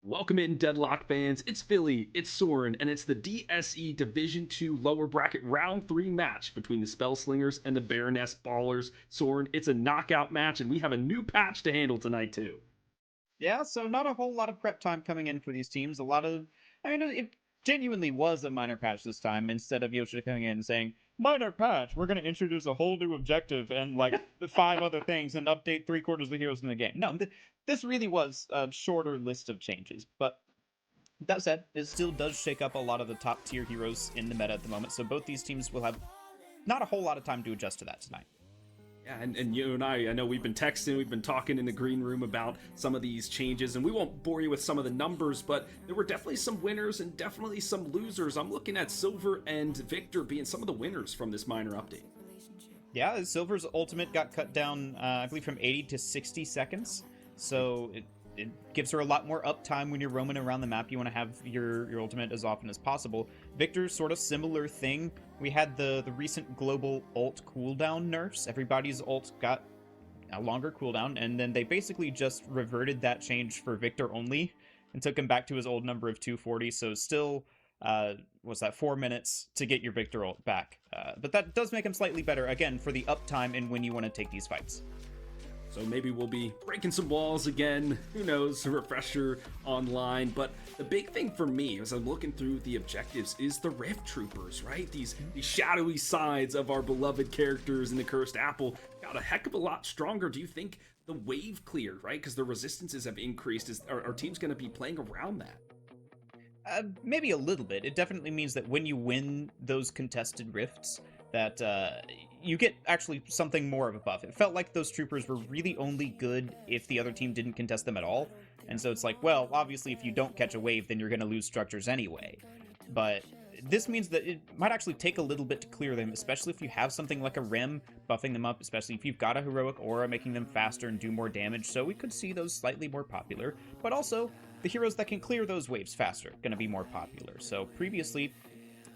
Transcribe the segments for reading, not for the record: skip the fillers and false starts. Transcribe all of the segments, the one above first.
Welcome in, Deadlock fans. It's Philly, it's Soren, and it's the DSE Division 2 lower bracket round 3 match between the Spellslingers and the Baroness Ballers. Soren, it's a knockout match, and we have a new patch to handle tonight, too. Yeah, so not a whole lot of prep time coming in for these teams. It genuinely was a minor patch this time instead of Yoshida coming in and saying, minor patch, we're going to introduce a whole new objective and like five other things and update three-quarters of the heroes in the game. No, this really was a shorter list of changes, but that said, it still does shake up a lot of the top tier heroes in the meta at the moment, so both these teams will have not a whole lot of time to adjust to that tonight. Yeah, and you and I know we've been texting, we've been talking in the green room about some of these changes, and we won't bore you with some of the numbers, but there were definitely some winners and definitely some losers. I'm looking at Silver and Victor being some of the winners from this minor update. Yeah, Silver's ultimate got cut down, I believe, from 80 to 60 seconds. So it gives her a lot more uptime when you're roaming around the map. You want to have your ultimate as often as possible. Victor's sort of similar thing. We had the recent global ult cooldown nerfs. Everybody's ult got a longer cooldown, and then they basically just reverted that change for Victor only and took him back to his old number of 240. So still, was that 4 minutes to get your Victor ult back? But that does make him slightly better, again, for the uptime and when you want to take these fights. So maybe we'll be breaking some walls again. Who knows? A refresher online. But the big thing for me, as I'm looking through the objectives, is the Rift Troopers, right? These shadowy sides of our beloved characters in the Cursed Apple got a heck of a lot stronger. Do you think the wave cleared, right? Because the resistances have increased. Is our team's going to be playing around that? Maybe a little bit. It definitely means that when you win those contested rifts, that you get actually something more of a buff. It felt like those troopers were really only good if the other team didn't contest them at all. And so it's like, well, obviously if you don't catch a wave, then you're going to lose structures anyway. But this means that it might actually take a little bit to clear them, especially if you have something like a Rim buffing them up, especially if you've got a heroic aura making them faster and do more damage. So we could see those slightly more popular, but also the heroes that can clear those waves faster going to be more popular. So previously,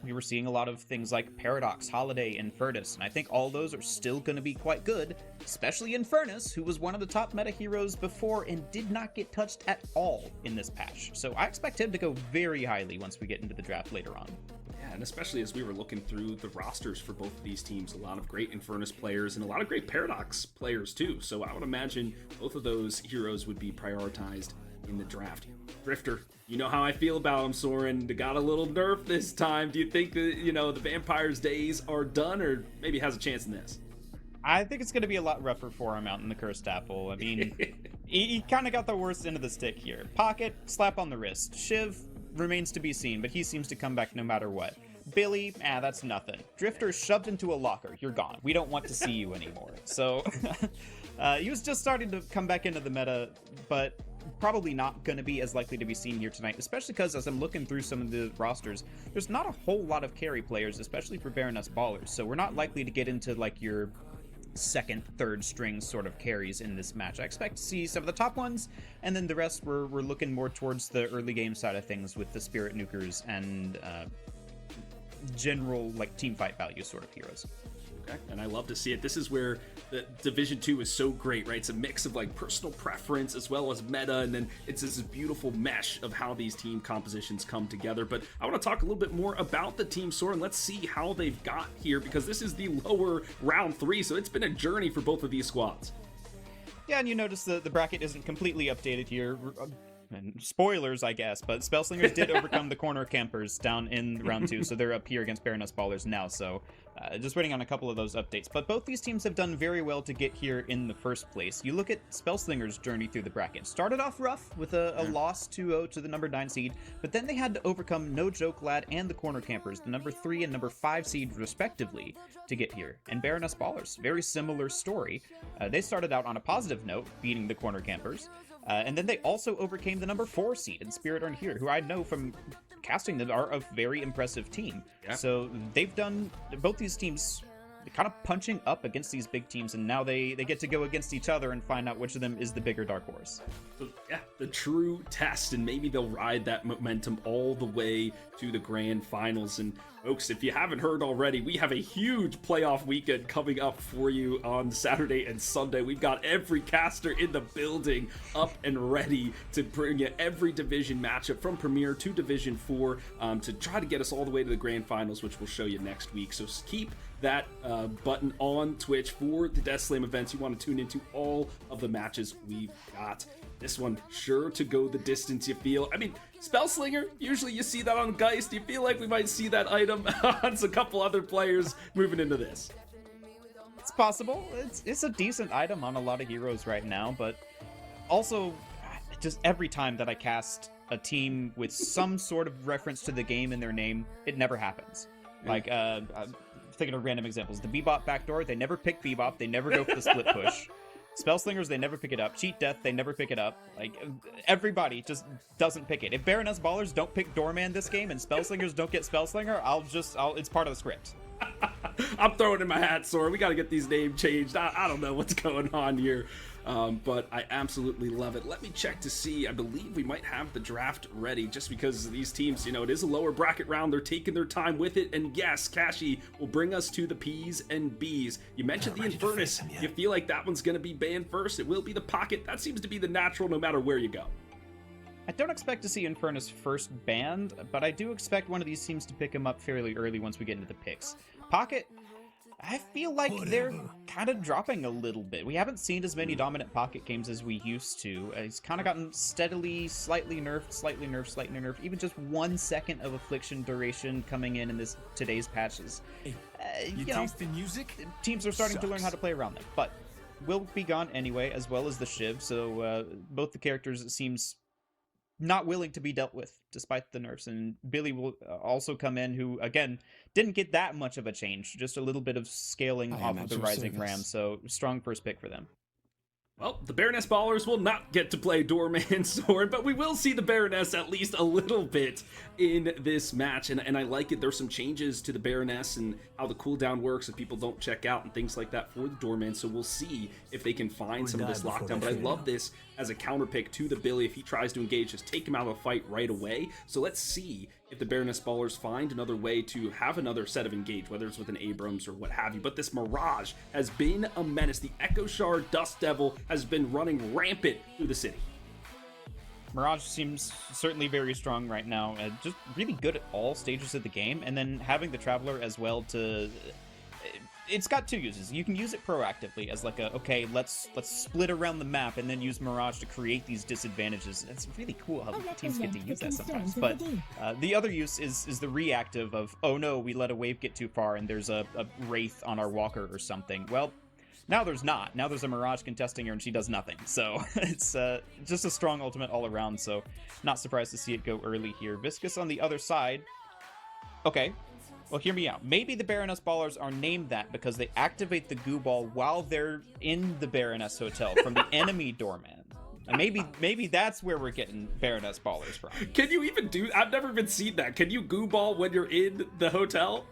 we were seeing a lot of things like Paradox, Holiday, and Furnace, and I think all those are still going to be quite good, especially in Furnace, who was one of the top meta heroes before and did not get touched at all in this patch. So I expect him to go very highly once we get into the draft later on. Yeah, and especially as we were looking through the rosters for both of these teams, a lot of great Infernus players and a lot of great Paradox players too. So I would imagine both of those heroes would be prioritized in the draft. Drifter, you know how I feel about him, Soren. They got a little nerf this time. Do you think that, the vampire's days are done, or maybe has a chance in this? I think it's going to be a lot rougher for him out in the Cursed Apple. I mean, he kind of got the worst end of the stick here. Pocket, slap on the wrist. Shiv remains to be seen, but he seems to come back no matter what. Billy, that's nothing. Drifter shoved into a locker. You're gone. We don't want to see you anymore. So he was just starting to come back into the meta, but probably not going to be as likely to be seen here tonight, especially because as I'm looking through some of the rosters, there's not a whole lot of carry players, especially for Baroness Ballers, so we're not likely to get into like your second, third string sort of carries in this match. I expect to see some of the top ones, and then the rest we're looking more towards the early game side of things with the Spirit Nukers and general like team fight value sort of heroes. Okay. And I love to see it. This is where the Division 2 is so great, right? It's a mix of like personal preference as well as meta, and then it's this beautiful mesh of how these team compositions come together. But I want to talk a little bit more about the team, Soren. Let's see how they've got here, because this is the lower round 3, so it's been a journey for both of these squads. Yeah, and you notice the bracket isn't completely updated here. And spoilers, I guess, but Spellslingers did overcome the corner campers down in round 2, so they're up here against Baroness Ballers now, so just waiting on a couple of those updates. But both these teams have done very well to get here in the first place. You look at Spellslingers' journey through the bracket. Started off rough with a loss 2-0 to the number 9 seed, but then they had to overcome No Joke Lad and the corner campers, the number 3 and number 5 seed respectively, to get here. And Baroness Ballers, very similar story. They started out on a positive note, beating the corner campers. And then they also overcame the number 4 seed in Spirit Earn Here, who I know from casting them are a very impressive team. Yeah. So they've done, both these teams kind of punching up against these big teams, and now they get to go against each other and find out which of them is the bigger dark horse. So, yeah, the true test, and maybe they'll ride that momentum all the way to the grand finals. And folks, if you haven't heard already, we have a huge playoff weekend coming up for you on Saturday and Sunday. We've got every caster in the building up and ready to bring you every division matchup from Premier to Division 4 to try to get us all the way to the grand finals, which we'll show you next week. So keep that button on Twitch for the Death Slam events. You want to tune into all of the matches we've got. This one sure to go the distance, you feel. I mean, Spellslinger, usually you see that on Geist. Do you feel like we might see that item on a couple other players moving into this? It's possible. It's a decent item on a lot of heroes right now, but also just every time that I cast a team with some sort of reference to the game in their name, it never happens. Like, I'm thinking of random examples. The Bebop backdoor, they never pick Bebop, they never go for the split push. Spellslingers, they never pick it up. Cheat Death, they never pick it up. Like, everybody just doesn't pick it. If Baroness Ballers don't pick Doorman this game and Spellslingers don't get Spellslinger, it's part of the script. I'm throwing in my hat, Sora. We got to get these names changed. I don't know what's going on here. But I absolutely love it. Let me check to see. I believe we might have the draft ready just because these teams, it is a lower bracket round. They're taking their time with it. And yes, Kashi will bring us to the P's and B's. You mentioned the Infernus. You feel like that one's going to be banned first. It will be the Pocket. That seems to be the natural no matter where you go. I don't expect to see Infernus first banned, but I do expect one of these teams to pick him up fairly early once we get into the picks. Pocket, I feel like they're kind of dropping a little bit. We haven't seen as many dominant Pocket games as we used to. He's kind of gotten steadily, slightly nerfed, slightly nerfed, slightly nerfed. Even just 1 second of affliction duration coming in today's patches. You taste the music? Teams are starting to learn how to play around them, but will be gone anyway, as well as the Shiv. So both the characters, it seems, not willing to be dealt with despite the nerfs. And Billy will also come in, who again didn't get that much of a change, just a little bit of scaling off of the Rising Ram. So strong first pick for them. Well, the Baroness Ballers will not get to play Doorman Sword, but we will see the Baroness at least a little bit in this match, and I like it. There's some changes to the Baroness and how the cooldown works if people don't check out and things like that for the Doorman, so we'll see if they can find some of this lockdown. But I love this as a counter pick to the Billy. If he tries to engage, just take him out of the fight right away. So let's see if the Baroness Ballers find another way to have another set of engage, whether it's with an Abrams or what have you. But this Mirage has been a menace. The Echo Shard Dust Devil has been running rampant through the city. Mirage seems certainly very strong right now, just really good at all stages of the game, and then having the Traveler as well to... It's got two uses. You can use it proactively as like okay, let's split around the map and then use Mirage to create these disadvantages. It's really cool how teams get to use that sometimes. But the other use is the reactive of, oh no, we let a wave get too far and there's a Wraith on our Walker or something. Well, now there's not. Now there's a Mirage contesting her and she does nothing. So it's just a strong ultimate all around. So not surprised to see it go early here. Viscous on the other side. Okay. Well, hear me out. Maybe the Baroness Ballers are named that because they activate the goo ball while they're in the Baroness Hotel from the enemy doorman. And maybe that's where we're getting Baroness Ballers from. Can you even do... I've never even seen that. Can you goo ball when you're in the hotel?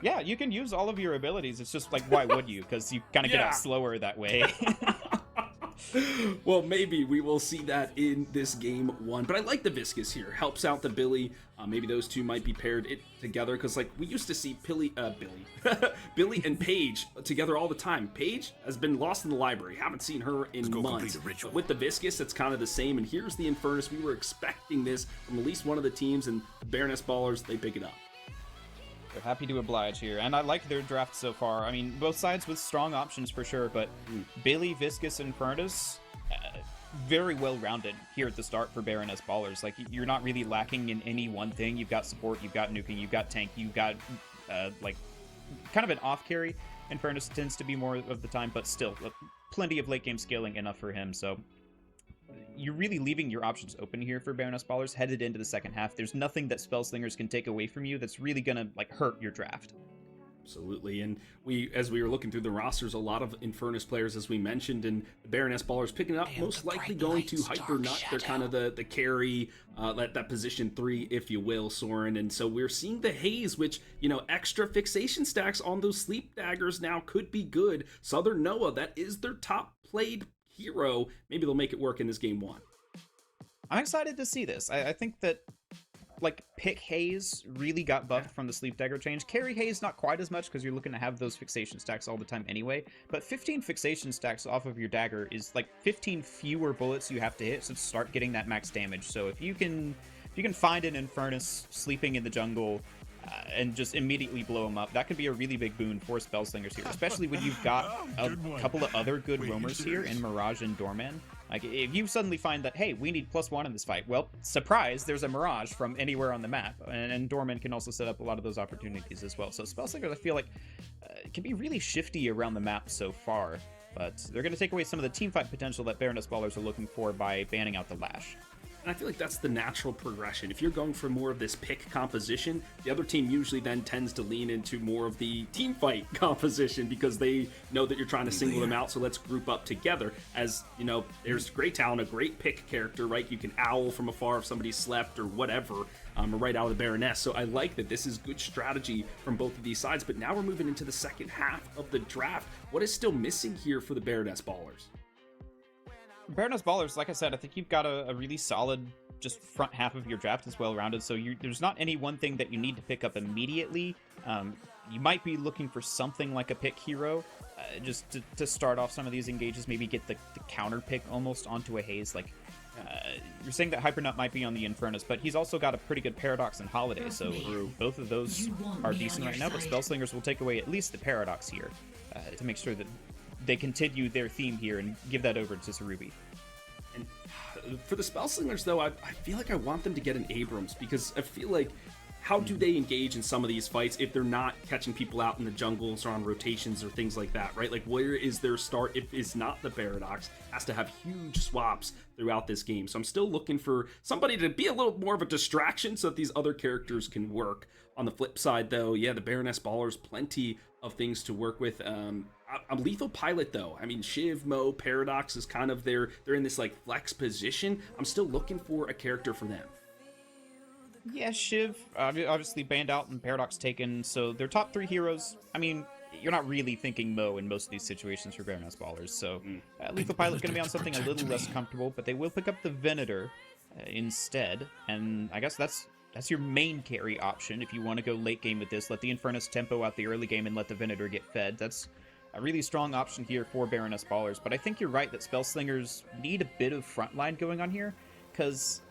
Yeah, you can use all of your abilities. It's just like, why would you? Because you kind of get out slower that way. Well, maybe we will see that in this game one. But I like the Viscous here. Helps out the Billy. Maybe those two might be paired together because, like, we used to see Billy and Paige together all the time. Paige has been lost in the library. Haven't seen her in months. But with the Viscous, it's kind of the same. And here's the Infernus. We were expecting this from at least one of the teams, and the Baroness Ballers, they pick it up. They're happy to oblige here, and I like their draft so far. I mean, both sides with strong options for sure, but Billy, Viscous, and Infernus, very well-rounded here at the start for Baroness Ballers. Like, you're not really lacking in any one thing. You've got support, you've got nuking, you've got tank, you've got, like, kind of an off-carry. Infernus tends to be more of the time, but still, plenty of late-game scaling enough for him, so... You're really leaving your options open here for Baroness Ballers headed into the second half. There's nothing that Spellslingers can take away from you that's really gonna, like, hurt your draft. Absolutely, and as we were looking through the rosters, a lot of Infernus players, as we mentioned, and the Baroness ballers picking up, most likely going to Hyper Nut. They're kind of the carry, that position 3, if you will, Soren. And so we're seeing the Haze, which, extra fixation stacks on those sleep daggers now could be good. Southern Noah, that is their top played hero. Maybe they'll make it work in this game 1. I'm excited to see this. I think that pick Haze really got buffed from the Sleep Dagger change. Carry Haze not quite as much because you're looking to have those fixation stacks all the time anyway, but 15 fixation stacks off of your dagger is 15 fewer bullets you have to hit to start getting that max damage. So if you can find an Infernus sleeping in the jungle and just immediately blow him up, that could be a really big boon for Spellslingers here, especially when you've got a couple of other good roamers here in Mirage and Doorman. If you suddenly find that, hey, we need +1 in this fight, well, surprise, there's a Mirage from anywhere on the map, and Doorman can also set up a lot of those opportunities as well. So Spellslingers, I feel like, can be really shifty around the map so far, but they're going to take away some of the teamfight potential that Baroness ballers are looking for by banning out the Lash. And I feel like that's the natural progression. If you're going for more of this pick composition, the other team usually then tends to lean into more of the team fight composition because they know that you're trying to single them out, so let's group up together. As, there's great talent, a great pick character, right? You can owl from afar if somebody slept or whatever, or right out of the Baroness. So I like that this is good strategy from both of these sides, but now we're moving into the second half of the draft. What is still missing here for the Baroness ballers? Baroness ballers, like I said, I think you've got a really solid just front half of your draft is well-rounded, so there's not any one thing that you need to pick up immediately. You might be looking for something like a pick hero, just to start off some of these engages, maybe get the counter pick almost onto a Haze. You're saying that Hypernut might be on the Infernus, but he's also got a pretty good Paradox and Holiday, so both of those are decent right now, but Spellslingers will take away at least the Paradox here to make sure that they continue their theme here and give that over to Sarubi. And for the Spellslingers, though, I feel like I want them to get an Abrams, because I feel like, how do they engage in some of these fights if they're not catching people out in the jungles or on rotations or things like that, right? Where is their start if it's not the Paradox? Has to have huge swaps throughout this game. So I'm still looking for somebody to be a little more of a distraction so that these other characters can work. On the flip side, though, yeah, the Baroness ballers, plenty of things to work with. I'm Lethal Pilot, though. I mean, Shiv, Mo, Paradox is kind of they're in this flex position. I'm still looking for a character for them. Yeah, Shiv, obviously banned out and Paradox taken, so their top 3 heroes, I mean, you're not really thinking Mo in most of these situations for Baroness ballers, so Lethal Pilot's going to be on something a little less comfortable, but they will pick up the Venator instead, and I guess that's your main carry option if you want to go late game with this. Let the Infernus tempo out the early game and let the Venator get fed. That's a really strong option here for Baroness ballers, but I think you're right that Spellslingers need a bit of frontline going on here, because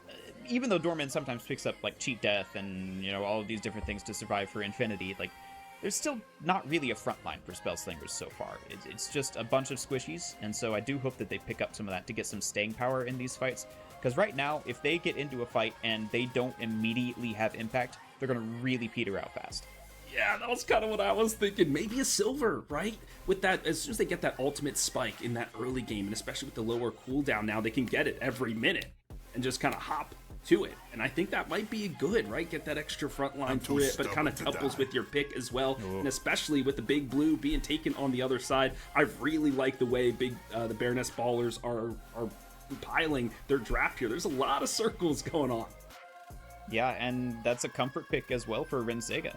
even though Doorman sometimes picks up cheat death and all of these different things to survive for infinity, there's still not really a frontline for Spellslingers so far. It's just a bunch of squishies, and so I do hope that they pick up some of that to get some staying power in these fights, because right now, if they get into a fight and they don't immediately have impact, they're going to really peter out fast. Yeah, that was kind of what I was thinking. Maybe a silver, right? With that, as soon as they get that ultimate spike in that early game, and especially with the lower cooldown now, they can get it every minute and just kind of hop to it. And I think that might be good, right? Get that extra front line to it, but kind of couples with your pick as well. And especially with the big blue being taken on the other side, I really like the way the Baroness ballers are compiling their draft here. There's a lot of circles going on. Yeah, and that's a comfort pick as well for Rensega.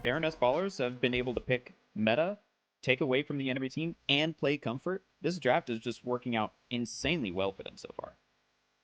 Baroness ballers have been able to pick meta, take away from the enemy team, and play comfort. This draft is just working out insanely well for them so far.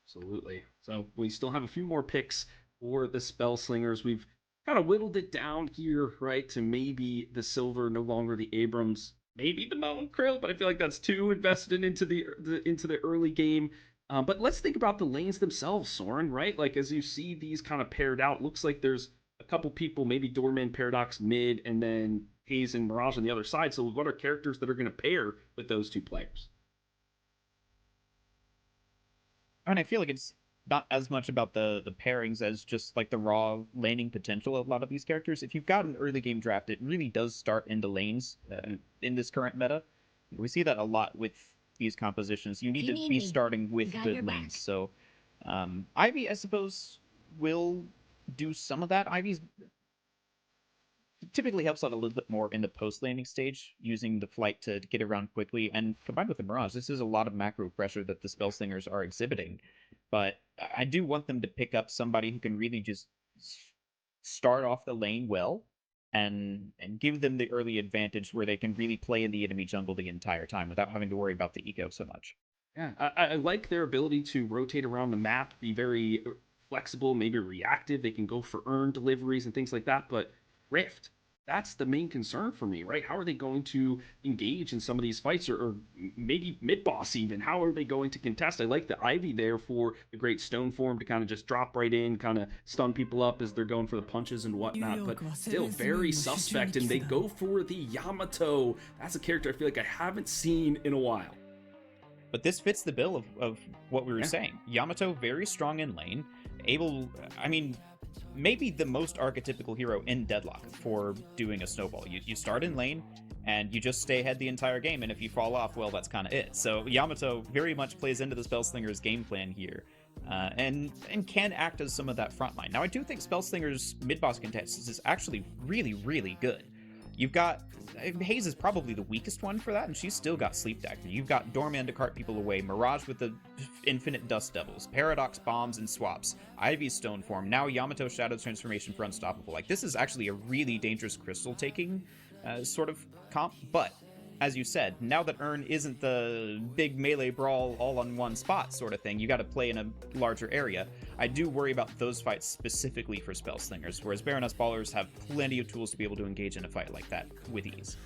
Absolutely. So we still have a few more picks for the Spellslingers. We've kind of whittled it down here, right, to maybe the silver, no longer the Abrams, maybe the Mountain Krill, but I feel like that's too invested into the early game. But let's think about the lanes themselves, Soren, right? As you see these kind of paired out, looks like there's a couple people, maybe Doorman, Paradox mid, and then Haze and Mirage on the other side. So what are characters that are going to pair with those two players? And I feel like it's not as much about the pairings as just the raw laning potential of a lot of these characters. If you've got an early game draft, it really does start into lanes in this current meta. We see that a lot with these compositions. You need to be starting with good lanes. So Ivy, I suppose, will do some of that. Ivy's typically helps out a little bit more in the post-landing stage, using the flight to get around quickly, and combined with the Mirage, this is a lot of macro pressure that the Spellslingers are exhibiting, but I do want them to pick up somebody who can really just start off the lane well, and give them the early advantage where they can really play in the enemy jungle the entire time without having to worry about the eco so much. Yeah, I like their ability to rotate around the map, be very flexible, maybe reactive. They can go for earned deliveries and things like that. But Rift, that's the main concern for me, right? How are they going to engage in some of these fights, or maybe mid boss even? How are they going to contest? I like the Ivy there for the great stone form to kind of just drop right in, kind of stun people up as they're going for the punches and whatnot. But still very suspect, and they go for the Yamato. That's a character I feel like I haven't seen in a while. But this fits the bill of what we were saying. Yamato, very strong in lane, maybe the most archetypical hero in Deadlock for doing a snowball. You start in lane, and you just stay ahead the entire game, and if you fall off, well, that's kind of it. So Yamato very much plays into the Spellslingers game plan here, and can act as some of that front line. Now, I do think Spellslingers mid-boss contest is actually really, really good. You've got Haze is probably the weakest one for that, and she's still got Sleep Dagger. You've got Doorman to cart people away, Mirage with the infinite Dust Devils, Paradox bombs and swaps, Ivy's Stone Form, now Yamato Shadow's transformation for Unstoppable. Like, this is actually a really dangerous crystal taking sort of comp, but as you said, now that Urn isn't the big melee brawl all on one spot sort of thing, you got to play in a larger area. I do worry about those fights specifically for Spellslingers, whereas Baroness Ballers have plenty of tools to be able to engage in a fight like that with ease.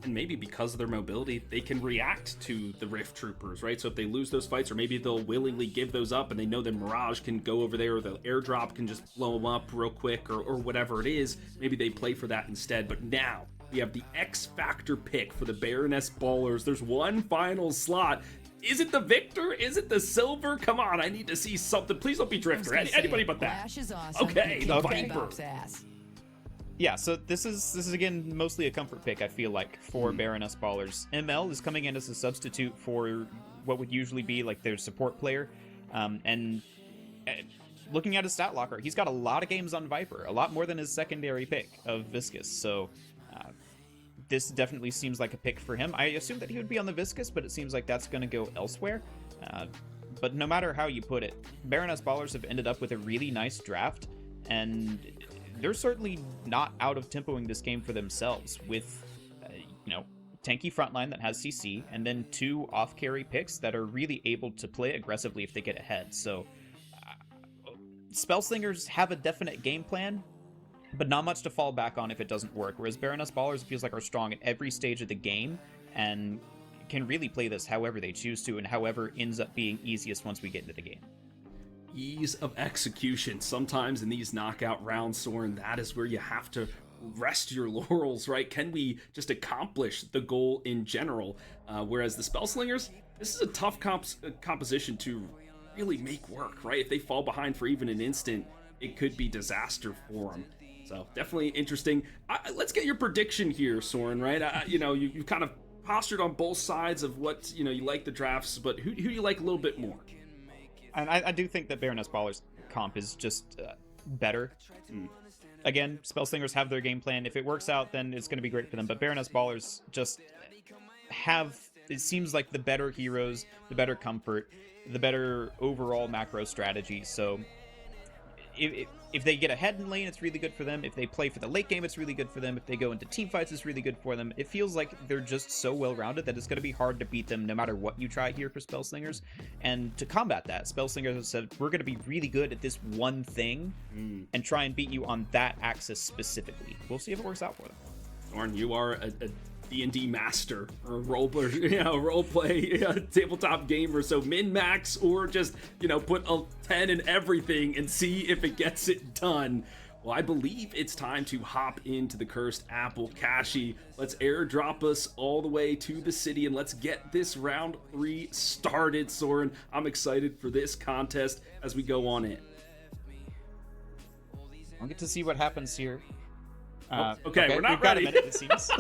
And maybe because of their mobility, they can react to the Rift Troopers, right? So if they lose those fights, or maybe they'll willingly give those up, and they know the Mirage can go over there, or the airdrop can just blow them up real quick, or whatever it is, maybe they play for that instead. But now, we have the X Factor pick for the Baroness Ballers. There's one final slot. Is it the Victor? Is it the Silver? Come on, I need to see something. Please don't be Drifter. Anybody but that. Awesome. Okay, the Viper. Yeah, so this is again mostly a comfort pick, I feel like, for Baroness Ballers. ML is coming in as a substitute for what would usually be like their support player. And looking at his stat locker, he's got a lot of games on Viper, a lot more than his secondary pick of Viscous. So this definitely seems like a pick for him. I assume that he would be on the Viscous, but it seems like that's going to go elsewhere. But no matter how you put it, Baroness Ballers have ended up with a really nice draft, and they're certainly not out of tempoing this game for themselves with, tanky frontline that has CC, and then 2 off-carry picks that are really able to play aggressively if they get ahead. So Spellslingers have a definite game plan, but not much to fall back on if it doesn't work, whereas Baroness Ballers feels like are strong at every stage of the game and can really play this however they choose to and however ends up being easiest once we get into the game. Ease of execution. Sometimes in these knockout rounds, Soren, that is where you have to rest your laurels, right? Can we just accomplish the goal in general? Whereas the Spellslingers, this is a tough composition to really make work, right? If they fall behind for even an instant, it could be disaster for them. So definitely interesting. Let's get your prediction here, Soren, right? You've kind of postured on both sides of what, you like the drafts, but who do you like a little bit more? And I do think that Baroness Ballers comp is just better. Again, Spellslingers have their game plan. If it works out, then it's going to be great for them. But Baroness Ballers just have, it seems like, the better heroes, the better comfort, the better overall macro strategy. So if they get ahead in lane, it's really good for them. If they play for the late game, it's really good for them. If they go into team fights, it's really good for them. It feels like they're just so well-rounded that it's going to be hard to beat them no matter what you try here for Spellslingers. And to combat that, Spellslingers have said, we're going to be really good at this one thing and try and beat you on that axis specifically. We'll see if it works out for them. Soren, you are a D&D master, or role play tabletop gamer. So min-max, or just put a 10 in everything and see if it gets it done. Well, I believe it's time to hop into the Cursed Apple Cache. Let's airdrop us all the way to the city, and let's get this round 3 started, Soren. I'm excited for this contest as we go on in. I'll get to see what happens here. Okay, we're not ready. Got a minute, it seems.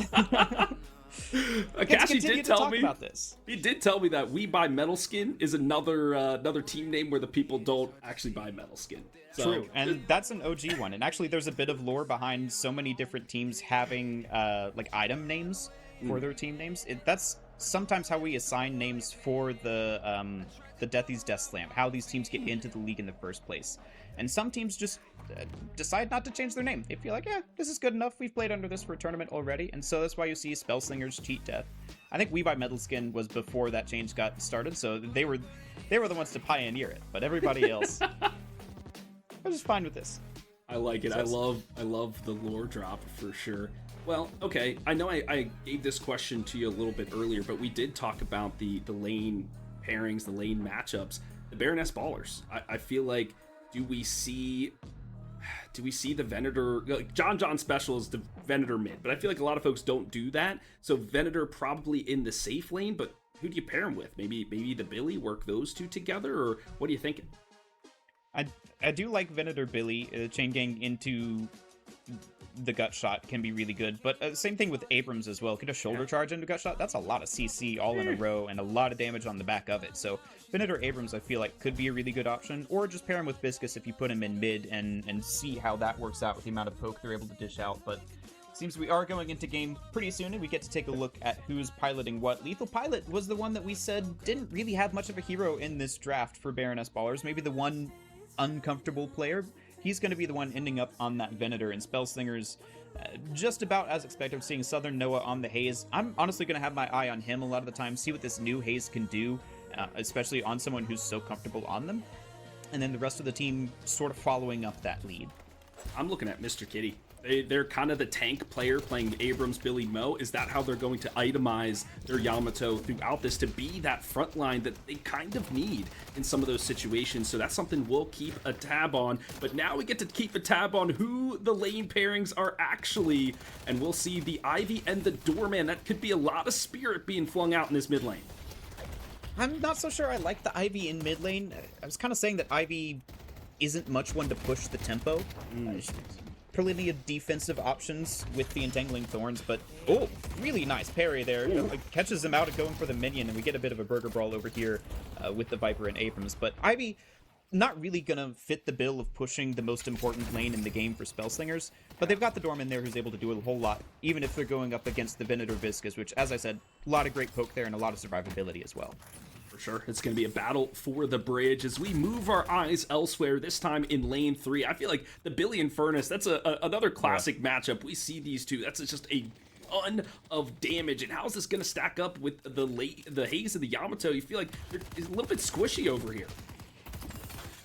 Akashi did tell me about this. He did tell me that We Buy Metal Skin is another team name where the people don't actually buy Metal Skin. So, true, and that's an OG one. And actually, there's a bit of lore behind so many different teams having like item names for their team names. That's sometimes how we assign names for the Deathy's Death Slam, how these teams get into the league in the first place. And some teams just decide not to change their name. They feel like, yeah, this is good enough. We've played under this for a tournament already. And so that's why you see Spellslingers cheat death. I think We Buy Metal Skin was before that change got started, so they were the ones to pioneer it. But everybody else was just fine with this. I like it. I love the lore drop for sure. Well, okay, I know I gave this question to you a little bit earlier, but we did talk about the lane pairings, the lane matchups, the Baroness Ballers. I feel like, do we see the Venator, like John special is the Venator mid, but I feel like a lot of folks don't do that. So Venator probably in the safe lane, but who do you pair him with? Maybe the Billy, work those two together, or what are you thinking? I do like Venator Billy. Chain gang into the gut shot can be really good, but same thing with Abrams as well. Get a shoulder charge into gut shot. That's a lot of CC all in a row and a lot of damage on the back of it. So Venator Abrams, I feel like, could be a really good option, or just pair him with Viscus if you put him in mid and see how that works out with the amount of poke they're able to dish out. But seems we are going into game pretty soon, and we get to take a look at who's piloting what. Lethal Pilot was the one that we said didn't really have much of a hero in this draft for Baroness Ballers. Maybe the one uncomfortable player. He's going to be the one ending up on that Venator, and Spellslingers, just about as expected, seeing Southern Noah on the Haze. I'm honestly going to have my eye on him a lot of the time, see what this new Haze can do, especially on someone who's so comfortable on them. And then the rest of the team sort of following up that lead. I'm looking at Mr. Kitty. They're kind of the tank player playing Abrams, Billy, Mo. Is that how they're going to itemize their Yamato throughout this to be that front line that they kind of need in some of those situations? So that's something we'll keep a tab on. But now we get to keep a tab on who the lane pairings are actually. And we'll see the Ivy and the Doorman. That could be a lot of spirit being flung out in this mid lane. I'm not so sure I like the Ivy in mid lane. I was kind of saying that Ivy isn't much one to push the tempo. Plenty of defensive options with the Entangling Thorns, but oh, really nice parry there. It catches him out and going for the minion, and we get a bit of a burger brawl over here with the Viper and Abrams. But Ivy, not really gonna fit the bill of pushing the most important lane in the game for Spellslingers, but they've got the Dorm in there who's able to do a whole lot, even if they're going up against the Venator Viscus, which, as I said, a lot of great poke there and a lot of survivability as well. Sure, it's going to be a battle for the bridge as we move our eyes elsewhere, this time in lane 3. I feel like the Billy and Furnace, that's another classic matchup. We see these two, that's just a ton of damage. And how's this going to stack up with the Haze and the Yamato? You feel like it's a little bit squishy over here.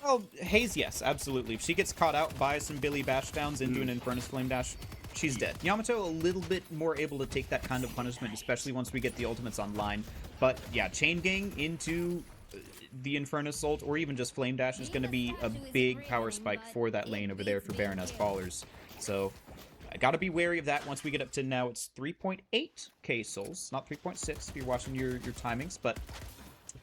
Well, Haze, yes, absolutely. If she gets caught out by some Billy bash downs into an Infernus Flame Dash, she's dead. Yamato a little bit more able to take that kind of punishment, especially once we get the ultimates online. But yeah, Chain Gang into the Infernus ult, or even just Flame Dash, is going to be a big power spike for that lane over there for Baroness Ballers. So I got to be wary of that once we get up to now. It's 3.8k souls, not 3.6 if you're watching your timings, but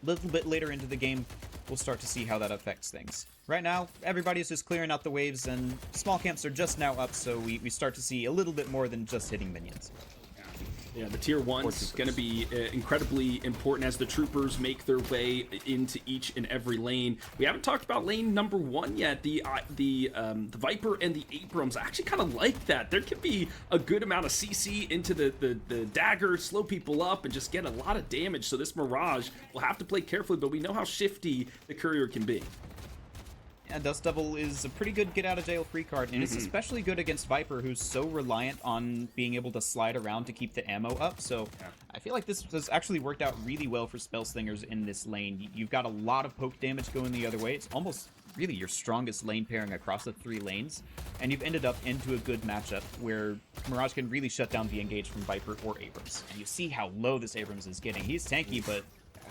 a little bit later into the game, we'll start to see how that affects things. Right now, everybody's just clearing out the waves, and small camps are just now up, so we start to see a little bit more than just hitting minions. Yeah, the tier 1's is going to be incredibly important as the troopers make their way into each and every lane. We haven't talked about lane number 1 yet, the Viper and the Abrams. I actually kind of like that. There could be a good amount of CC into the dagger, slow people up, and just get a lot of damage. So this Mirage will have to play carefully, but we know how shifty the courier can be. Yeah, Dust Devil is a pretty good get-out-of-jail-free card, and it's especially good against Viper, who's so reliant on being able to slide around to keep the ammo up. So I feel like this has actually worked out really well for Spellslingers in this lane. You've got a lot of poke damage going the other way. It's almost really your strongest lane pairing across the 3 lanes, and you've ended up into a good matchup where Mirage can really shut down the engage from Viper or Abrams. And you see how low this Abrams is getting. He's tanky, but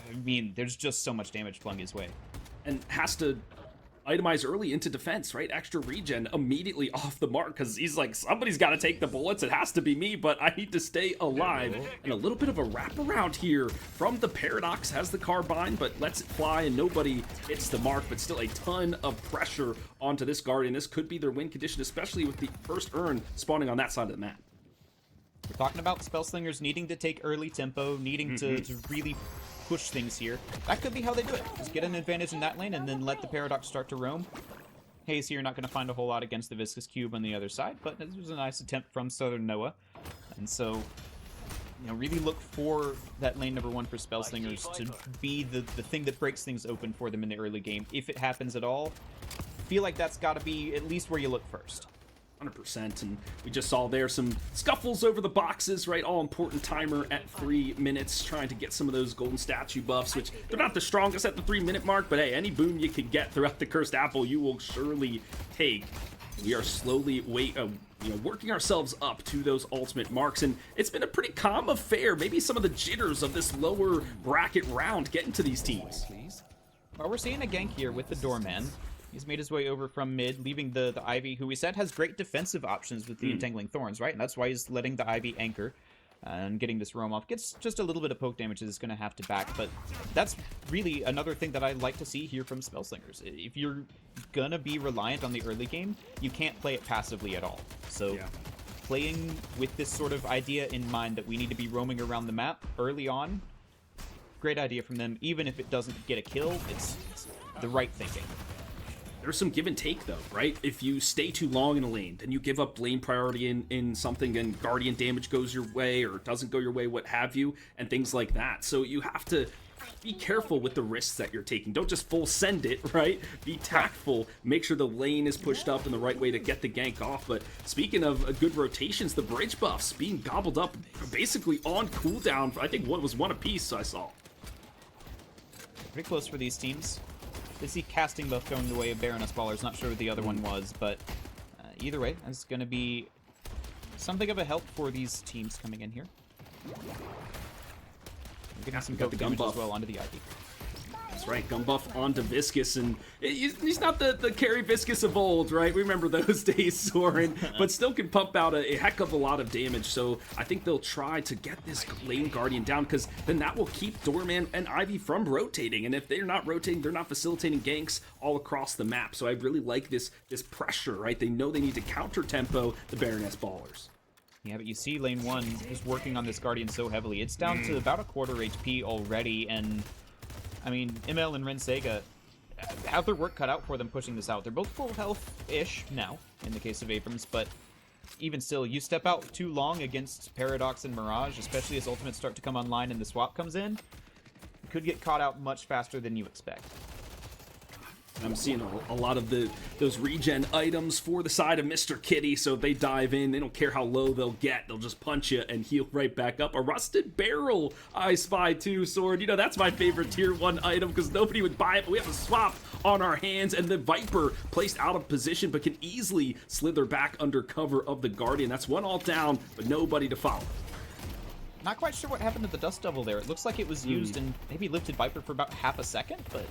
I mean, there's just so much damage flung his way. And has to itemize early into defense, right? Extra regen immediately off the mark, because he's like, somebody's got to take the bullets. It has to be me, but I need to stay alive. And a little bit of a wraparound here from the Paradox. Has the carbine, but lets it fly, and nobody hits the mark, but still a ton of pressure onto this Guardian. This could be their win condition, especially with the first urn spawning on that side of the map. We're talking about Spellslingers needing to take early tempo, needing to really push things here. That could be how they do it. Just get an advantage in that lane and then let the Paradox start to roam. Haze here not going to find a whole lot against the Viscous Cube on the other side, but this was a nice attempt from Southern Noah. And so, you know, really look for that lane number 1 for Spellslingers to be the thing that breaks things open for them in the early game. If it happens at all, feel like that's got to be at least where you look first. 100%, and we just saw there some scuffles over the boxes, right? All important timer at 3 minutes, trying to get some of those golden statue buffs, which they're not the strongest at the 3-minute mark, but hey, any boon you can get throughout the Cursed Apple, you will surely take. We are slowly working ourselves up to those ultimate marks, and it's been a pretty calm affair. Maybe some of the jitters of this lower bracket round getting to these teams. Well, we're seeing a gank here with the Doorman. He's made his way over from mid, leaving the Ivy, who we said has great defensive options with the Entangling Thorns, right? And that's why he's letting the Ivy anchor and getting this roam off. Gets just a little bit of poke damage that he's going to have to back, but that's really another thing that I like to see here from Spellslingers. If you're going to be reliant on the early game, you can't play it passively at all. So playing with this sort of idea in mind that we need to be roaming around the map early on, great idea from them. Even if it doesn't get a kill, it's the right thinking. There's some give and take, though, right? If you stay too long in a lane, then you give up lane priority in something, and Guardian damage goes your way or doesn't go your way, what have you, and things like that. So you have to be careful with the risks that you're taking. Don't just full send it, right? Be tactful. Make sure the lane is pushed up in the right way to get the gank off. But speaking of good rotations, the bridge buffs being gobbled up basically on cooldown. I think one was one apiece, I saw. Pretty close for these teams. They see casting buff going the way of Baroness Ballers. Not sure what the other one was, but either way, it's going to be something of a help for these teams coming in here. We're getting some poke damage as well onto the Ivy. That's right, gun buff onto Viscous, and he's not the carry Viscous of old, right? We remember those days, Soren, but still can pump out a heck of a lot of damage, so I think they'll try to get this lane Guardian down, because then that will keep Doorman and Ivy from rotating, and if they're not rotating, they're not facilitating ganks all across the map, so I really like this pressure, right? They know they need to counter-tempo the Baroness Ballers. Yeah, but you see lane 1 is working on this Guardian so heavily. It's down to about a quarter HP already, and I mean, ML and Rensega have their work cut out for them pushing this out. They're both full health-ish now, in the case of Abrams, but even still, you step out too long against Paradox and Mirage, especially as ultimates start to come online and the swap comes in, you could get caught out much faster than you expect. I'm seeing a lot of those regen items for the side of Mr. Kitty, so if they dive in, they don't care how low they'll get. They'll just punch you and heal right back up. A rusted barrel, I spy too, Sword. You know, that's my favorite tier 1 item because nobody would buy it, but we have a swap on our hands, and the Viper placed out of position, but can easily slither back under cover of the Guardian. That's one all down, but nobody to follow. Not quite sure what happened to the Dust Devil there. It looks like it was used and maybe lifted Viper for about half a second, but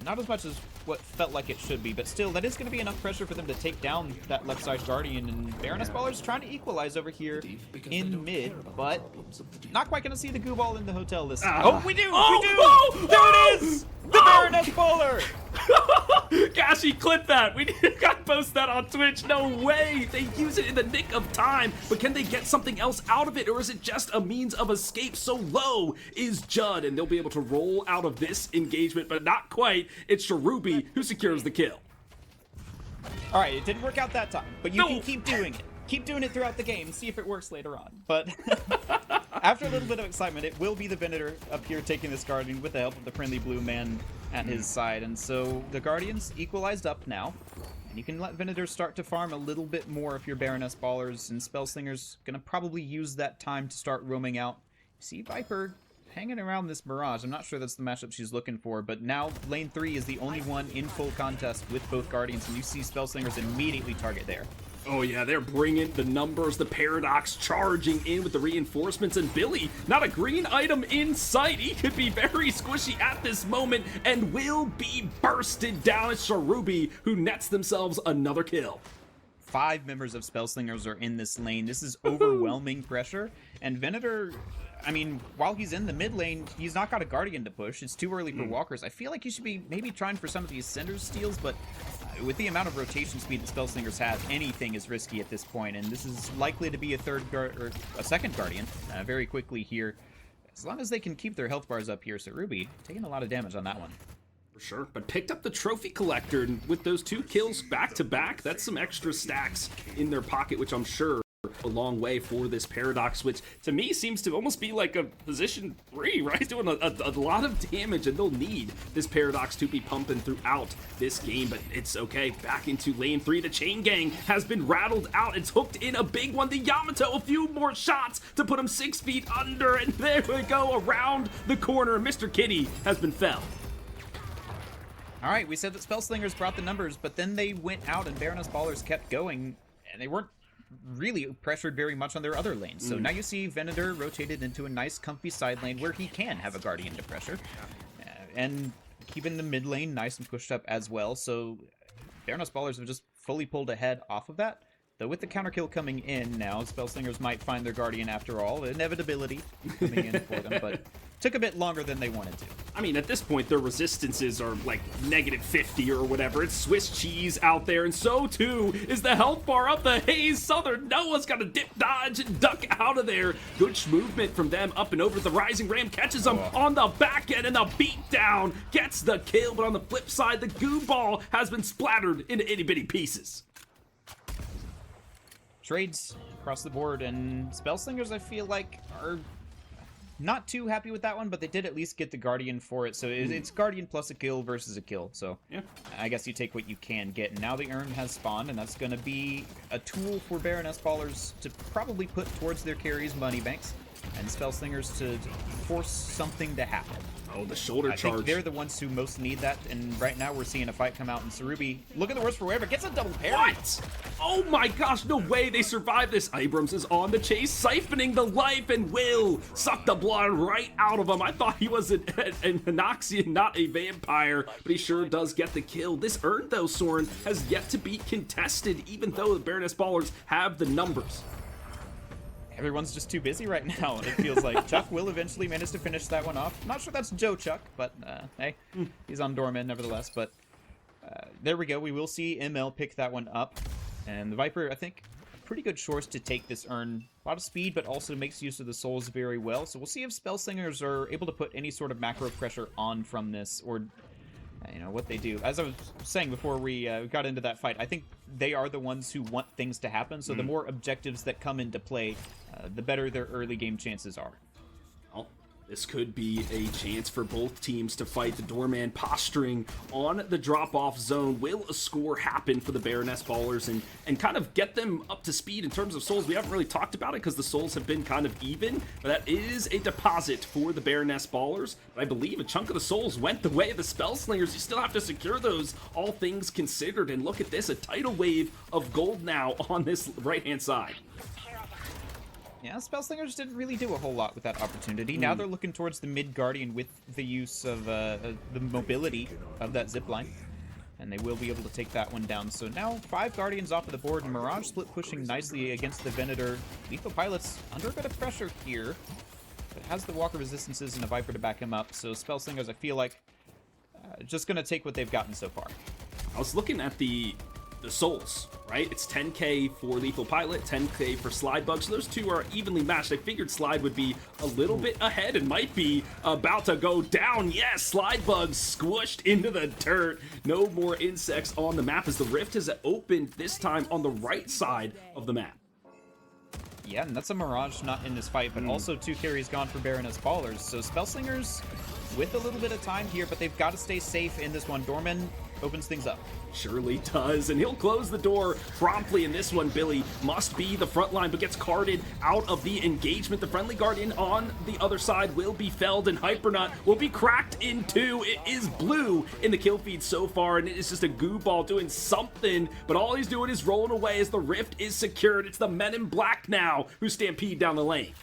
not as much as what felt like it should be. But still, that is going to be enough pressure for them to take down that left side Guardian, and Baroness Ballers trying to equalize over here in mid, but not quite going to see the goo ball in the hotel this time. Oh, we do! We do! There it is! The Baroness Baller! Gashi, clip that. We got to post that on Twitch. No way. They use it in the nick of time, but can they get something else out of it, or is it just a means of escape? So low is Judd, and they'll be able to roll out of this engagement, but not quite. It's Cherubi who secures the kill. All right, it didn't work out that time, but you can keep doing it. Keep doing it throughout the game, see if it works later on. But after a little bit of excitement, it will be the Venator up here taking this Guardian with the help of the friendly blue man at his side. And so the Guardian's equalized up now, and you can let Venator start to farm a little bit more if you're Baroness Ballers, and Spellslingers gonna probably use that time to start roaming out. See Viper hanging around this Mirage. I'm not sure that's the matchup she's looking for, but now lane 3 is the only one in full contest with both Guardians, and you see Spellslingers immediately target there. Oh yeah, they're bringing the numbers, the Paradox charging in with the reinforcements, and Billy, not a green item in sight. He could be very squishy at this moment and will be bursted down. It's Cherubi who nets themselves another kill. 5 members of Spellslingers are in this lane. This is overwhelming pressure, and Venator, I mean, while he's in the mid lane, he's not got a Guardian to push. It's too early for walkers. I feel like he should be maybe trying for some of these Cinder steals, but with the amount of rotation speed that Spellslingers have, anything is risky at this point, and this is likely to be a second Guardian very quickly here. As long as they can keep their health bars up here, so Ruby taking a lot of damage on that one. For sure, but picked up the trophy collector, and with those 2 kills back to back, that's some extra stacks in their pocket, which I'm sure a long way for this Paradox, which to me seems to almost be like a position 3, right? Doing a lot of damage, and they'll need this Paradox to be pumping throughout this game, but it's okay. Back into lane 3, the chain gang has been rattled out. It's hooked in a big one. The Yamato, a few more shots to put him 6 feet under, and there we go around the corner. Mr. Kitty has been felled. All right, we said that Spellslingers brought the numbers, but then they went out and Baroness Ballers kept going, and they weren't really pressured very much on their other lanes. So now you see Venator rotated into a nice comfy side lane where he can have a Guardian to pressure. And keeping the mid lane nice and pushed up as well. So Baroness Ballers have just fully pulled ahead off of that. Though with the counter kill coming in now, Spellslingers might find their Guardian after all. Inevitability coming in for them, but took a bit longer than they wanted to. I mean, at this point, their resistances are like -50 or whatever. It's Swiss cheese out there, and so too is the health bar up the Haze Southern. Noah's got to dip, dodge, and duck out of there. Good movement from them up and over. The Rising Ram catches them on the back end, and the beatdown gets the kill. But on the flip side, the goo ball has been splattered into itty-bitty pieces. Trades across the board, and Spellslingers, I feel like, are not too happy with that one, but they did at least get the Guardian for it. So it's Guardian plus a kill versus a kill. So yeah, I guess you take what you can get. And now the urn has spawned, and that's going to be a tool for Baroness Ballers to probably put towards their carries money banks, and Spellslingers to force something to happen. Oh, the shoulder charge. I think they're the ones who most need that, and right now we're seeing a fight come out, and Sarubi, look at the worst for wear, but gets a double parry. What? Oh my gosh, no way they survived this. Abrams is on the chase, siphoning the life, and will suck the blood right out of him. I thought he was an Anoxian, not a vampire, but he sure does get the kill. This urn, though, Soren, has yet to be contested, even though the Baroness Ballers have the numbers. Everyone's just too busy right now, it feels like. Chuck will eventually manage to finish that one off. Not sure that's Joe Chuck, but hey, he's on Dorman nevertheless. But there we go. We will see ML pick that one up. And the Viper, I think, pretty good choice to take this urn. A lot of speed, but also makes use of the souls very well. So we'll see if Spellslingers are able to put any sort of macro pressure on from this, or you know, what they do. As I was saying before we got into that fight, I think they are the ones who want things to happen, so the more objectives that come into play, the better their early game chances are. Well, this could be a chance for both teams to fight. The Doorman posturing on the drop-off zone. Will a score happen for the Baroness Ballers and kind of get them up to speed in terms of souls? We haven't really talked about it because the souls have been kind of even, but that is a deposit for the Baroness Ballers. But I believe a chunk of the souls went the way of the Spellslingers. You still have to secure those, all things considered. And look at this, a tidal wave of gold now on this right-hand side. Yeah, Spellslingers didn't really do a whole lot with that opportunity. Now they're looking towards the mid-Guardian with the use of the mobility of that zipline. And they will be able to take that one down. So now 5 Guardians off of the board, and Mirage split pushing nicely against the Venator. Lethal Pilot's under a bit of pressure here, but has the Walker resistances and a Viper to back him up. So Spellslingers, I feel like, just going to take what they've gotten so far. I was looking at the souls, right? It's 10k for Lethal Pilot, 10k for Slidebug, so those two are evenly matched. I figured Slide would be a little bit ahead and might be about to go down. Yes, Slidebug squished into the dirt. No more insects on the map as the rift has opened, this time on the right side of the map. Yeah, and that's a Mirage not in this fight, but also 2 carries gone for Baroness Ballers. So Spellslingers with a little bit of time here, but they've got to stay safe in this one. Dorman opens things up. Surely does, and he'll close the door promptly in this one. Billy must be the front line, but gets carded out of the engagement. The friendly Guardian on the other side will be felled, and Hypernut will be cracked in 2. It is blue in the kill feed so far, and it is just a goo ball doing something, but all he's doing is rolling away as the rift is secured. It's the men in black now who stampede down the lane.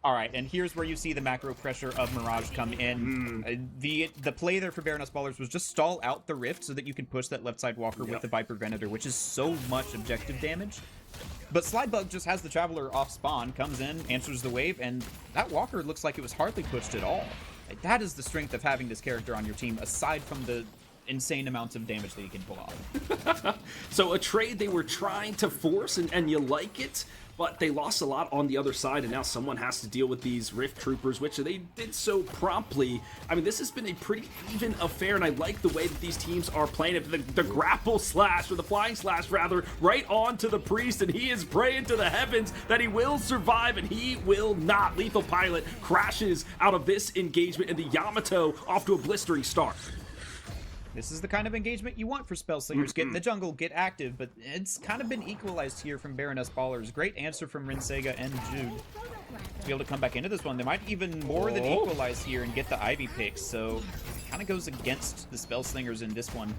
All right, and here's where you see the macro pressure of Mirage come in. The play there for Baroness Ballers was just stall out the rift so that you can push that left side Walker with the Viper Venator, which is so much objective damage. But Slidebug just has the Traveler off spawn, comes in, answers the wave, and that Walker looks like it was hardly pushed at all. Like, that is the strength of having this character on your team, aside from the insane amounts of damage that he can pull off. So a trade they were trying to force, and you like it, but they lost a lot on the other side, and now someone has to deal with these Rift Troopers, which they did so promptly. I mean, this has been a pretty even affair, and I like the way that these teams are playing it. The grapple slash, or the flying slash rather, right onto the Priest, and he is praying to the heavens that he will survive, and he will not. Lethal Pilot crashes out of this engagement, and the Yamato off to a blistering start. This is the kind of engagement you want for Spellslingers. Get in the jungle, get active, but it's kind of been equalized here from Baroness Ballers. Great answer from Rinsega and Jude to be able to come back into this one. They might even more than equalize here and get the Ivy picks, so kind of goes against the Spellslingers in this one.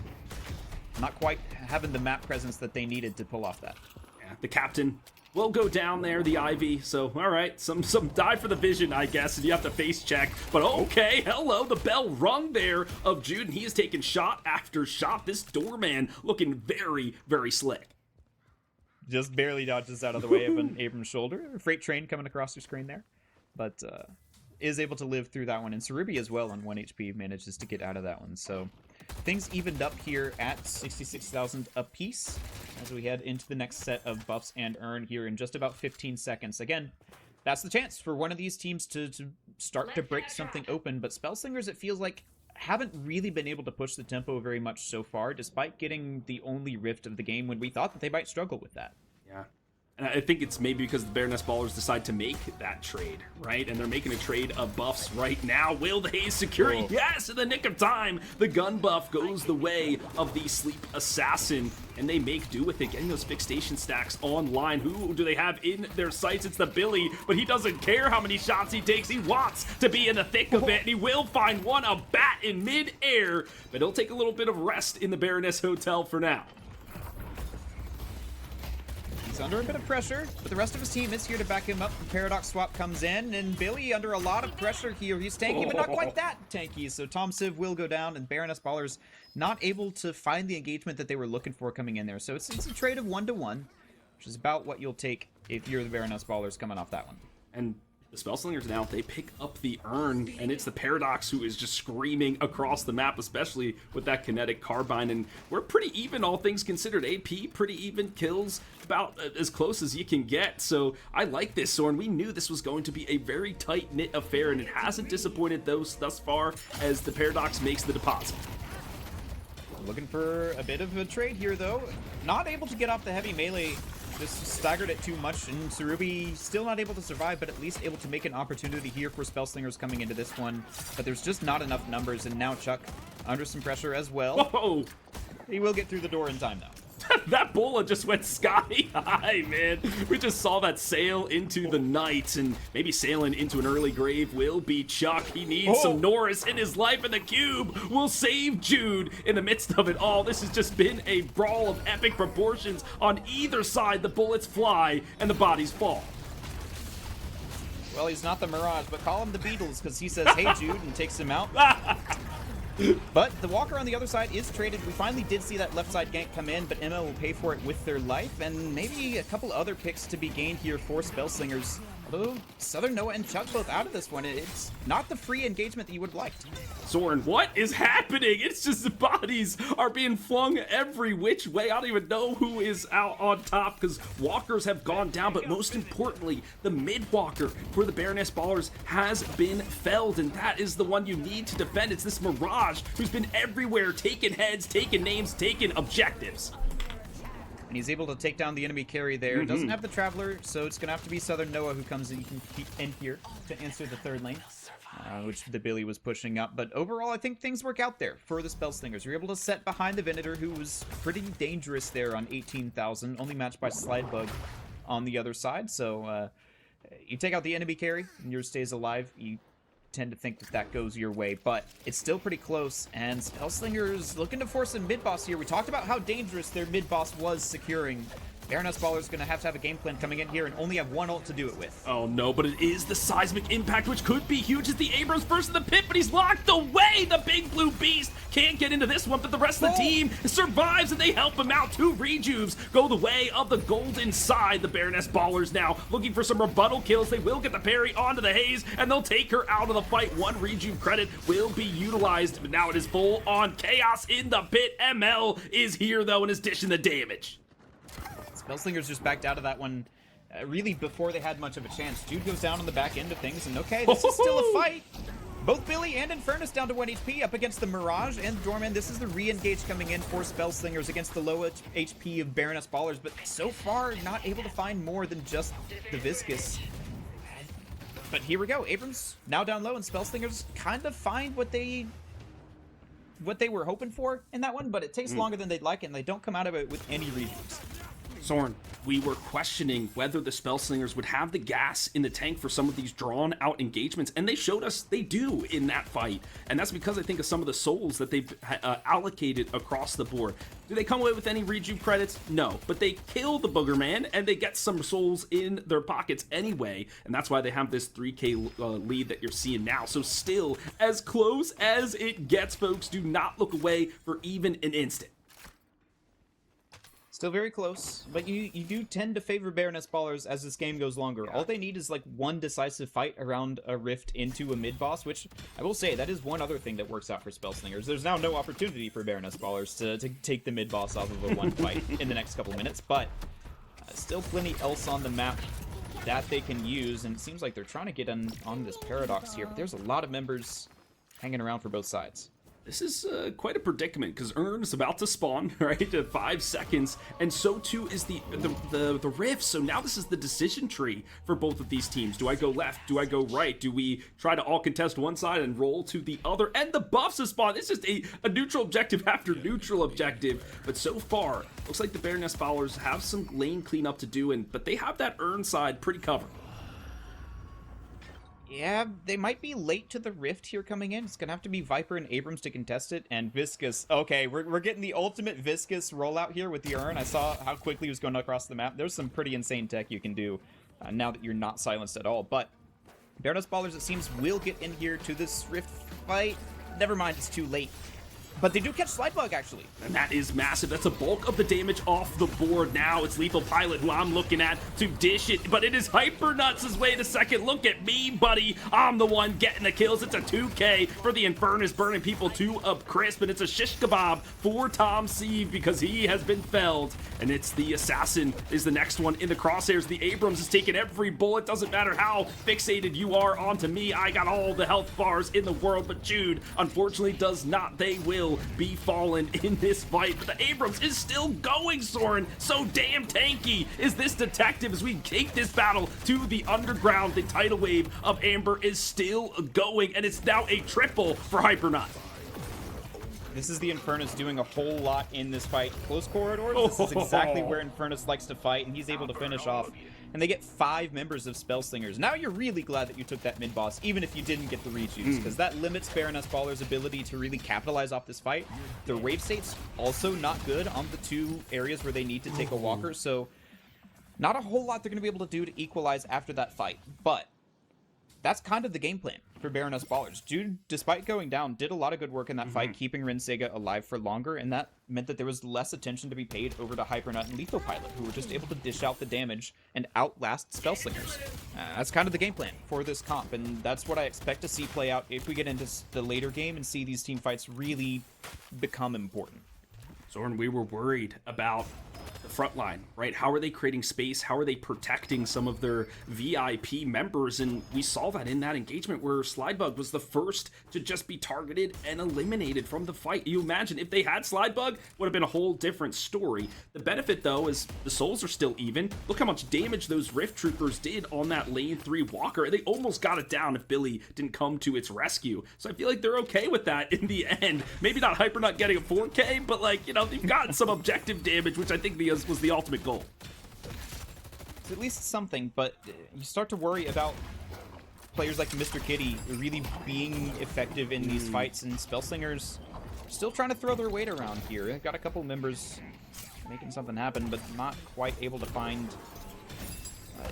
Not quite having the map presence that they needed to pull off that. Yeah, the captain will go down there, the Ivy, so alright, some die for the vision, I guess, and you have to face check, but okay, hello, the bell rung there of Jude, and he is taking shot after shot. This doorman looking very, very slick. Just barely dodges out of the way of an Abrams shoulder. A freight train coming across your screen there, but is able to live through that one, and Cerubi as well on 1 HP manages to get out of that one, so things evened up here at 66,000 apiece as we head into the next set of buffs and earn here in just about 15 seconds. Again, that's the chance for one of these teams to start to break something open, but Spellslingers, it feels like, haven't really been able to push the tempo very much so far, despite getting the only rift of the game when we thought that they might struggle with that. Yeah. And I think it's maybe because the Baroness Ballers decide to make that trade, right? And they're making a trade of buffs right now. Will the Haze secure? Whoa. Yes, in the nick of time. The gun buff goes the way of the Sleep Assassin, and they make do with it, getting those fixation stacks online. Who do they have in their sights? It's the Billy, but he doesn't care how many shots he takes. He wants to be in the thick of it, and he will find one, a bat in mid-air, but he'll take a little bit of rest in the Baroness Hotel for now. He's under a bit of pressure, but the rest of his team is here to back him up. The Paradox swap comes in, and Billy under a lot of pressure here. He's tanky, but not quite that tanky. So Tom Civ will go down, and Baroness Ballers not able to find the engagement that they were looking for coming in there. So it's a trade of 1-to-1, which is about what you'll take if you're the Baroness Ballers coming off that one. And the Spellslingers now, they pick up the urn, and it's the Paradox who is just screaming across the map, especially with that kinetic carbine, and we're pretty even, all things considered. AP, pretty even, kills about as close as you can get, so I like this, Soren. We knew this was going to be a very tight-knit affair, and it hasn't disappointed those thus far as the Paradox makes the deposit. Looking for a bit of a trade here, though. Not able to get off the heavy melee. Just staggered it too much, and Cerubi still not able to survive, but at least able to make an opportunity here for Spellslingers coming into this one. But there's just not enough numbers, and now Chuck under some pressure as well. Whoa! He will get through the door in time, though. That bullet just went sky high, man. We just saw that sail into the night, and maybe sailing into an early grave will be Chuck. He needs some Norris in his life, and the cube will save Jude in the midst of it all. This has just been a brawl of epic proportions. On either side, the bullets fly, and the bodies fall. Well, he's not the Mirage, but call him the Beatles, because he says, "Hey, Jude," and takes him out. But the Walker on the other side is traded. We finally did see that left side gank come in, but Emma will pay for it with their life, and maybe a couple other picks to be gained here for Spellslingers. Although Southern Noah and Chuck both out of this one, it's not the free engagement that you would have liked. Soren, what is happening? It's just the bodies are being flung every which way. I don't even know who is out on top because walkers have gone down, but most importantly, the mid walker for the Baroness Ballers has been felled, and that is the one you need to defend. It's this Mirage who's been everywhere, taking heads, taking names, taking objectives. And he's able to take down the enemy carry there. Doesn't have the Traveler, so it's going to have to be Southern Noah who comes in here to answer the third lane, which the Billy was pushing up. But overall, I think things work out there for the Spellslingers. You're able to set behind the Venator, who was pretty dangerous there on 18,000, only matched by Slidebug on the other side. So you take out the enemy carry, and yours stays alive. You tend to think that that goes your way, but it's still pretty close, and Spellslingers looking to force a mid-boss here. We talked about how dangerous their mid-boss was securing, Baroness Baller's going to have a game plan coming in here and only have one ult to do it with. Oh no, but it is the seismic impact, which could be huge as the Abrams first in the pit, but he's locked away. The big blue beast can't get into this one, but the rest of the team survives and they help him out. 2 rejuves go the way of the golden side. The Baroness Ballers now looking for some rebuttal kills. They will get the parry onto the haze and they'll take her out of the fight. 1 rejuve credit will be utilized, but now it is full on chaos in the pit. ML is here though and is dishing the damage. Spellslingers just backed out of that one really before they had much of a chance. Jude goes down on the back end of things, and okay, this is still a fight. Both Billy and Infernus down to 1 HP up against the Mirage and Dorman. This is the re-engage coming in for Spellslingers against the low HP of Baroness Ballers, but so far not able to find more than just the Viscous. But here we go. Abrams now down low, and Spellslingers kind of find what they were hoping for in that one, but it takes longer than they'd like, and they don't come out of it with any rejuves. Soren, we were questioning whether the Spellslingers would have the gas in the tank for some of these drawn-out engagements, and they showed us they do in that fight. And that's because I think of some of the souls that they've allocated across the board. Do they come away with any rejuve credits? No, but they kill the Booger Man, and they get some souls in their pockets anyway, and that's why they have this 3k lead that you're seeing now. So still, as close as it gets, folks. Do not look away for even an instant. Still very close, but you do tend to favor Baroness Ballers as this game goes longer. All they need is like one decisive fight around a rift into a mid-boss, which I will say, that is one other thing that works out for Spellslingers. There's now no opportunity for Baroness Ballers to take the mid-boss off of a one fight in the next couple minutes, but still plenty else on the map that they can use, and it seems like they're trying to get on this Paradox here, but there's a lot of members hanging around for both sides. This is quite a predicament because Urn is about to spawn, right, at 5 seconds, and so too is the Rift. So now this is the decision tree for both of these teams. Do I go left? Do I go right? Do we try to all contest one side and roll to the other? And the buffs have spawned. It's just a neutral objective after neutral objective. But so far, looks like the Baroness Ballers have some lane cleanup to do, but they have that Urn side pretty covered. Yeah, they might be late to the Rift here coming in. It's going to have to be Viper and Abrams to contest it, and Viscous. Okay, we're getting the ultimate Viscous rollout here with the Urn. I saw how quickly he was going across the map. There's some pretty insane tech you can do now that you're not silenced at all. But Baroness Ballers, it seems, will get in here to this Rift fight. Never mind, it's too late. But they do catch Slidebug, actually. And that is massive. That's a bulk of the damage off the board. Now it's Lethal Pilot, who I'm looking at to dish it. But it is Hypernuts' wait a second. Look at me, buddy. I'm the one getting the kills. It's a 2K for the Infernus, burning people to a crisp. And it's a shish kebab for Tom Sieve because he has been felled. And it's the Assassin is the next one in the crosshairs. The Abrams is taking every bullet. Doesn't matter how fixated you are onto me. I got all the health bars in the world. But Jude, unfortunately, does not. They will be fallen in this fight, but the Abrams is still going, Soren. So damn tanky is this detective as we take this battle to the underground. The tidal wave of Amber is still going, and it's now a triple for Hypernut. This is the Infernus doing a whole lot in this fight. Close corridors, this is exactly where Infernus likes to fight, and he's able to finish off. And they get 5 members of Spellslingers. Now you're really glad that you took that mid-boss, even if you didn't get the rejuves, because that limits Baroness Baller's ability to really capitalize off this fight. Their wave state's also not good on the 2 areas where they need to take a walker, so not a whole lot they're going to be able to do to equalize after that fight. But that's kind of the game plan for Baroness Ballers. Jude, despite going down, did a lot of good work in that fight, keeping Rin Sega alive for longer, and that meant that there was less attention to be paid over to Hypernut and Lethal Pilot, who were just able to dish out the damage and outlast Spellslingers. That's kind of the game plan for this comp, and that's what I expect to see play out if we get into the later game and see these team fights really become important. Soren, we were worried about the front line, right? How are they creating space? How are they protecting some of their VIP members? And we saw that in that engagement where Slidebug was the first to just be targeted and eliminated from the fight. You imagine if they had Slidebug, would have been a whole different story. The benefit though is the souls are still even. Look how much damage those Rift Troopers did on that lane 3 walker. They almost got it down if Billy didn't come to its rescue. So I feel like they're okay with that in the end. Maybe not Hypernut getting a 4K, but like, you know, they've gotten some objective damage, which I think was the ultimate goal. It's at least something, but you start to worry about players like Mr. Kitty really being effective in these fights, and Spellslingers still trying to throw their weight around here. They've got a couple members making something happen, but not quite able to find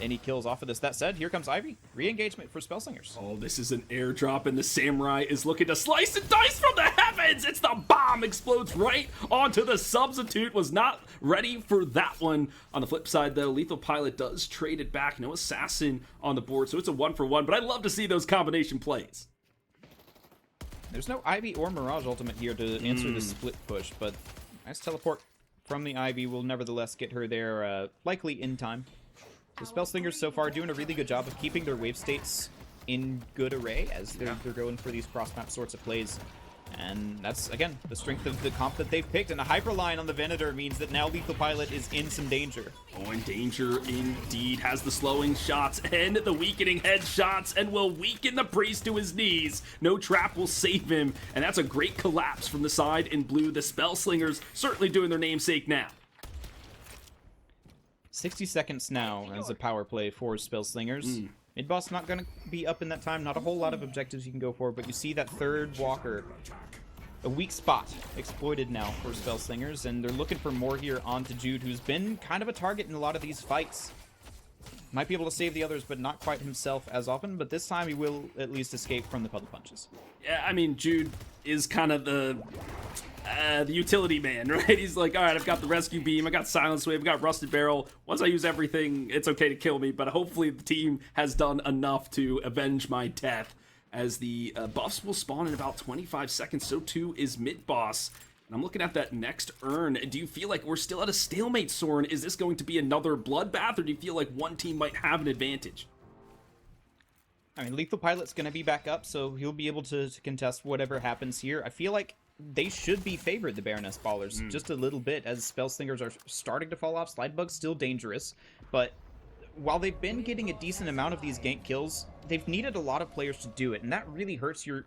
any kills off of this. That said, here comes Ivy. Re-engagement for Spellslingers. Oh, this is an airdrop, and the Samurai is looking to slice and dice from the heavens! It's the bomb! Explodes right onto the substitute. Was not ready for that one. On the flip side, though, Lethal Pilot does trade it back. No Assassin on the board, so it's a 1-for-1, but I love to see those combination plays. There's no Ivy or Mirage ultimate here to answer the split push, but nice teleport from the Ivy will nevertheless get her there, likely in time. The Spellslingers so far doing a really good job of keeping their wave states in good array as they're going for these cross-map sorts of plays. And that's, again, the strength of the comp that they've picked. And a Hyperline on the Venator means that now Lethal Pilot is in some danger. Oh, in danger indeed. Has the slowing shots and the weakening headshots and will weaken the Priest to his knees. No trap will save him. And that's a great collapse from the side in blue. The Spellslingers certainly doing their namesake now. 60 seconds now as a power play for Spellslingers. Mid-boss not going to be up in that time. Not a whole lot of objectives you can go for, but you see that third walker. A weak spot exploited now for Spellslingers, and they're looking for more here onto Jude, who's been kind of a target in a lot of these fights. Might be able to save the others, but not quite himself as often, but this time he will at least escape from the puddle punches. Yeah, I mean, Jude is kind of the utility man, right? He's like, all right, I've got the rescue beam, I got silence wave, I got rusted barrel. Once I use everything, it's okay to kill me, but hopefully the team has done enough to avenge my death. As the buffs will spawn in about 25 seconds, so too is mid-boss. And I'm looking at that next urn. Do you feel like we're still at a stalemate, Soren? Is this going to be another bloodbath, or do you feel like one team might have an advantage? I mean, Lethal Pilot's going to be back up, so he'll be able to contest whatever happens here. I feel like they should be favored, the Baroness Ballers, just a little bit, as Spellslingers are starting to fall off. Slidebug's still dangerous, but while they've been getting a decent amount of these gank kills, they've needed a lot of players to do it, and that really hurts your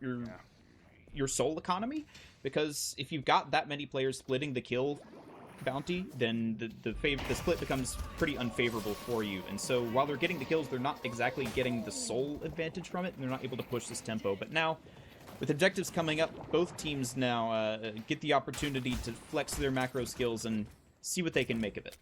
soul economy, because if you've got that many players splitting the kill bounty, then the split becomes pretty unfavorable for you. And so while they're getting the kills, they're not exactly getting the soul advantage from it, and they're not able to push this tempo. But now, with objectives coming up, both teams now get the opportunity to flex their macro skills and see what they can make of it.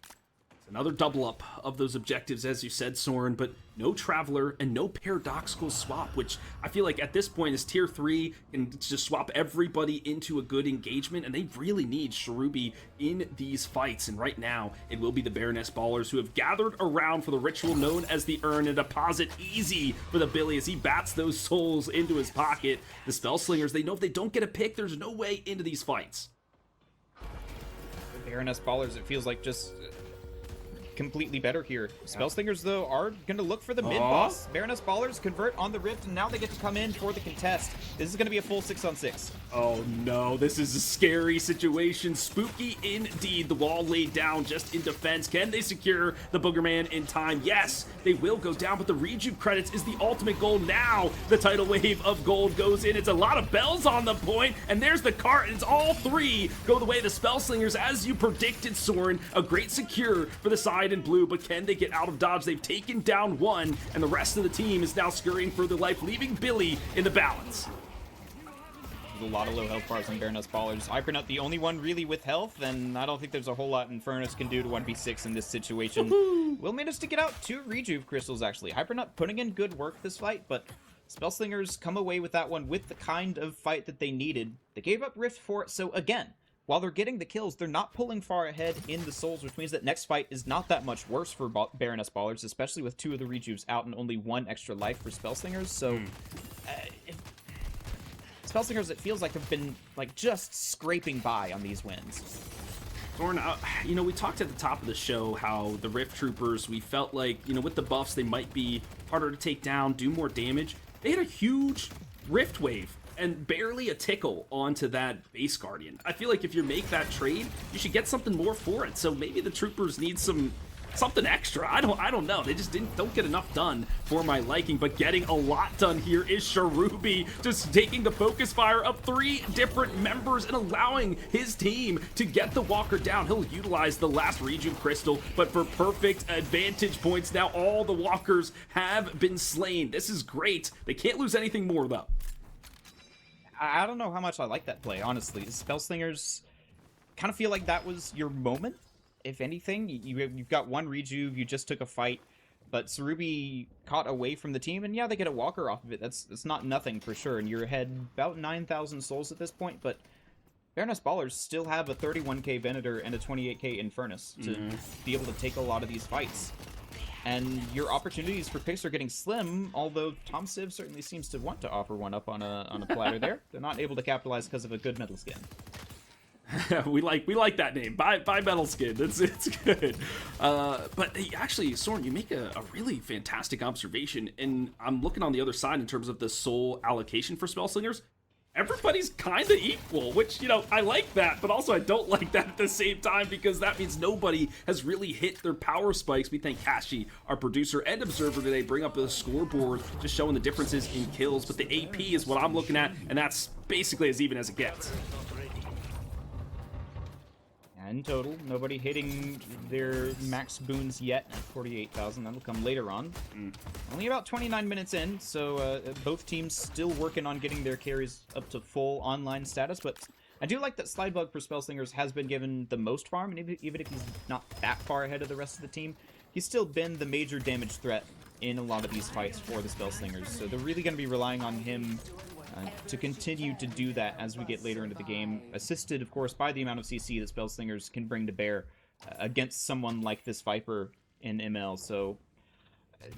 Another double up of those objectives, as you said, Soren, but no Traveler and no Paradoxical swap, which I feel like at this point is tier 3 and just swap everybody into a good engagement, and they really need Cherubi in these fights. And right now, it will be the Baroness Ballers who have gathered around for the ritual known as the Urn, and deposit easy for the Billy as he bats those souls into his pocket. The Spellslingers, they know if they don't get a pick, there's no way into these fights. The Baroness Ballers, it feels like just completely better here. Spellslingers, though, are going to look for the mid-boss. Baroness Ballers convert on the Rift, and now they get to come in for the contest. This is going to be a full 6-on-6. Oh no, this is a scary situation. Spooky indeed. The wall laid down just in defense. Can they secure the Boogerman in time? Yes, they will go down, but the rejuve credits is the ultimate goal. Now the tidal wave of gold goes in. It's a lot of bells on the point, and there's the cart, and it's all three go the way of the Spellslingers, as you predicted, Soren. A great secure for the side in blue, but can they get out of dodge? They've taken down one, and the rest of the team is now scurrying for their life, leaving Billy in the balance. A lot of low health bars on Baroness Ballers. Hypernut, the only one really with health, and I don't think there's a whole lot Infernus can do to 1v6 in this situation. Will manage to get out 2 rejuve crystals, actually. Hypernut putting in good work this fight, but Spellslingers come away with that one with the kind of fight that they needed. They gave up Rift for it, so again, while they're getting the kills, they're not pulling far ahead in the souls, which means that next fight is not that much worse for Baroness Ballers, especially with 2 of the rejuves out and only 1 extra life for Spellslingers, so Spellslingers, it feels like, have been like just scraping by on these wins. Soren, you know, we talked at the top of the show how the Rift Troopers, we felt like, you know, with the buffs, they might be harder to take down, do more damage. They had a huge Rift Wave and barely a tickle onto that base Guardian. I feel like if you make that trade, you should get something more for it. So maybe the Troopers need something extra. I don't know. They just don't get enough done for my liking, but getting a lot done here is Cherubi, just taking the focus fire of 3 different members and allowing his team to get the walker down. He'll utilize the last rejuve crystal, but for perfect advantage points. Now all the walkers have been slain. This is great. They can't lose anything more though. I don't know how much I like that play, honestly. Spellslingers kind of feel like that was your moment if anything. You've got one rejuve, you just took a fight, but Sarubi caught away from the team, and yeah, they get a walker off of it. That's not nothing for sure, and you're ahead about 9,000 souls at this point, but Baroness Ballers still have a 31k Venator and a 28k Infernus to be able to take a lot of these fights. And your opportunities for picks are getting slim, although Tom Civ certainly seems to want to offer one up on a platter there. They're not able to capitalize because of a good metal skin. we like that name. Buy metal skin. It's good. But hey, actually, Soren, you make a really fantastic observation, and I'm looking on the other side in terms of the soul allocation for Spellslingers. Everybody's kind of equal, which, you know, I like that, but also I don't like that at the same time, because that means nobody has really hit their power spikes. We thank Kashi, our producer and observer today, bring up the scoreboard, just showing the differences in kills, but the AP is what I'm looking at, and that's basically as even as it gets. In total, nobody hitting their max boons yet at 48,000. That'll come later on. Only about 29 minutes in, so both teams still working on getting their carries up to full online status, but I do like that Slidebug for Spellslingers has been given the most farm, and even if he's not that far ahead of the rest of the team, he's still been the major damage threat in a lot of these fights for the Spellslingers, so they're really going to be relying on him to continue to do that as we get later into the game, assisted, of course, by the amount of CC that Spellslingers can bring to bear against someone like this Viper in ML. So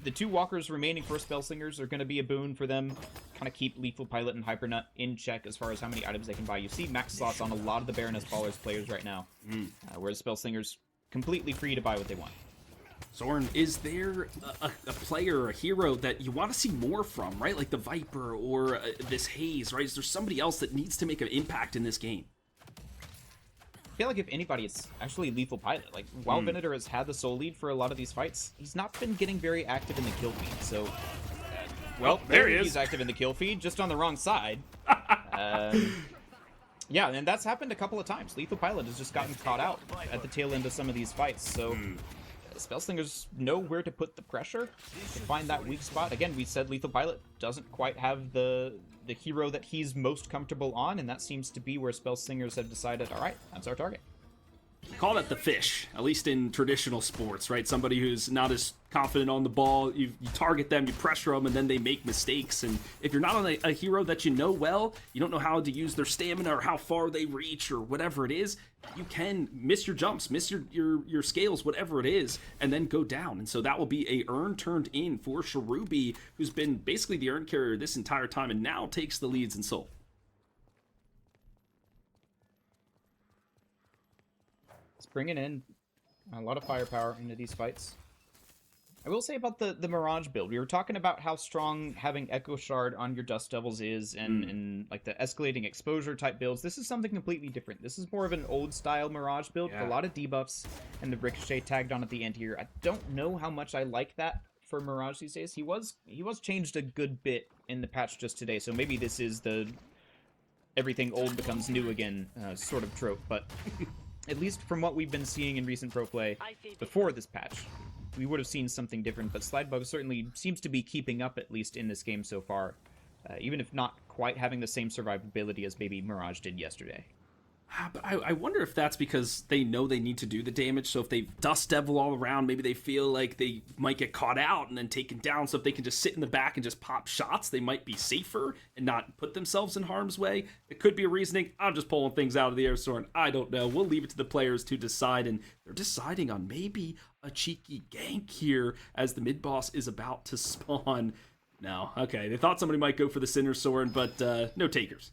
the two walkers remaining for Spellslingers are going to be a boon for them, kind of keep Lethal Pilot and Hypernut in check as far as how many items they can buy. You see max slots on a lot of the Baroness Ballers players right now, whereas Spellslingers completely free to buy what they want. Soren, is there a player, a hero that you want to see more from, right? Like the Viper or this Haze, right? Is there somebody else that needs to make an impact in this game? I feel like if anybody, it's actually Lethal Pilot. Like, while Venator has had the soul lead for a lot of these fights, he's not been getting very active in the kill feed, so... Well, there he is. He's active in the kill feed, just on the wrong side. Yeah, and that's happened a couple of times. Lethal Pilot has just gotten caught out at the tail end of some of these fights, so... Spellslingers know where to put the pressure to find that weak spot. Again, we said Lethal Pilot doesn't quite have the hero that he's most comfortable on, and that seems to be where Spellslingers have decided, all right, that's our target. Call that the fish, at least in traditional sports, right? Somebody who's not as confident on the ball, you target them, you pressure them, and then they make mistakes. And if you're not on a hero that you know well, you don't know how to use their stamina or how far they reach or whatever it is, you can miss your jumps, miss your scales, whatever it is, and then go down. And so that will be a urn turned in for Sharubi, who's been basically the urn carrier this entire time and now takes the leads in soul. Bringing in a lot of firepower into these fights. I will say about the Mirage build, we were talking about how strong having Echo Shard on your Dust Devils is, and like the escalating exposure type builds. This is something completely different. This is more of an old style Mirage build with a lot of debuffs and the Ricochet tagged on at the end here. I don't know how much I like that for Mirage these days. He was changed a good bit in the patch just today, so maybe this is the everything old becomes new again sort of trope, but at least from what we've been seeing in recent pro play before this patch, we would have seen something different, but Slidebug certainly seems to be keeping up, at least in this game so far, even if not quite having the same survivability as maybe Mirage did yesterday. But I wonder if that's because they know they need to do the damage, so if they Dust Devil all around, maybe they feel like they might get caught out and then taken down, so if they can just sit in the back and just pop shots, they might be safer and not put themselves in harm's way. It could be a reasoning. I'm just pulling things out of the air, Soren. I don't know. We'll leave it to the players to decide, and they're deciding on maybe a cheeky gank here as the mid-boss is about to spawn. No, okay, they thought somebody might go for the Sinner, Soren, but no takers.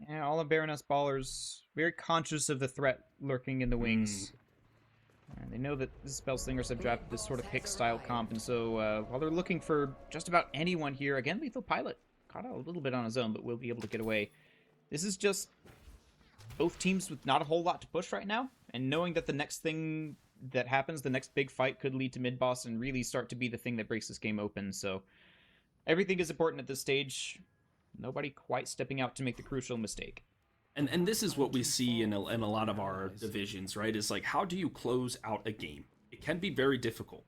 Yeah, all the Baroness Ballers very conscious of the threat lurking in the wings. And they know that the Spellslingers have drafted this sort of pick style comp, and so while they're looking for just about anyone here, again, Lethal Pilot caught out a little bit on his own, but will be able to get away. This is just both teams with not a whole lot to push right now, and knowing that the next thing that happens, the next big fight, could lead to mid-boss and really start to be the thing that breaks this game open. So everything is important at this stage. Nobody quite stepping out to make the crucial mistake. And this is what we see in a lot of our divisions, right? Is like, how do you close out a game? It can be very difficult.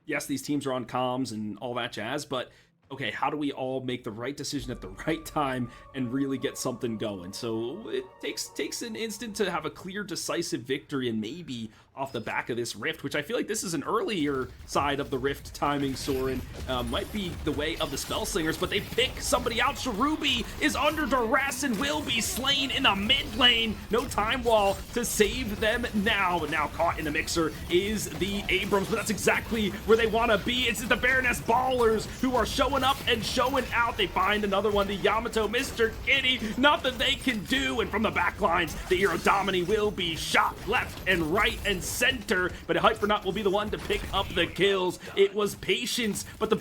Yes, these teams are on comms and all that jazz, but okay, how do we all make the right decision at the right time and really get something going? So it takes an instant to have a clear, decisive victory, and maybe off the back of this rift, which I feel like this is an earlier side of the rift timing, Soren, might be the way of the Spellslingers, but they pick somebody out. Cherubi is under duress and will be slain in the mid lane. No time wall to save them now, but now caught in the mixer is the Abrams, but that's exactly where they want to be. It's the Baroness Ballers who are showing up and showing out. They find another one, the Yamato, Mr. Kitty, nothing they can do, and from the back lines, the Irodomini will be shot left and right and center, but Hypernut will be the one to pick up the kills. It was patience, but the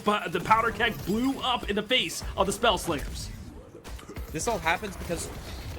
powder keg blew up in the face of the Spellslingers. This all happens because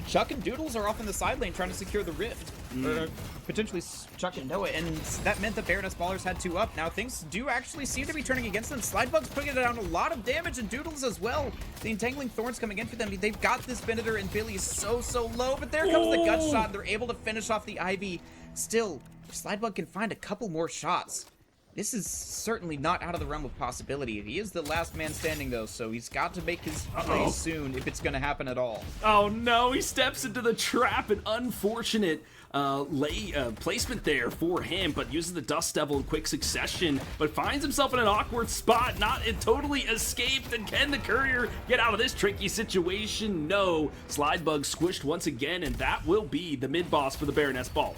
Chuck and Doodles are off in the side lane trying to secure the rift. Or potentially Chuck and Noah, and that meant the Baroness Ballers had 2 up. Now things do actually seem to be turning against them. Slidebug's putting down a lot of damage, and Doodles as well. The Entangling Thorns coming in for them. They've got this Venator, and Billy is so low, but there comes the gut shot. They're able to finish off the Ivy. Still, Slidebug can find a couple more shots. This is certainly not out of the realm of possibility. He is the last man standing, though, so he's got to make his play soon if it's going to happen at all. Oh, no, he steps into the trap. An unfortunate placement there for him, but uses the Dust Devil in quick succession, but finds himself in an awkward spot, not totally escaped. And can the Courier get out of this tricky situation? No. Slidebug squished once again, and that will be the mid-boss for the Baroness Ballers.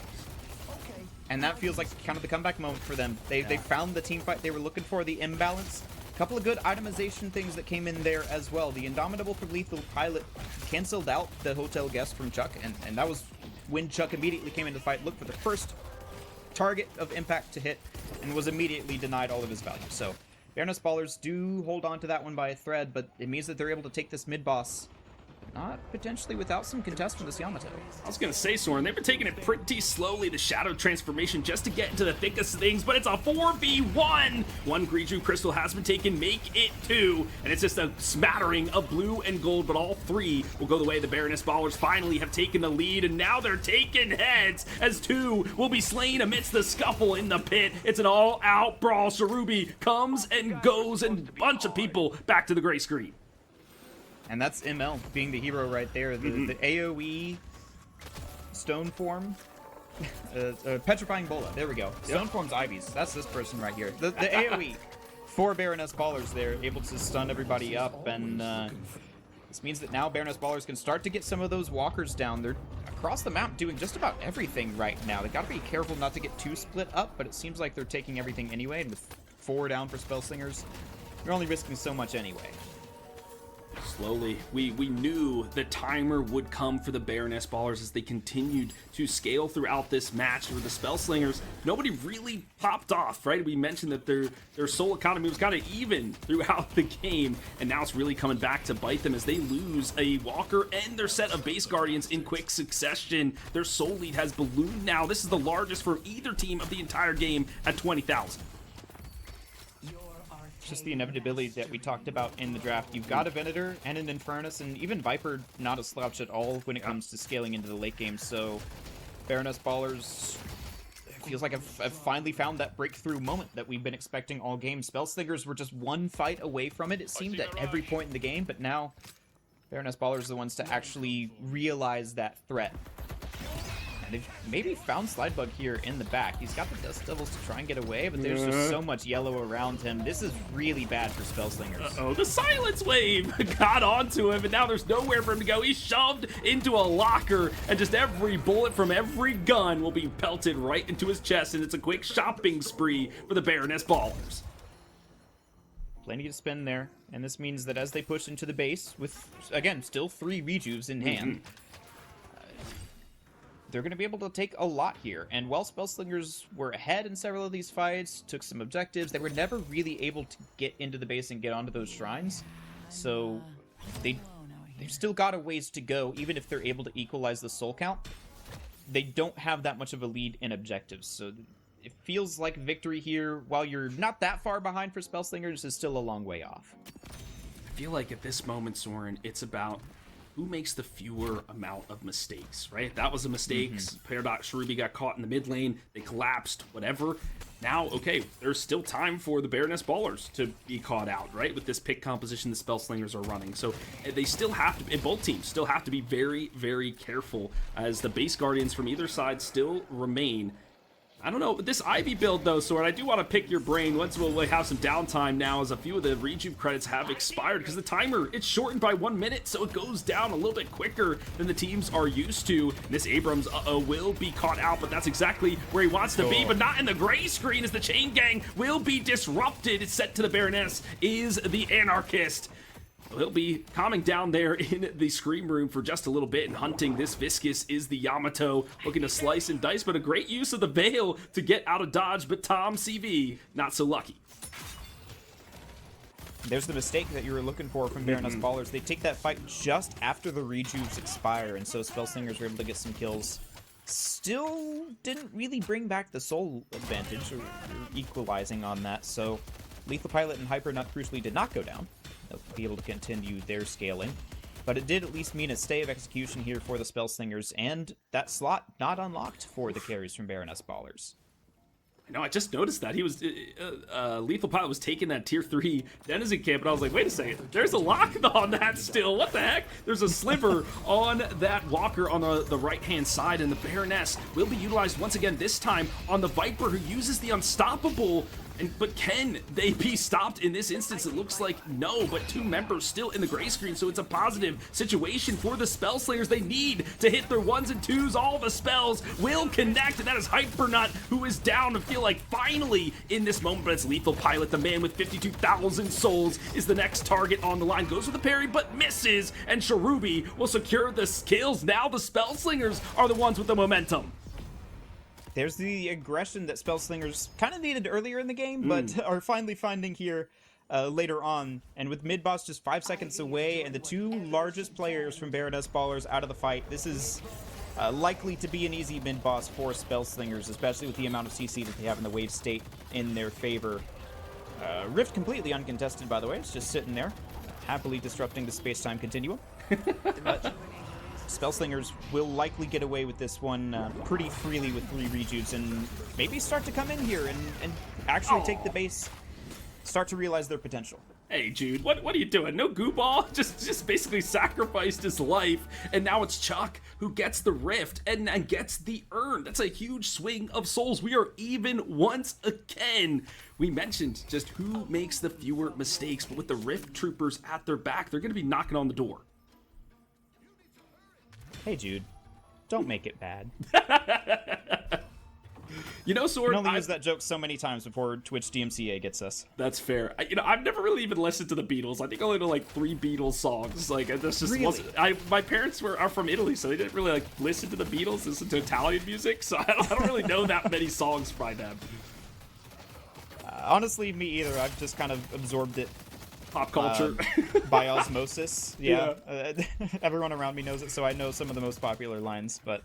And that feels like kind of the comeback moment for them. They found the team fight they were looking for, the imbalance. A couple of good itemization things that came in there as well. The Indomitable for Lethal Pilot canceled out the hotel guest from Chuck, and that was when Chuck immediately came into the fight, looked for the first target of impact to hit, and was immediately denied all of his value. So Baroness Ballers do hold on to that one by a thread, but it means that they're able to take this mid-boss, not potentially without some contest from this Yamato. I was gonna say, Soren, they've been taking it pretty slowly, the Shadow Transformation, just to get into the thickest of things, but it's a 4v1! One Griju Crystal has been taken, make it 2, and it's just a smattering of blue and gold, but all 3 will go the way the Baroness Ballers finally have taken the lead, and now they're taking heads, as 2 will be slain amidst the scuffle in the pit. It's an all-out brawl. Cherubi comes and goes, and a bunch of people back to the gray screen. And that's ML being the hero right there. The AoE stone form. Petrifying Bola. There we go. Stone form's Ivies. That's this person right here. The AoE. 4 Baroness Ballers there, able to stun everybody up. And this means that now Baroness Ballers can start to get some of those walkers down. They're across the map doing just about everything right now. They got to be careful not to get too split up, but it seems like they're taking everything anyway. And with 4 down for Spellslingers, you're only risking so much anyway. Slowly, we knew the timer would come for the Baroness Ballers as they continued to scale throughout this match. For the Spellslingers, nobody really popped off, right? We mentioned that their soul economy was kind of even throughout the game, and now it's really coming back to bite them as they lose a Walker and their set of base Guardians in quick succession. Their soul lead has ballooned now. This is the largest for either team of the entire game at 20,000. Just the inevitability that we talked about in the draft. You've got a Venator and an Infernus, and even Viper not a slouch at all when it comes to scaling into the late game. So Baroness Ballers feels like I've finally found that breakthrough moment that we've been expecting all game. Spellslingers were just one fight away from it, it seemed, at every point in the game, but now Baroness Ballers are the ones to actually realize that threat. And they've maybe found Slidebug here in the back. He's got the Dust Devils to try and get away, but there's just so much yellow around him. This is really bad for Spellslingers. Uh-oh, the Silence Wave got onto him, and now there's nowhere for him to go. He's shoved into a locker, and just every bullet from every gun will be pelted right into his chest, and it's a quick shopping spree for the Baroness Ballers. Plenty to spin there, and this means that as they push into the base, with, again, still 3 rejuves in hand, they're going to be able to take a lot here. And while Spellslingers were ahead in several of these fights, took some objectives, they were never really able to get into the base and get onto those shrines. So they've still got a ways to go, even if they're able to equalize the soul count. They don't have that much of a lead in objectives. So it feels like victory here, while you're not that far behind for Spellslingers, is still a long way off. I feel like at this moment, Soren, it's about who makes the fewer amount of mistakes, right? That was a mistake. Paradox Cherubi got caught in the mid lane. They collapsed, whatever. Now, okay, there's still time for the Baroness Ballers to be caught out, right? With this pick composition the Spellslingers are running. So they still have to, and both teams still have to be very, very careful as the base Guardians from either side still remain. I don't know, this Ivy build though, Sword, I do want to pick your brain once we'll have some downtime now as a few of the rejuve credits have expired because the timer, it's shortened by 1 minute, so it goes down a little bit quicker than the teams are used to. And this Abrams, will be caught out, but that's exactly where he wants to be, but not in the gray screen as the chain gang will be disrupted. It's set to the Baroness is the Anarchist. He'll be calming down there in the Scream Room for just a little bit and hunting. This Viscous is the Yamato, looking to slice and dice, but a great use of the Veil to get out of dodge, but Tom CV, not so lucky. There's the mistake that you were looking for from Baroness Ballers. They take that fight just after the rejuves expire, and so Spellslingers were able to get some kills. Still didn't really bring back the soul advantage, or equalizing on that, so Lethal Pilot and Hyper Nut crucially did not go down. They'll be able to continue their scaling. But it did at least mean a stay of execution here for the Spellslingers, and that slot not unlocked for the carries from Baroness Ballers. No, I just noticed that. He was, Lethal Pilot was taking that tier 3 Denizen camp, and I was like, wait a second, there's a lock on that still. What the heck? There's a sliver on that Walker on the right-hand side, and the Baroness will be utilized once again, this time on the Viper, who uses the Unstoppable. But can they be stopped in this instance? It looks like no, but 2 members still in the gray screen, so it's a positive situation for the Spellslingers. They need to hit their 1s and 2s. All the spells will connect, and that is Hypernut, who is down to feel like finally in this moment, but it's Lethal Pilot, the man with 52,000 souls, is the next target on the line. Goes for the parry, but misses, and Cherubi will secure the kills. Now the Spellslingers are the ones with the momentum. There's the aggression that Spellslingers kind of needed earlier in the game, but are finally finding here later on. And with mid-boss just 5 seconds away and the 2 largest players from Baroness Ballers out of the fight, this is likely to be an easy mid-boss for Spellslingers, especially with the amount of CC that they have in the wave state in their favor. Rift completely uncontested, by the way. It's just sitting there, happily disrupting the space-time continuum. But Spellslingers will likely get away with this one pretty freely with 3 rejuves and maybe start to come in here and actually take the base, start to realize their potential. Hey, Jude, what are you doing? No goo ball? Just basically sacrificed his life, and now it's Chuck who gets the rift and gets the urn. That's a huge swing of souls. We are even once again. We mentioned just who makes the fewer mistakes, but with the rift troopers at their back, they're going to be knocking on the door. Hey, Jude, don't make it bad. You know, Sword, I can only use that joke so many times before Twitch DMCA gets us. That's fair. I've never really even listened to the Beatles. I think I only know like 3 Beatles songs. Like, this just wasn't. My parents are from Italy, so they didn't really like listen to the Beatles, listen to Italian music. So I don't really know that many songs by them. Honestly, me either. I've just kind of absorbed it. Pop culture. By osmosis. Yeah. Everyone around me knows it, so I know some of the most popular lines, but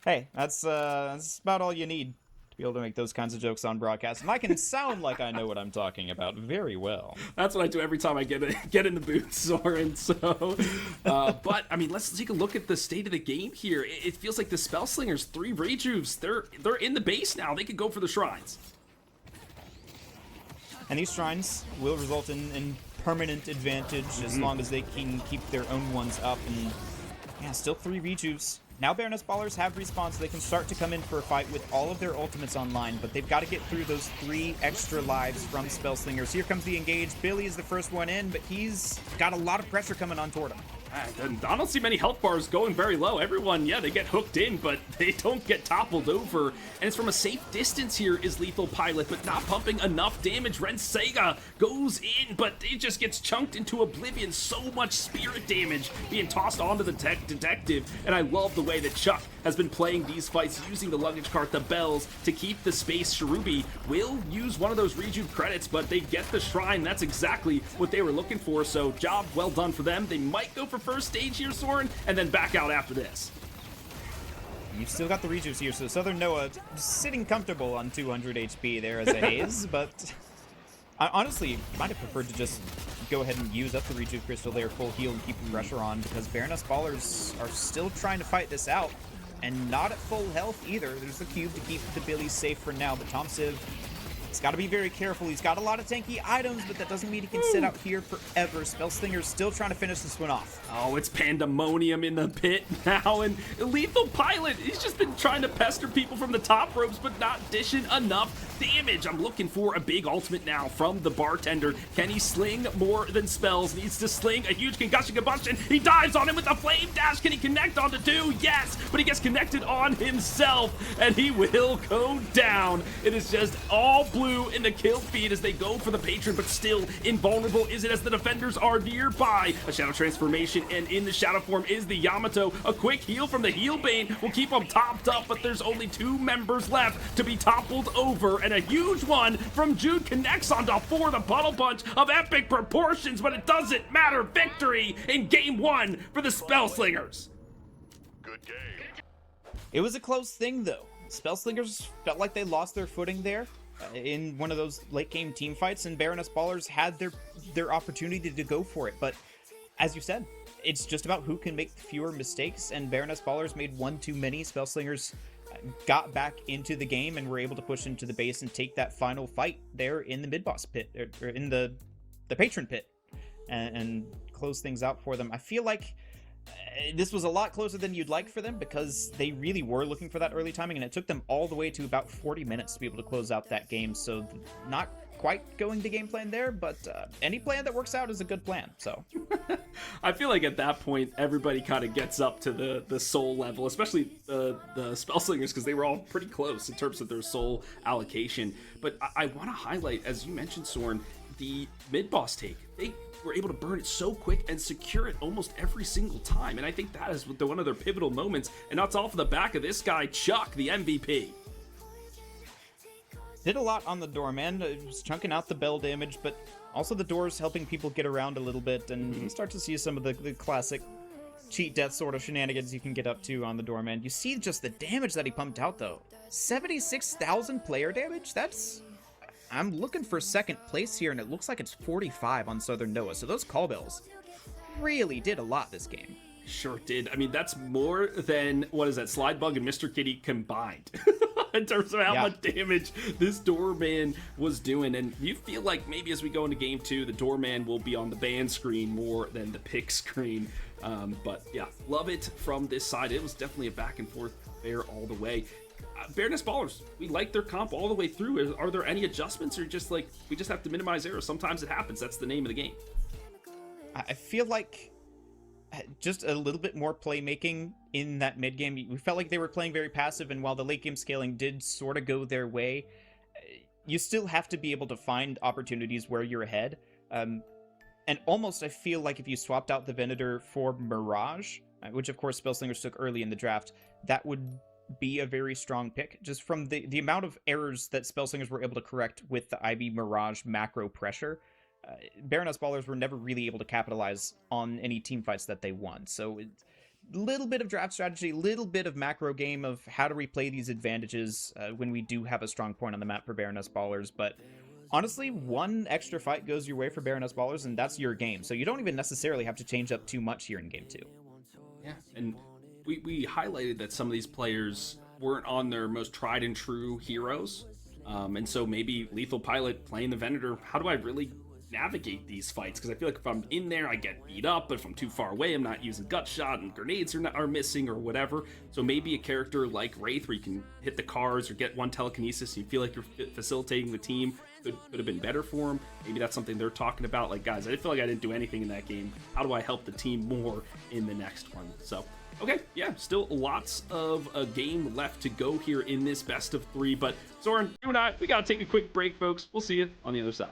hey, that's about all you need to be able to make those kinds of jokes on broadcast. And I can sound like I know what I'm talking about very well. That's what I do every time I get in the booth, Soren. So, but I mean, let's take a look at the state of the game here. It feels like the Spellslingers, 3 rejuves, they're in the base now. They could go for the shrines. And these shrines will result in permanent advantage as long as they can keep their own ones up. And yeah, still 3 rejuves. Now Baroness Ballers have respawn, so they can start to come in for a fight with all of their ultimates online, but they've got to get through those 3 extra lives from Spellslingers. Here comes the engage. Billy is the first one in, but he's got a lot of pressure coming on toward him. I don't see many health bars going very low. Everyone, yeah, they get hooked in, but they don't get toppled over. And it's from a safe distance here is Lethal Pilot, but not pumping enough damage. Ren Sega goes in, but it just gets chunked into oblivion. So much spirit damage being tossed onto the detective. And I love the way that Chuck has been playing these fights, using the luggage cart, the bells, to keep the space. Cherubi will use one of those rejuve credits, but they get the shrine. That's exactly what they were looking for, so job well done for them. They might go for first stage here, Soren, and then back out after this. You've still got the rejuves here, so Southern Noah sitting comfortable on 200 HP there as a haze, but I honestly might have preferred to just go ahead and use up the rejuve crystal there, full heal, and keep the pressure on, because Baroness Ballers are still trying to fight this out. and not at full health either. There's the cube to keep the Billies safe for now, but Tom Civ, he's got to be very careful. He's got a lot of tanky items, but that doesn't mean he can sit out here forever. Spellslingers still trying to finish this one off. Oh, it's pandemonium in the pit now, and Lethal Pilot, he's just been trying to pester people from the top ropes, but not dishing enough damage. I'm looking for a big ultimate now from the bartender. Can he sling more than spells? Needs to sling a huge concussion combustion. He dives on him with a flame dash. Can he connect onto two? Yes, but he gets connected on himself, and he will go down. It is just all blue in the kill feed as they go for the patron, but still invulnerable is it as the defenders are nearby. A shadow transformation, and in the shadow form is the Yamato. A quick heal from the Healbane will keep him topped up, but there's only 2 members left to be toppled over, and a huge one from Jude connects onto 4, the puddle punch of epic proportions, but it doesn't matter. Victory in game 1 for the Spellslingers. Good game. It was a close thing, though. Spellslingers felt like they lost their footing there in one of those late game team fights, and Baroness Ballers had their opportunity to go for it, but as you said, it's just about who can make fewer mistakes, and Baroness Ballers made one too many. Spellslingers got back into the game and were able to push into the base and take that final fight there in the mid-boss pit, or in the patron pit, and close things out for them. I feel like this was a lot closer than you'd like for them, because they really were looking for that early timing, and it took them all the way to about 40 minutes to be able to close out that game, so not quite going to game plan there, but any plan that works out is a good plan, so. I feel like at that point, everybody kind of gets up to the soul level, especially the Spellslingers, because they were all pretty close in terms of their soul allocation. But I want to highlight, as you mentioned, Soren, the mid-boss take. They were able to burn it so quick and secure it almost every single time, and I think that is one of their pivotal moments, and that's all for the back of this guy, Chuck, the MVP. Did a lot on the door, man. Was chunking out the bell damage, but also the doors helping people get around a little bit, and you can start to see some of the classic cheat death sort of shenanigans you can get up to on the doorman. You see just the damage that he pumped out, though. 76,000 player damage? That's... I'm looking for second place here, and it looks like it's 45 on Southern Noah, so those call bells really did a lot this game. Sure did. I mean, that's more than, what is that, Slidebug and Mr. Kitty combined. In terms of how much damage this doorman was doing, and you feel like maybe as we go into game 2, the doorman will be on the ban screen more than the pick screen. But yeah, love it from this side. It was definitely a back and forth there all the way. Baroness Ballers, we like their comp all the way through. Are there any adjustments, or just like we just have to minimize errors? Sometimes it happens. That's the name of the game. I feel like just a little bit more playmaking in that mid game. We felt like they were playing very passive, and while the late game scaling did sort of go their way, you still have to be able to find opportunities where you're ahead. And almost I feel like if you swapped out the Venator for Mirage, which of course Spellslingers took early in the draft, that would be a very strong pick, just from the amount of errors that Spellslingers were able to correct with the IB Mirage macro pressure. Baroness Ballers were never really able to capitalize on any team fights that they won. So little bit of draft strategy, little bit of macro game of how to replay these advantages when we do have a strong point on the map for Baroness Ballers. But honestly, one extra fight goes your way for Baroness Ballers, and that's your game. So you don't even necessarily have to change up too much here in game 2. Yeah, and we highlighted that some of these players weren't on their most tried and true heroes. And so maybe Lethal Pilot playing the Venator, how do I really navigate these fights? Because I feel like if I'm in there, I get beat up, but if I'm too far away, I'm not using gut shot, and grenades are missing or whatever. So maybe a character like Wraith, where you can hit the cars or get one telekinesis, and you feel like you're facilitating the team, could have been better for him. Maybe that's something they're talking about. Like, guys, I feel like I didn't do anything in that game. How do I help the team more in the next one? So, okay, yeah, still lots of a game left to go here in this best of 3. But Soren, you and I, we gotta take a quick break, folks. We'll see you on the other side.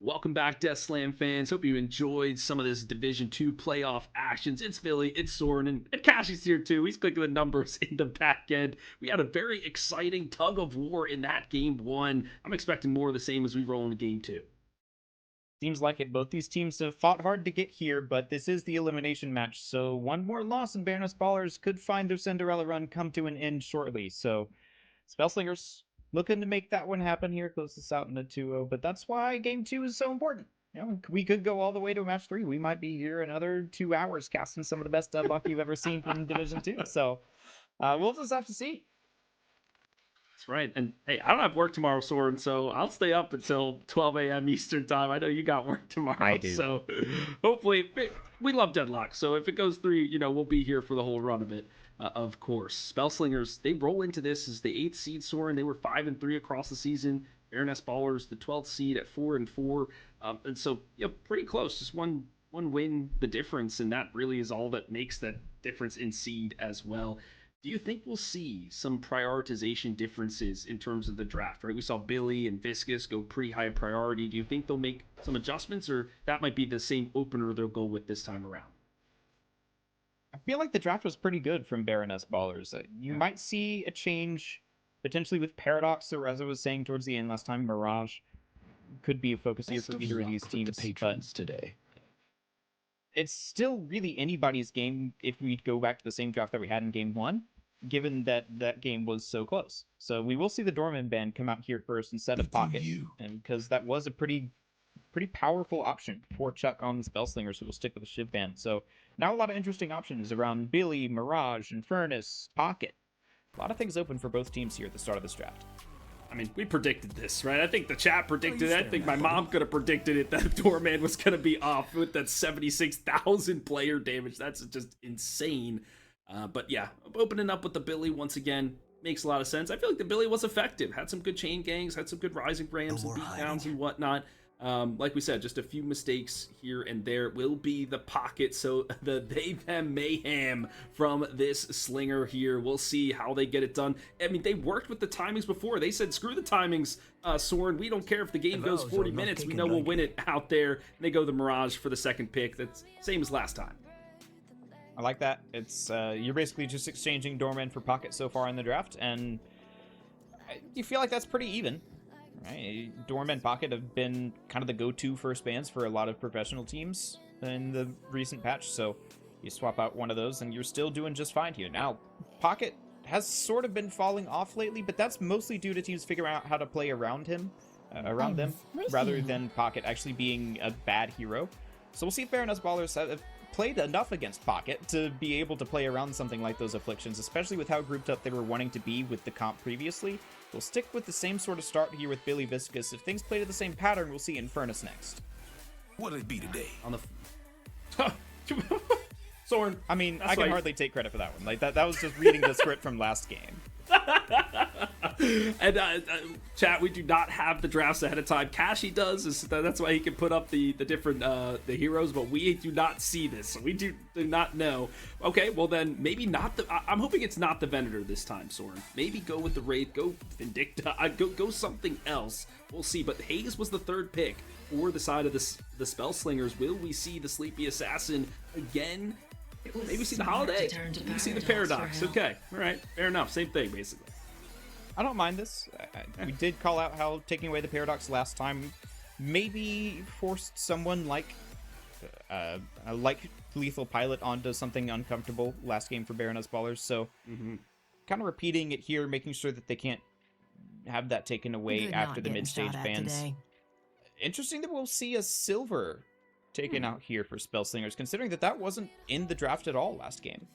Welcome back, Death Slam fans. Hope you enjoyed some of this Division 2 playoff actions. It's Philly, it's Soren, and Kashi's here too. He's clicking the numbers in the back end. We had a very exciting tug of war in that game 1. I'm expecting more of the same as we roll into game 2. Seems like it. Both these teams have fought hard to get here, but this is the elimination match, so one more loss and Baroness Ballers could find their Cinderella run come to an end shortly. So, Spellslingers looking to make that one happen here, close this out in a 2-0, but that's why game 2 is so important. You know, we could go all the way to match 3. We might be here another 2 hours casting some of the best luck you've ever seen from Division 2. So, we'll just have to see. That's right. And hey, I don't have work tomorrow, Soren, so I'll stay up until 12 a.m. Eastern time. I know you got work tomorrow. I do. So hopefully, we love Deadlock. So if it goes 3, we'll be here for the whole run of it, of course. Spellslingers, they roll into this as the 8th seed, Soren. They were 5-3 across the season. Baroness Ballers, the 12th seed at 4-4. And so, pretty close. Just one win, the difference. And that really is all that makes that difference in seed as well. Do you think we'll see some prioritization differences in terms of the draft, right? We saw Billy and Viscus go pretty high priority. Do you think they'll make some adjustments, or that might be the same opener they'll go with this time around? I feel like the draft was pretty good from Baroness Ballers. You might see a change, potentially with Paradox, or as I was saying towards the end last time, Mirage could be a focus here for either of these teams. But today. it's still really anybody's game if we go back to the same draft that we had in game 1. Given that that game was so close. So we will see the Dorman band come out here first instead of Pocket. And because that was a pretty powerful option for Chuck on the Spellslingers, who will stick with the Shiv band. So now a lot of interesting options around Billy, Mirage, and Furnace, Pocket. A lot of things open for both teams here at the start of this draft. I mean, we predicted this, right? I think the chat predicted it. I think my mom could have predicted it, that Doorman was going to be off with that 76,000 player damage. That's just insane. But yeah, opening up with the Billy once again makes a lot of sense. I feel like the Billy was effective. Had some good chain gangs, had some good rising rams and beatdowns and whatnot. Like we said, just a few mistakes here and there. Will be the Pocket, so the they them mayhem from this slinger here. We'll see how they get it done. I mean, they worked with the timings before. They said, screw the timings, Soren. We don't care if the game goes 40 minutes. We know we'll win it out there. And they go the Mirage for the second pick. That's same as last time. I like that. It's you're basically just exchanging Doorman for Pocket so far in the draft, and you feel like that's pretty even. Right? Doorman Pocket have been kind of the go-to first bands for a lot of professional teams in the recent patch, so you swap out one of those and you're still doing just fine here. Now, Pocket has sort of been falling off lately, but that's mostly due to teams figuring out how to play around him, rather than Pocket actually being a bad hero. So we'll see if Baroness Ballers have played enough against Pocket to be able to play around something like those afflictions, especially with how grouped up they were wanting to be with the comp previously. We'll stick with the same sort of start here with Billy Viscus. If things play to the same pattern, we'll see Infernus next. What'll it be today? On the Soren. I mean, I can hardly take credit for that one. Like that was just reading the script from last game. And chat, we do not have the drafts ahead of time. Kashi does, that's why he can put up the different the heroes, but we do not see this, so we do not know. Okay, well then maybe not the. I'm hoping it's not the Venator this time, Soren. Maybe go with the Wraith, go Vindicta, go something else. We'll see. But Hayes was the third pick for the side of the Spellslingers. Will we see the Sleepy Assassin again? Maybe see the Holiday. Maybe see the Paradox. Okay, all right, fair enough. Same thing, basically. I don't mind this. We did call out how taking away the Paradox last time maybe forced someone like Lethal Pilot onto something uncomfortable last game for Baroness Ballers. So kind of repeating it here, making sure that they can't have that taken away after the mid-stage bans. Interesting that we'll see a Silver taken out here for Spellslingers, considering that wasn't in the draft at all last game.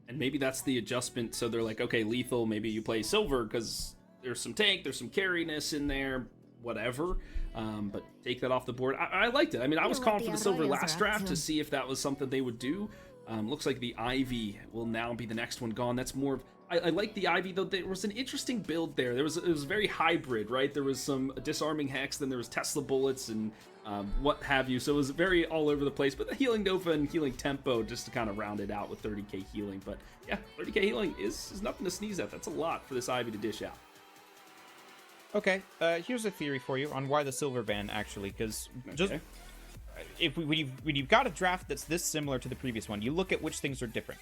And maybe that's the adjustment, so they're like, okay, Lethal, maybe you play Silver, because there's some tank, there's some carriness in there, whatever, but take that off the board. I liked it. I mean, I was calling for the Silver last draft to see if that was something they would do. Looks like the Ivy will now be the next one gone. That's more of... I like the Ivy, though. There was an interesting build there. It was very hybrid, right? There was some disarming hex, then there was Tesla bullets and what have you. So it was very all over the place. But the healing Nova and healing Tempo just to kind of round it out with 30k healing. But yeah, 30k healing is nothing to sneeze at. That's a lot for this Ivy to dish out. Okay, here's a theory for you on why the silver ban, actually, because just Okay. when you've got a draft that's this similar to the previous one, you look at which things are different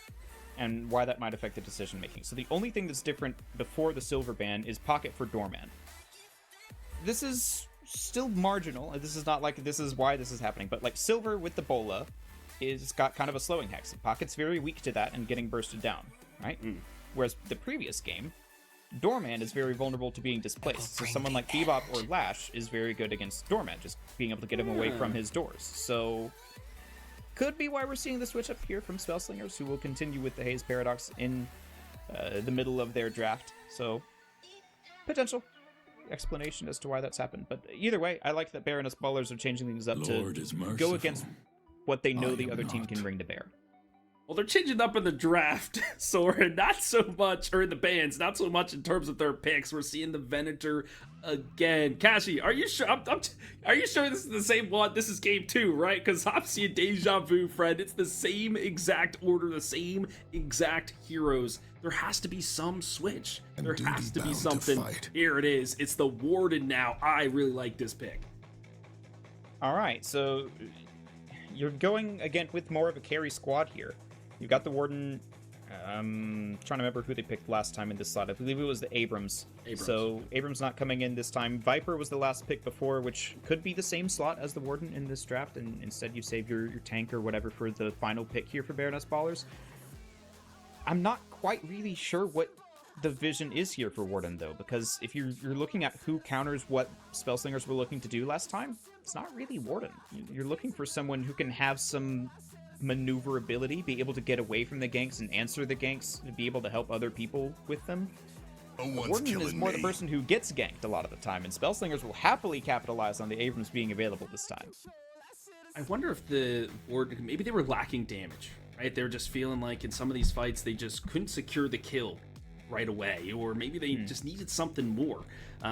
and why that might affect the decision making. So the only thing that's different before the silver ban is pocket for doorman. This is still marginal. This is not like this is why this is happening, but like silver with the bola is got kind of a slowing hex. Pocket's very weak to that and getting bursted down, right? Whereas the previous game, Doorman is very vulnerable to being displaced. So someone like Bebop or Lash is very good against Doorman, just being able to get him away from his doors. So could be why we're seeing the switch up here from Spellslingers, who will continue with the Haze Paradox in the middle of their draft. So potential explanation as to why that's happened. But either way, I like that Baroness Ballers are changing things up to go against what they know the other team can bring to bear. Well, they're changing up in the draft, Soren, not so much, or in the bans, not so much in terms of their picks. We're seeing the Venator again. Kashi, are you sure? Are you sure this is the same one? This is game 2, right? Because I'm seeing deja vu, friend. It's the same exact order, the same exact heroes. There has to be some switch. There has to be something. Here it is. It's the Warden now. I really like this pick. All right, so you're going again with more of a carry squad here. You've got the Warden. Trying to remember who they picked last time in this slot. I believe it was the Abrams. So Abrams not coming in this time. Viper was the last pick before, which could be the same slot as the Warden in this draft, and instead you save your tank or whatever for the final pick here for Baroness Ballers. I'm not quite really sure what the vision is here for Warden, though, because if you're looking at who counters what Spellslingers were looking to do last time, it's not really Warden. You're looking for someone who can have some maneuverability, be able to get away from the ganks and answer the ganks, and be able to help other people with them. Warden is more the person who gets ganked a lot of the time, and Spellslingers will happily capitalize on the Abrams being available this time. I wonder if the Warden, maybe they were lacking damage, right? They were just feeling like in some of these fights they just couldn't secure the kill right away, or maybe they just needed something more.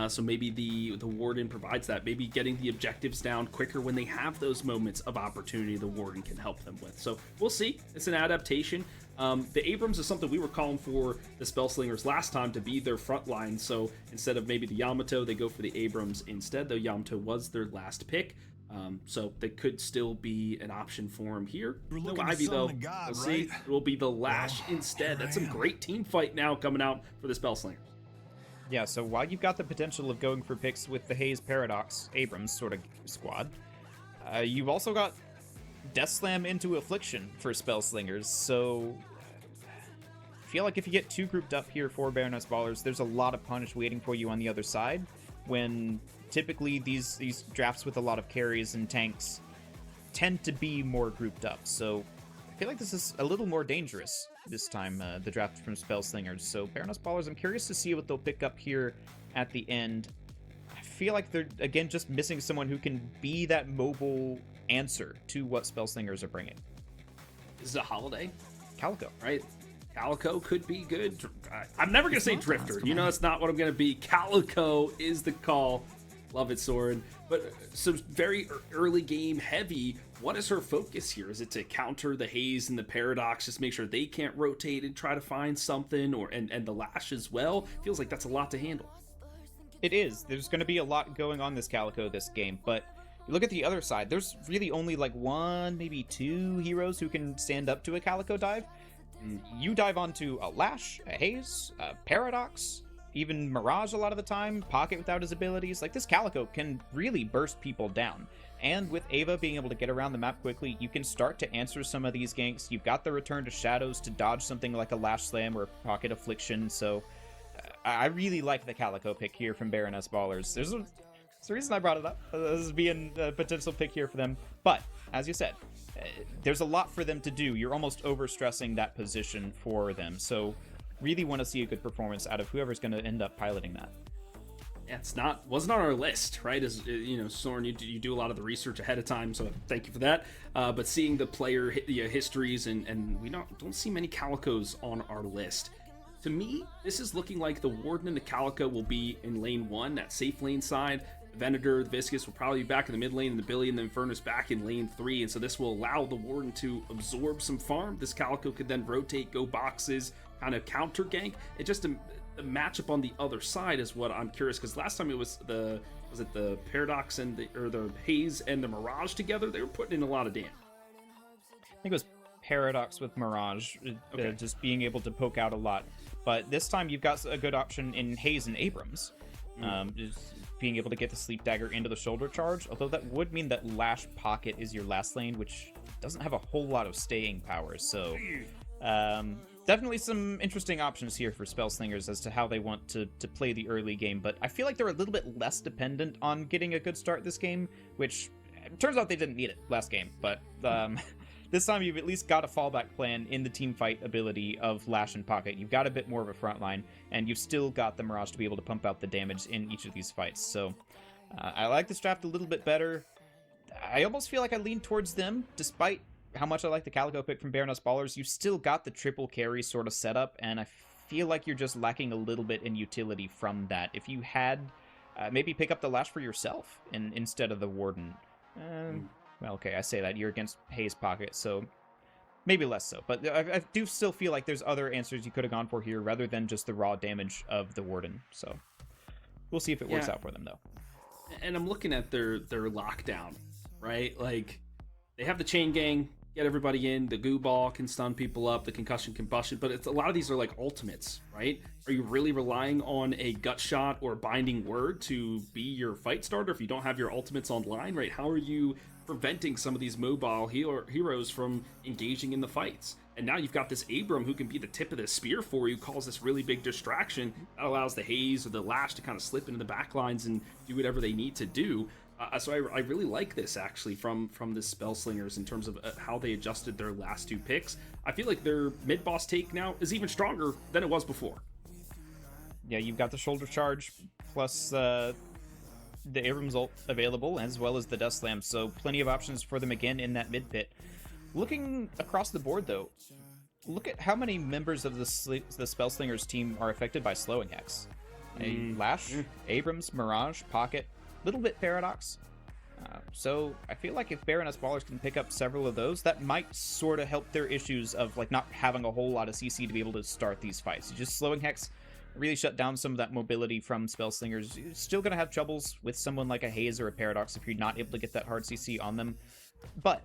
So maybe the Warden provides that. Maybe getting the objectives down quicker when they have those moments of opportunity, the Warden can help them with. So we'll see. It's an adaptation. The Abrams is something we were calling for the Spellslingers last time to be their front line. So instead of maybe the Yamato, they go for the Abrams instead, though Yamato was their last pick. So that could still be an option for him here. No Ivy, though. We'll see. It will be the Lash instead. That's some great team fight now coming out for the Spellslingers. Yeah, so while you've got the potential of going for picks with the Haze Paradox Abrams sort of squad, you've also got Death Slam into Affliction for Spellslingers, so I feel like if you get too grouped up here for Baroness Ballers, there's a lot of punish waiting for you on the other side, when typically these drafts with a lot of carries and tanks tend to be more grouped up. So I feel like this is a little more dangerous this time, the draft from Spellslingers. So Baroness Ballers, I'm curious to see what they'll pick up here at the end. I feel like they're, again, just missing someone who can be that mobile answer to what Spellslingers are bringing. This is a holiday. Calico. Right? Calico could be good. I'm never going to say Drifter. You know, that's not what I'm going to be. Calico is the call. Love it, Soren. But so very early game heavy. What is her focus here? Is it to counter the Haze and the Paradox, just make sure they can't rotate and try to find something, or and the Lash as well? Feels like that's a lot to handle. It is. There's going to be a lot going on this Calico this game, but you look at the other side, there's really only like one, maybe two heroes who can stand up to a Calico dive. You dive onto a Lash, a Haze, a Paradox, even Mirage a lot of the time, Pocket without his abilities. Like, this Calico can really burst people down. And with Ava being able to get around the map quickly, you can start to answer some of these ganks. You've got the Return to Shadows to dodge something like a Lash Slam or Pocket Affliction, so I really like the Calico pick here from Baroness Ballers. There's a reason I brought it up. This is being a potential pick here for them. But, as you said, there's a lot for them to do. You're almost overstressing that position for them. So, really want to see a good performance out of whoever's going to end up piloting that. Yeah, wasn't on our list, right? As you know, Soren, you do a lot of the research ahead of time, so thank you for that. But seeing the player histories, and we don't see many Calicos on our list. To me, this is looking like the Warden and the Calico will be in lane 1, that safe lane side. The Venator, the Viscous will probably be back in the mid lane, and the Billy and the Infernus back in lane 3, and so this will allow the Warden to absorb some farm. This Calico could then rotate, go boxes, kind of counter gank. It just the matchup on the other side is what I'm curious, because last time it was the Paradox and the Haze and the Mirage together. They were putting in a lot of damage. I think it was Paradox with Mirage, just being able to poke out a lot. But this time you've got a good option in Haze and Abrams. Just being able to get the Sleep Dagger into the shoulder charge, although that would mean that Lash Pocket is your last lane, which doesn't have a whole lot of staying power. So definitely some interesting options here for Spellslingers as to how they want to play the early game. But I feel like they're a little bit less dependent on getting a good start this game, which turns out they didn't need it last game. But this time you've at least got a fallback plan in the team fight ability of Lash and Pocket. You've got a bit more of a front line, and you've still got the Mirage to be able to pump out the damage in each of these fights. So I like this draft a little bit better. I almost feel like I lean towards them, despite how much I like the Calico pick from Baroness Ballers. You've still got the triple carry sort of setup, and I feel like you're just lacking a little bit in utility from that. If you had maybe pick up the Lash for yourself instead of the Warden. Well, okay, I say that. You're against Haze Pocket, so maybe less so. But I do still feel like there's other answers you could have gone for here rather than just the raw damage of the Warden. So we'll see if it works out for them, though. And I'm looking at their lockdown, right? Like, they have the Chain Gang, get everybody in, the Goo Ball can stun people up, the Concussion Combustion, but a lot of these are like ultimates, right? Are you really relying on a Gut Shot or Binding Word to be your fight starter if you don't have your ultimates online, right? How are you preventing some of these mobile heroes from engaging in the fights? And now you've got this Abram who can be the tip of the spear for you, cause this really big distraction that allows the Haze or the Lash to kind of slip into the back lines and do whatever they need to do. So I really like this, actually, from the Spellslingers in terms of how they adjusted their last two picks. I feel like their mid-boss take now is even stronger than it was before. Yeah, you've got the shoulder charge plus the Abrams ult available, as well as the Dust Slam, so plenty of options for them again in that mid pit. Looking across the board, though, look at how many members of the Spellslingers team are affected by Slowing Hex. Lash, Abrams, Mirage, Pocket, little bit Paradox. So I feel like if Baroness Ballers can pick up several of those, that might sort of help their issues of like not having a whole lot of CC to be able to start these fights. Just Slowing Hex really shut down some of that mobility from Spellslingers. You're still going to have troubles with someone like a Haze or a Paradox if you're not able to get that hard CC on them. But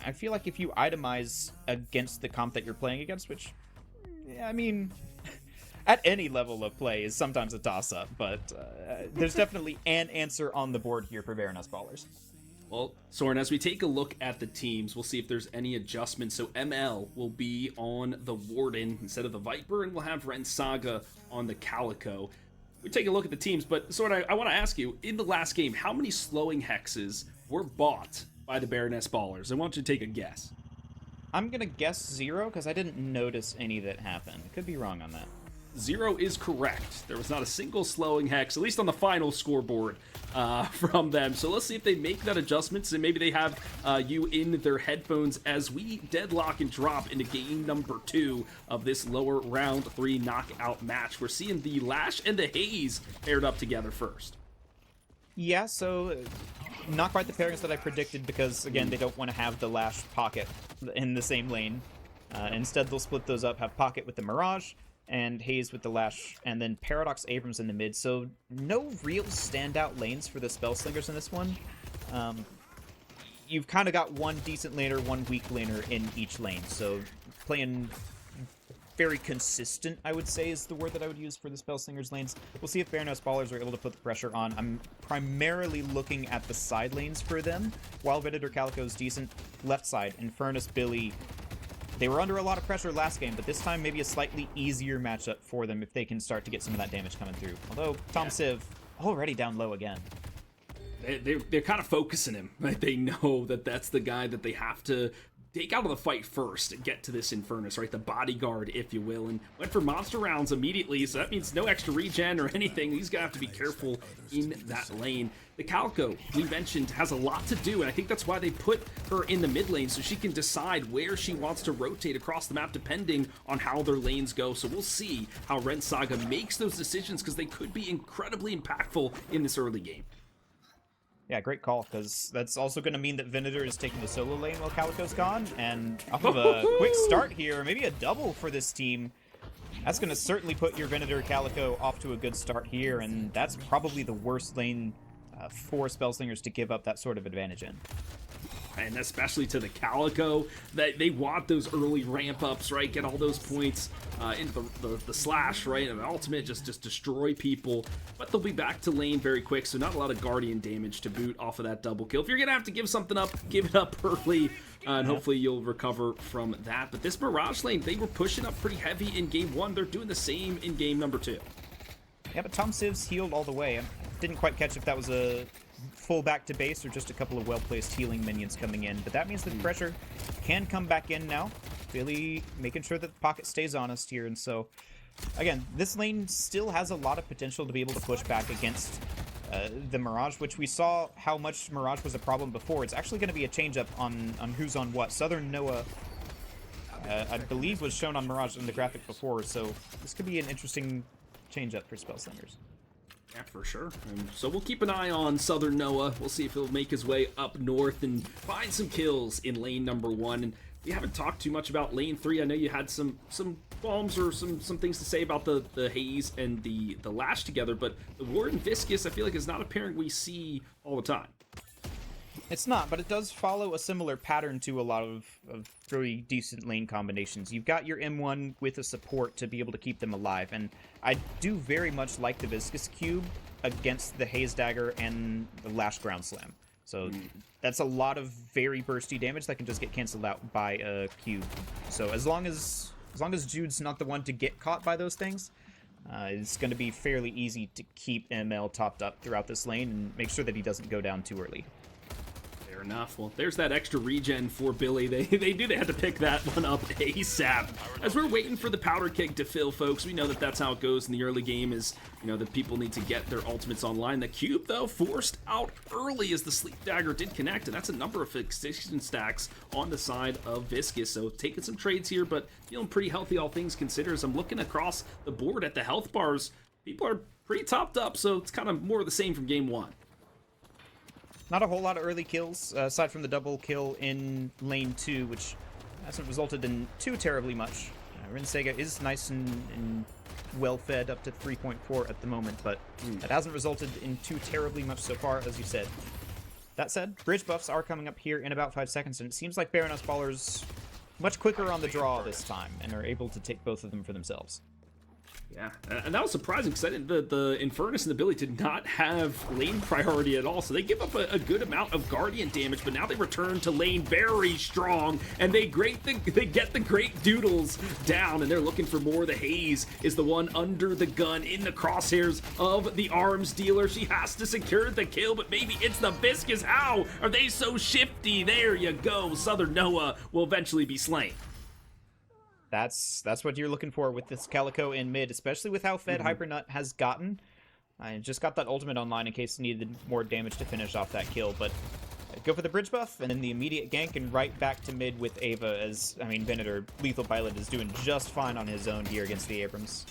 I feel like if you itemize against the comp that you're playing against, which, I mean, at any level of play is sometimes a toss-up, but there's definitely an answer on the board here for Baroness Ballers. Well, Soren, as we take a look at the teams, we'll see if there's any adjustments. So ML will be on the Warden instead of the Viper, and we'll have Ren Saga on the Calico. We take a look at the teams, but Soren, I want to ask you, in the last game, how many Slowing Hexes were bought by the Baroness Ballers? I want you to take a guess. I'm going to guess 0, because I didn't notice any that happened. Could be wrong on that. 0 is correct. There was not a single Slowing Hex, at least on the final scoreboard, from them. So let's see if they make that adjustment, and maybe they have you in their headphones as we deadlock and drop into game number 2 of this lower round 3 knockout match. We're seeing the Lash and the Haze paired up together first. Yeah, so not quite the pairings that I predicted because, again, they don't want to have the Lash Pocket in the same lane. Instead, they'll split those up, have Pocket with the Mirage, and Haze with the Lash, and then Paradox Abrams in the mid. So no real standout lanes for the Spellslingers in this one. You've kind of got one decent laner, one weak laner in each lane. So playing very consistent, I would say, is the word that I would use for the Spellslingers lanes. We'll see if Baroness Ballers are able to put the pressure on. I'm primarily looking at the side lanes for them. While Venator Calico is decent, left side, Infernus, Billy, they were under a lot of pressure last game, but this time maybe a slightly easier matchup for them if they can start to get some of that damage coming through. Although, Tom Civ already down low again. They're kind of focusing him. Right? They know that that's the guy that they have to take out of the fight first and get to this Infernus, right? The bodyguard, if you will, and went for monster rounds immediately, so that means no extra regen or anything. He's gonna have to be careful in that lane. The Calico, we mentioned, has a lot to do, and I think that's why they put her in the mid lane, so she can decide where she wants to rotate across the map depending on how their lanes go. So we'll see how Ren Saga makes those decisions, because they could be incredibly impactful in this early game. Yeah, great call, because that's also going to mean that Venator is taking the solo lane while Calico's gone, and off of a quick start here, maybe a double for this team. That's going to certainly put your Venator Calico off to a good start here, and that's probably the worst lane for Spellslingers to give up that sort of advantage in. And especially to the Calico, that they want those early ramp ups, right? Get all those points into the slash, right? And ultimate, just destroy people. But they'll be back to lane very quick, so not a lot of Guardian damage to boot off of that double kill. If you're gonna have to give something up, give it up early, and hopefully you'll recover from that. But this Mirage lane, they were pushing up pretty heavy in game 1. They're doing the same in game number 2. Yeah, but Tom Civ's healed all the way. I didn't quite catch if that was a full back to base or just a couple of well-placed healing minions coming in, but that means that pressure can come back in now, really making sure that the pocket stays honest here. And so again, this lane still has a lot of potential to be able to push back against the Mirage, which we saw how much Mirage was a problem before. It's actually going to be a change up on who's on what. Southern Noah I believe was shown on Mirage in the graphic before, so this could be an interesting change up for Spellslingers. Yeah, for sure. So we'll keep an eye on Southern Noah. We'll see if he'll make his way up north and find some kills in lane number 1. And we haven't talked too much about lane 3. I know you had some qualms or some things to say about the Haze and the Lash together, but the Ward and Viscous, I feel like, is not a pairing we see all the time. It's not, but it does follow a similar pattern to a lot of very decent lane combinations. You've got your M1 with a support to be able to keep them alive, and I do very much like the Viscous Cube against the Haze Dagger and the Lash Ground Slam. So that's a lot of very bursty damage that can just get canceled out by a cube. So as long as Jude's not the one to get caught by those things, it's going to be fairly easy to keep ML topped up throughout this lane and make sure that he doesn't go down too early. Fair enough. Well, there's that extra regen for Billy. They had to pick that one up ASAP. As we're waiting for the powder keg to fill, folks, we know that that's how it goes in the early game, is, you know, that people need to get their ultimates online. The cube, though, forced out early as the Sleep Dagger did connect, and that's a number of fixation stacks on the side of Viscous. So taking some trades here, but feeling pretty healthy, all things considered. As I'm looking across the board at the health bars, people are pretty topped up, so it's kind of more of the same from game 1. Not a whole lot of early kills, aside from the double kill in lane 2, which hasn't resulted in too terribly much. Rinsega is nice and well-fed up to 3.4 at the moment, but that hasn't resulted in too terribly much so far, as you said. That said, bridge buffs are coming up here in about 5 seconds, and it seems like Baroness Ballers much quicker on the draw this time, and are able to take both of them for themselves. Yeah, and that was surprising because the Infernus and the Billy did not have lane priority at all, so they give up a good amount of Guardian damage, but now they return to lane very strong, and they get the great doodles down, and they're looking for more. The Haze is the one under the gun in the crosshairs of the arms dealer. She has to secure the kill, but maybe it's the Viscous. How are they so shifty? There you go. Southern Noah will eventually be slain. That's what you're looking for with this Calico in mid, especially with how fed Hypernut has gotten. I just got that ultimate online in case it needed more damage to finish off that kill, but go for the bridge buff and then the immediate gank and right back to mid with Ava, as, I mean, Venator, Lethal Pilot, is doing just fine on his own here against the Abrams.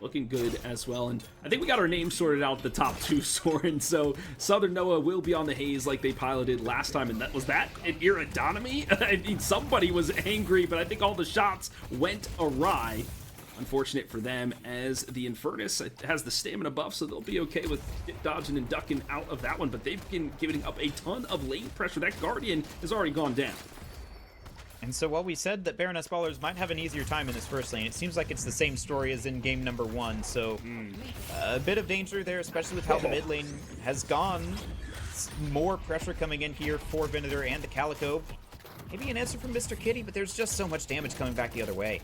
Looking good as well, and I think we got our names sorted out, the top 2, Soren. So Southern Noah will be on the Haze like they piloted last time, and was that an Iridonomy? I mean, somebody was angry, but I think all the shots went awry. Unfortunate for them, as the Infernus has the stamina buff, so they'll be okay with dodging and ducking out of that one, but they've been giving up a ton of lane pressure. That Guardian has already gone down. And so while we said that Baroness Ballers might have an easier time in this first lane, it seems like it's the same story as in game number 1. So a bit of danger there, especially with how the mid lane has gone. More pressure coming in here for Venator and the Calico. Maybe an answer from Mr. Kitty, but there's just so much damage coming back the other way.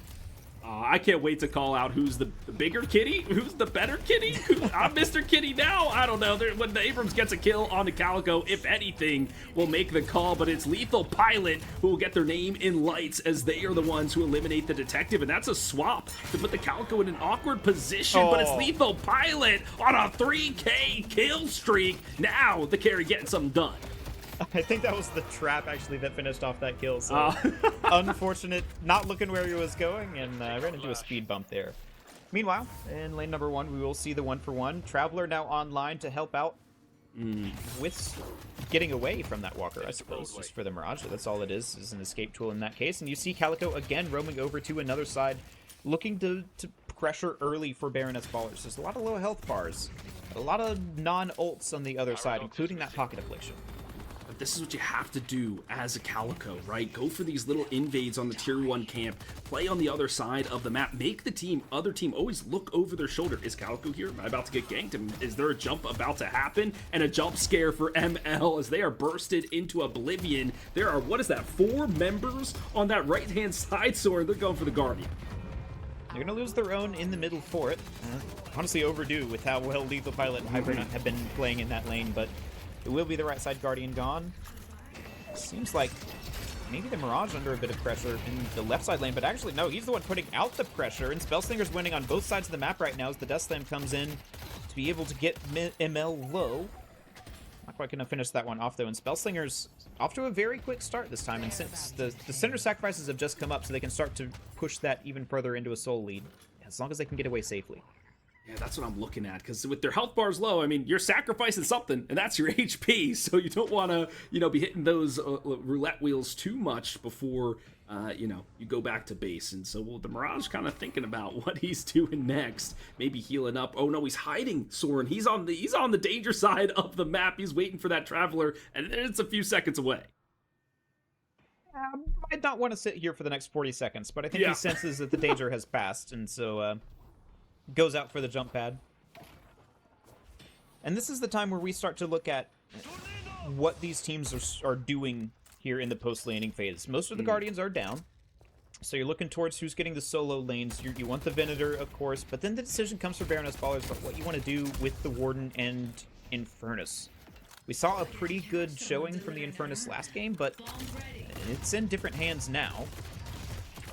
I can't wait to call out who's the bigger kitty, who's the better kitty. I'm Mr. Kitty now. I don't know. When the Abrams gets a kill on the Calico, if anything, will make the call, but it's Lethal Pilot who will get their name in lights, as they are the ones who eliminate the detective, and that's a swap to put the Calico in an awkward position, but it's Lethal Pilot on a 3K kill streak. Now the carry getting something done. I think that was the trap, actually, that finished off that kill, so unfortunate, not looking where he was going, and ran into a speed bump there. Meanwhile, in lane number 1, we will see the 1-for-1. Traveler now online to help out. with getting away from that walker, I suppose, just for the Mirage. That's all it is an escape tool in that case. And you see Calico again roaming over to another side, looking to pressure early for Baroness Ballers. There's a lot of low health bars, a lot of non-ults on the other side, including that Pocket Affliction. But this is what you have to do as a Calico, right? Go for these little invades on the tier 1 camp, play on the other side of the map, make the other team always look over their shoulder. Is Calico here? Am I about to get ganked? Is there a jump about to happen? And a jump scare for ML as they are bursted into oblivion. There are, what is that, 4 members on that right-hand side, so they're going for the Guardian. They're going to lose their own in the middle for it. Honestly overdue with how well Lethal Pilot and Hybrid have been playing in that lane, but it will be the right side Guardian gone. Seems like maybe the Mirage under a bit of pressure in the left side lane, but actually no, he's the one putting out the pressure, and Spellslingers winning on both sides of the map right now as the Death Slam comes in to be able to get ML low. Not quite going to finish that one off though, and Spellslingers off to a very quick start this time, and since the center sacrifices have just come up, so they can start to push that even further into a soul lead, as long as they can get away safely. Yeah, that's what I'm looking at, because with their health bars low, I mean, you're sacrificing something, and that's your HP, so you don't want to, be hitting those roulette wheels too much before, you go back to base. And so the Mirage kind of thinking about what he's doing next, maybe healing up. Oh no, he's hiding Soren. He's on the danger side of the map. He's waiting for that Traveler, and it's a few seconds away. I don't want to sit here for the next 40 seconds, but I think he senses that the danger has passed, and so goes out for the jump pad. And this is the time where we start to look at what these teams are doing here in the post-laning phase. Most of the Guardians are down, so you're looking towards who's getting the solo lanes. You want the Venator, of course, but then the decision comes for Baroness Ballers about what you want to do with the Warden and Infernus. We saw a pretty good showing from the Infernus last game, but it's in different hands now.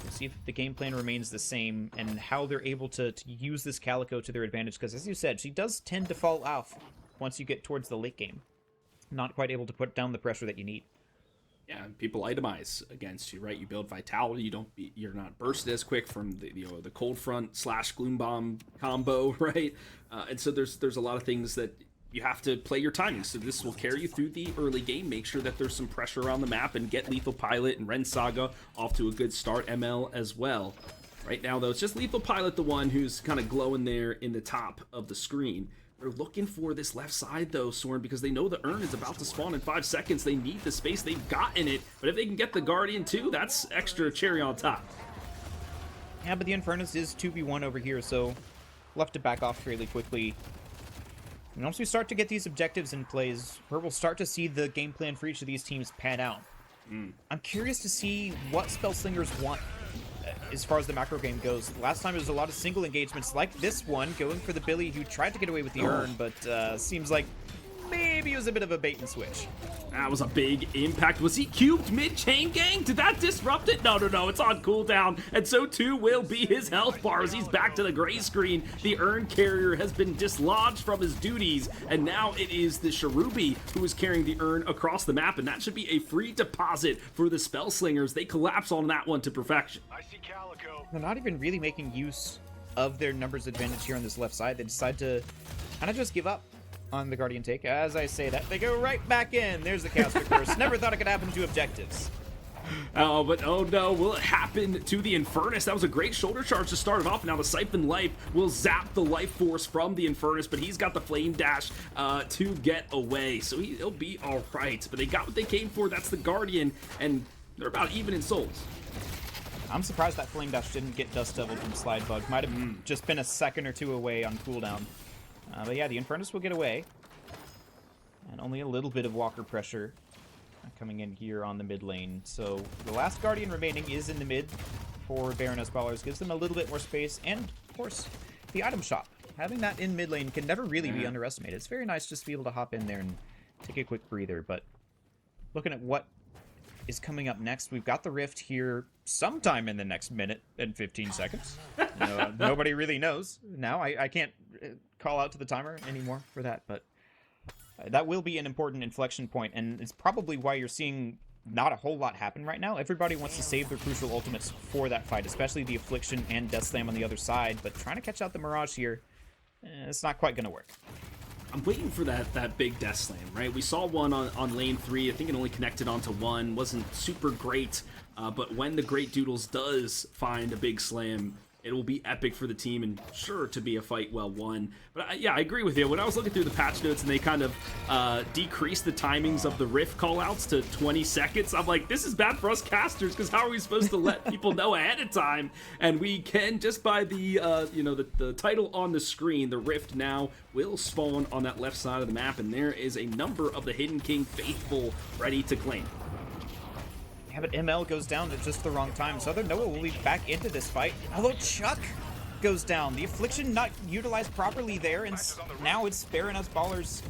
We'll see if the game plan remains the same and how they're able to use this Calico to their advantage, because as you said, she does tend to fall off once you get towards the late game. Not quite able to put down the pressure that you need. Yeah, people itemize against you, right? You build vitality. You're not bursted as quick from the cold front / gloom bomb combo, right? And so there's a lot of things that you have to play your timing. So this will carry you through the early game. Make sure that there's some pressure around the map and get Lethal Pilot and Ren Saga off to a good start. ML as well. Right now, though, it's just Lethal Pilot, the one who's kind of glowing there in the top of the screen. They're looking for this left side, though, Soren, because they know the urn is about to spawn in 5 seconds. They need the space. They've gotten it. But if they can get the Guardian, too, that's extra cherry on top. Yeah, but the Infernus is 2v1 over here, so we'll have to back off fairly quickly. And once we start to get these objectives in place, where we'll start to see the game plan for each of these teams pan out. I'm curious to see what Spellslingers want as far as the macro game goes. Last time it was a lot of single engagements like this one, going for the Billy, who tried to get away with the urn, but seems like maybe it was a bit of a bait and switch. That was a big impact. Was he cubed mid-chain gang? Did that disrupt it? No. It's on cooldown. And so too will be his health bars. He's back to the gray screen. The urn carrier has been dislodged from his duties. And now it is the Cherubi who is carrying the urn across the map. And that should be a free deposit for the Spellslingers. They collapse on that one to perfection. I see Calico. They're not even really making use of their numbers advantage here on this left side. They decide to kind of just give up on the Guardian take. As I say that, they go right back in. There's the caster curse. Never thought it could happen to objectives. But oh no, will it happen to the Infernus? That was a great shoulder charge to start it off. Now the Siphon Life will zap the life force from the Infernus, but he's got the Flame Dash to get away, so he'll be all right. But they got what they came for. That's the Guardian, and they're about even in souls. I'm surprised that Flame Dash didn't get Dust Devil from Slide Bug. Might have just been a second or two away on cooldown. But yeah, the Infernus will get away. And only a little bit of walker pressure coming in here on the mid lane. So the last Guardian remaining is in the mid for Baroness Ballers. Gives them a little bit more space. And, of course, the item shop. Having that in mid lane can never really be underestimated. It's very nice just to be able to hop in there and take a quick breather. But looking at what is coming up next, we've got the Rift here sometime in the next minute and 15 seconds. Nobody really knows now. I can't call out to the timer anymore for that, but that will be an important inflection point, and it's probably why you're seeing not a whole lot happen right now. Everybody wants to save their crucial ultimates for that fight, especially the Affliction and Death Slam on the other side, but trying to catch out the Mirage here, it's not quite going to work. I'm waiting for that big death slam, right? We saw one on lane 3. I think it only connected onto one. Wasn't super great, but when the Great Doodles does find a big slam, it will be epic for the team and sure to be a fight well won. But yeah, I agree with you. When I was looking through the patch notes and they kind of decreased the timings of the Rift callouts to 20 seconds, I'm like, this is bad for us casters, because how are we supposed to let people know ahead of time? And we can, just by the the title on the screen, the Rift now will spawn on that left side of the map, and there is a number of the Hidden King faithful ready to claim. Yeah, but ML goes down at just the wrong time. Southern Noah will be back into this fight. Although Chuck goes down. The Affliction not utilized properly there, and now it's Baroness Ballers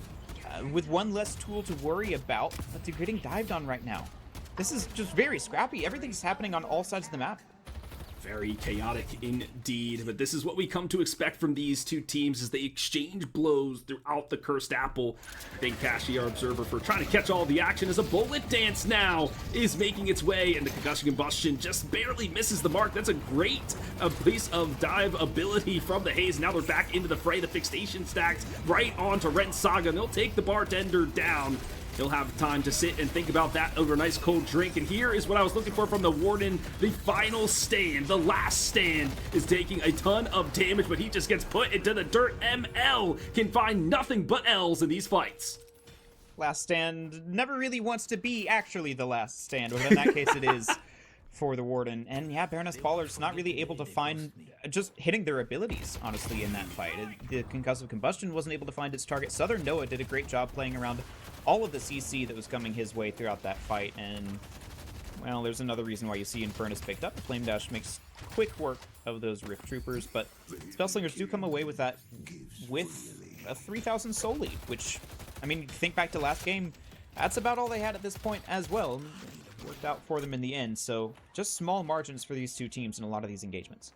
with one less tool to worry about, but they're getting dived on right now. This is just very scrappy. Everything's happening on all sides of the map. Very chaotic indeed, but this is what we come to expect from these two teams as they exchange blows throughout the Cursed Apple. Thank Cashy, our observer, for trying to catch all the action as a bullet dance now is making its way, and the Concussion Combustion just barely misses the mark. That's a great piece of dive ability from the Haze. Now they're back into the fray. The fixation stacks right onto Ren Saga, and they'll take the bartender down. He'll have time to sit and think about that over a nice cold drink. And here is what I was looking for from the Warden. The final stand, the last stand, is taking a ton of damage, but he just gets put into the dirt. ML can find nothing but L's in these fights. Last stand never really wants to be actually the last stand, but in that case it is for the Warden. And yeah, Baroness Ballers not really able to find, just hitting their abilities, honestly, in that fight. The Concussive Combustion wasn't able to find its target. Southern Noah did a great job playing around all of the CC that was coming his way throughout that fight, and, well, there's another reason why you see Infernus picked up. Flame Dash makes quick work of those Rift Troopers, but Spellslingers do come away with that with a 3,000 soul lead, which, I mean, think back to last game, that's about all they had at this point as well. It worked out for them in the end, so just small margins for these two teams in a lot of these engagements.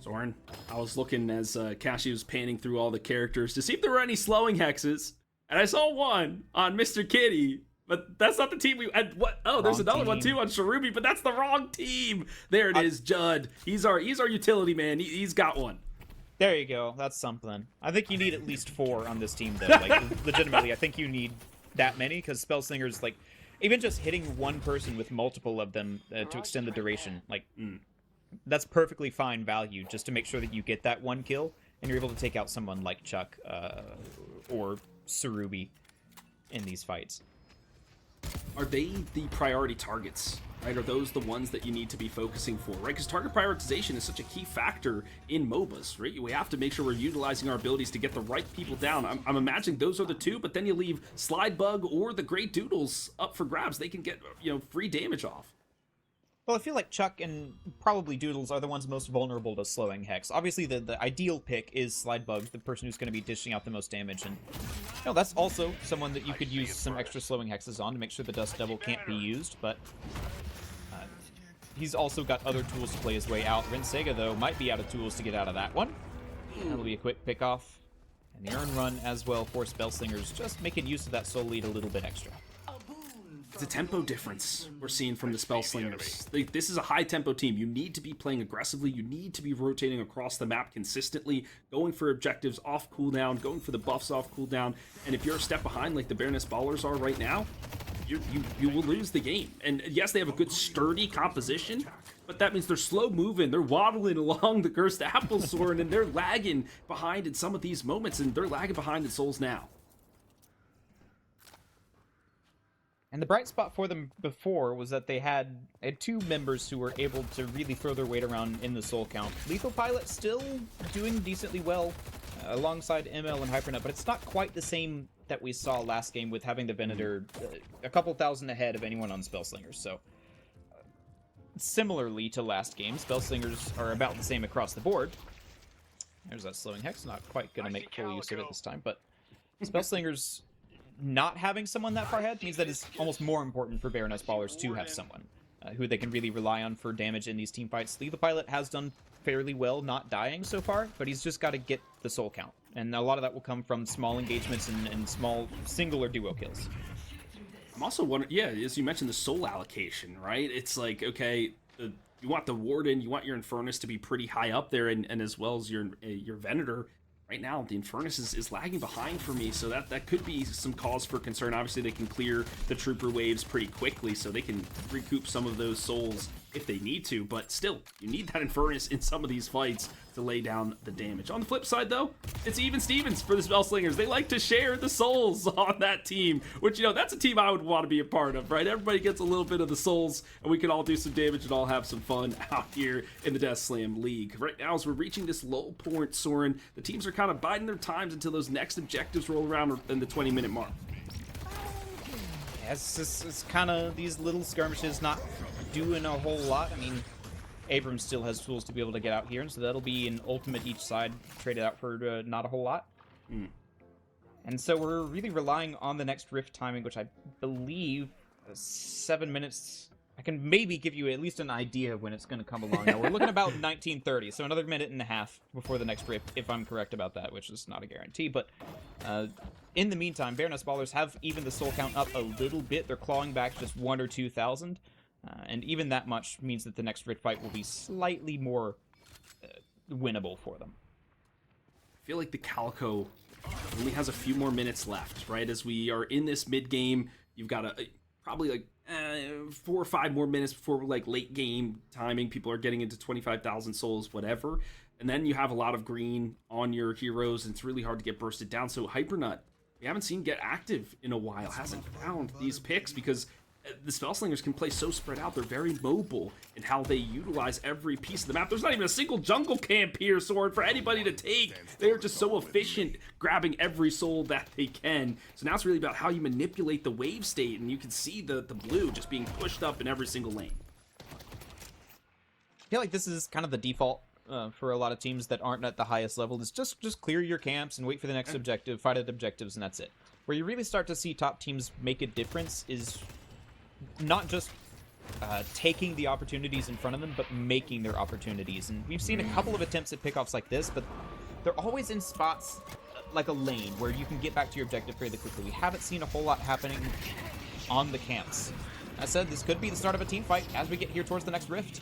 Zoran, I was looking as Cashy was panning through all the characters to see if there were any slowing hexes, and I saw one on Mr. Kitty, but that's not the team we had. What? Oh, there's another one too on Cherubi, but that's the wrong team. There it is, Judd. He's our utility man. He's got one. There you go. That's something. I think you need at least 4 on this team, though. Like, legitimately, I think you need that many, because Spellslingers, like, even just hitting one person with multiple of them to extend the duration, like, that's perfectly fine value, just to make sure that you get that one kill, and you're able to take out someone like Chuck or Cherubi in these fights. Are they the priority targets, right? Are those the ones that you need to be focusing for, right? Because target prioritization is such a key factor in MOBAs, right? We have to make sure we're utilizing our abilities to get the right people down. I'm imagining those are the two, but then you leave Slidebug or the Great Doodles up for grabs. They can get, free damage off. Well, I feel like Chuck and probably Doodles are the ones most vulnerable to slowing Hex. Obviously, the ideal pick is Slidebug, the person who's going to be dishing out the most damage, and that's also someone that you could use some extra slowing Hexes on to make sure the Dust Devil can't be used, but he's also got other tools to play his way out. Ren Sega, though, might be out of tools to get out of that one. That'll be a quick pick-off. And the Earn Run as well for Spellslingers, just making use of that soul lead a little bit extra. It's a tempo difference we're seeing from the Spellslingers. This is a high-tempo team. You need to be playing aggressively. You need to be rotating across the map consistently, going for objectives off cooldown, going for the buffs off cooldown. And if you're a step behind like the Baroness Ballers are right now, you will lose the game. And yes, they have a good sturdy composition, but that means they're slow moving. They're waddling along the Cursed Apple Sword, and they're lagging behind in some of these moments, and they're lagging behind in Souls now. And the bright spot for them before was that they had 2 members who were able to really throw their weight around in the soul count. Lethal Pilot still doing decently well alongside ML and Hypernut, but it's not quite the same that we saw last game with having the Venator a couple thousand ahead of anyone on Spellslingers. So similarly to last game, Spellslingers are about the same across the board. There's that slowing Hex, not quite going to make full use of it this time, but Spellslingers not having someone that far ahead means that it's almost more important for Baroness Ballers to have someone who they can really rely on for damage in these team fights. Lethal Pilot has done fairly well not dying so far, but he's just got to get the soul count. And a lot of that will come from small engagements and small single or duo kills. I'm also wondering, yeah, as you mentioned, the soul allocation, right? It's like, okay, you want the Warden, you want your Infernus to be pretty high up there, and as well as your Venator, right now the Infernus is lagging behind for me, so that could be some cause for concern. Obviously, they can clear the trooper waves pretty quickly, so they can recoup some of those souls if they need to, but still, you need that Infernus in some of these fights to lay down the damage. On the flip side, though, it's even Stevens for the Spellslingers. They like to share the souls on that team, which, you know, that's a team I would want to be a part of, right? Everybody gets a little bit of the souls, and we can all do some damage and all have some fun out here in the Death Slam League. Right now, as we're reaching this low point, Soren, the teams are kind of biding their times until those next objectives roll around in the 20-minute mark. Yeah, it's kind of these little skirmishes, not doing a whole lot. I mean, Abrams still has tools to be able to get out here, and so that'll be an ultimate each side traded out for not a whole lot. And so we're really relying on the next rift timing, which I believe 7 minutes. I can maybe give you at least an idea of when it's going to come along. Now, we're looking about 19:30, so another minute and a half before the next rift, if I'm correct about that, which is not a guarantee. But in the meantime, Baroness Ballers have even the soul count up a little bit. They're clawing back just 1,000 or 2,000. And even that much means that the next rift fight will be slightly more winnable for them. I feel like the Calico only has a few more minutes left, right? As we are in this mid game, you've got probably like 4 or 5 more minutes before like late game timing. People are getting into 25,000 souls, whatever. And then you have a lot of green on your heroes, and it's really hard to get bursted down. So Hypernut, we haven't seen get active in a while, hasn't found these picks because the Spellslingers can play so spread out. They're very mobile in how they utilize every piece of the map. There's not even a single jungle camp here, Sword, for anybody to take. They're just so efficient grabbing every soul that they can. So now it's really about how you manipulate the wave state, and you can see the blue just being pushed up in every single lane. I feel like this is kind of the default for a lot of teams that aren't at the highest level. Is just clear your camps and wait for the next objective, fight at objectives, and that's it. Where you really start to see top teams make a difference is not just taking the opportunities in front of them, but making their opportunities. And we've seen a couple of attempts at pickoffs like this, but they're always in spots like a lane where you can get back to your objective fairly quickly. We haven't seen a whole lot happening on the camps. As said, this could be the start of a team fight as we get here towards the next rift.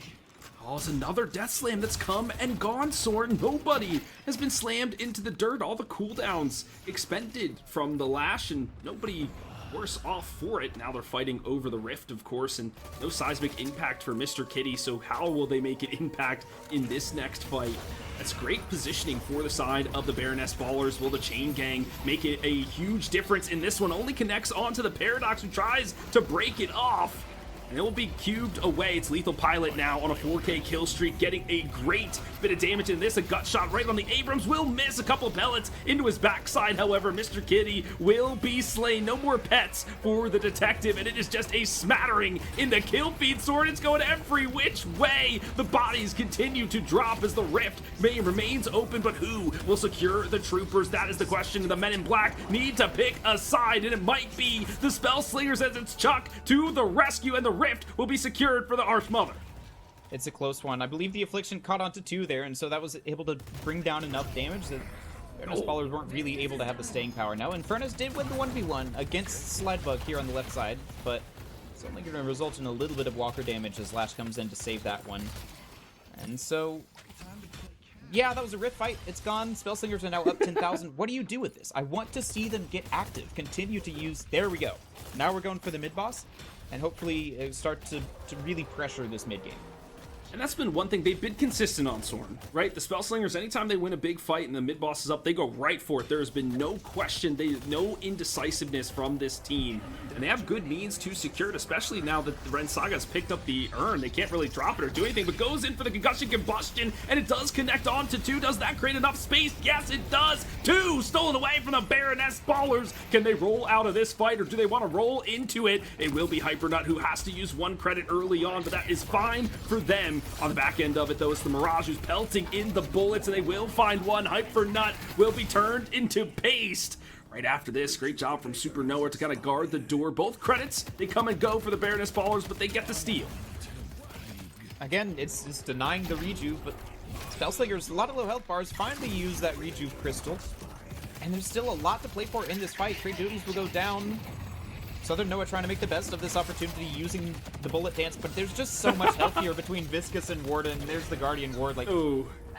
Oh, it's another Death Slam that's come and gone, Soren. Nobody has been slammed into the dirt. All the cooldowns expended from the lash, and nobody worse off for it. Now they're fighting over the rift, of course, and no seismic impact for Mr. Kitty, so how will they make it impact in this next fight? That's great positioning for the side of the Baroness Ballers. Will the Chain Gang make it a huge difference in this one? Only connects onto the Paradox, who tries to break it off. And it will be cubed away. It's Lethal Pilot now on a 4K kill streak, getting a great bit of damage in this. A gut shot right on the Abrams will miss a couple of pellets into his backside. However, Mr. Kitty will be slain. No more pets for the detective, and it is just a smattering in the kill feed. Sword, it's going every which way. The bodies continue to drop as the rift remains open, but who will secure the troopers? That is the question. The men in black need to pick a side, and it might be the Spellslingers as it's Chuck to the rescue, and the rift will be secured for the Archmother. It's a close one. I believe the Affliction caught onto 2 there, and so that was able to bring down enough damage that Baroness Ballers weren't really able to have the staying power. Now, Infernus did win the 1v1 against Slidebug here on the left side, but it's only going to result in a little bit of Walker damage as Lash comes in to save that one. And so, yeah, that was a rift fight. It's gone. Spellslingers are now up 10,000. What do you do with this? I want to see them get active, continue to use... There we go. Now we're going for the mid-boss, and hopefully start to really pressure this mid-game. And that's been one thing they've been consistent on, Soren, right? The Spellslingers, anytime they win a big fight and the mid-boss is up, they go right for it. There has been no question, no indecisiveness from this team. And they have good means to secure it, especially now that the Ren Saga has picked up the urn. They can't really drop it or do anything, but goes in for the concussion combustion, and it does connect on to 2. Does that create enough space? Yes, it does. 2 stolen away from the Baroness Ballers. Can they roll out of this fight, or do they want to roll into it? It will be Hypernut, who has to use 1 credit early on, but that is fine for them. On the back end of it, though, it's the Mirage who's pelting in the bullets, and they will find one. Hypernut will be turned into paste. Right after this, great job from Super Noah to kind of guard the door. Both credits, they come and go for the Baroness Ballers, but they get the steal. Again, it's denying the rejuve, but Spellslingers, a lot of low health bars, finally use that rejuve crystal. And there's still a lot to play for in this fight. Trade duties will go down. Southern Noah trying to make the best of this opportunity using the bullet dance, but there's just so much health here between Viscous and Warden. There's the Guardian Ward, like,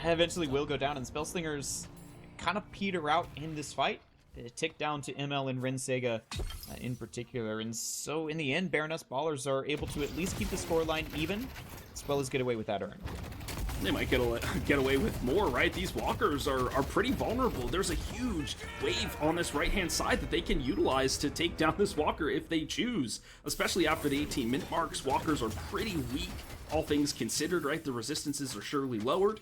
eventually will go down, and Spellslingers kind of peter out in this fight. It ticked down to ML and Rensega in particular. And so in the end, Baroness Ballers are able to at least keep the scoreline even, as well as get away with that earn. They might get away with more, right? These walkers are pretty vulnerable. There's a huge wave on this right-hand side that they can utilize to take down this walker if they choose, especially after the 18-minute marks. Walkers are pretty weak, all things considered, right? The resistances are surely lowered.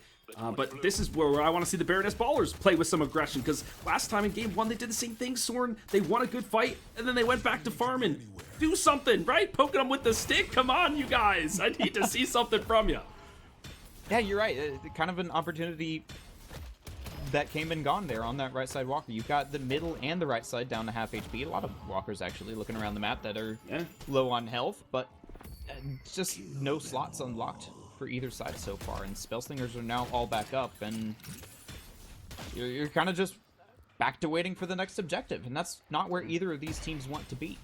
But this is where I want to see the Baroness Ballers play with some aggression, because last time in game 1 they did the same thing, Soren. They won a good fight, and then they went back to farming. Do something, right? Poking them with the stick. Come on, you guys. I need to see something from you. Yeah, you're right. Kind of an opportunity that came and gone there on that right side walker. You've got the middle and the right side down to half HP. A lot of walkers actually looking around the map that are low on health, but just no slots unlocked for either side so far. And Spellslingers are now all back up, and you're kind of just back to waiting for the next objective, and that's not where either of these teams want to be.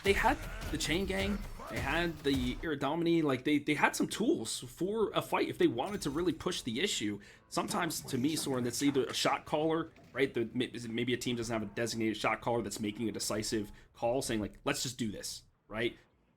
They had the chain gang. They had the Iridomini, like they had some tools for a fight if they wanted to really push the issue. Sometimes, to me, Soren, that's either a shot caller, right? Maybe a team doesn't have a designated shot caller that's making a decisive call, saying like, let's just do this, right?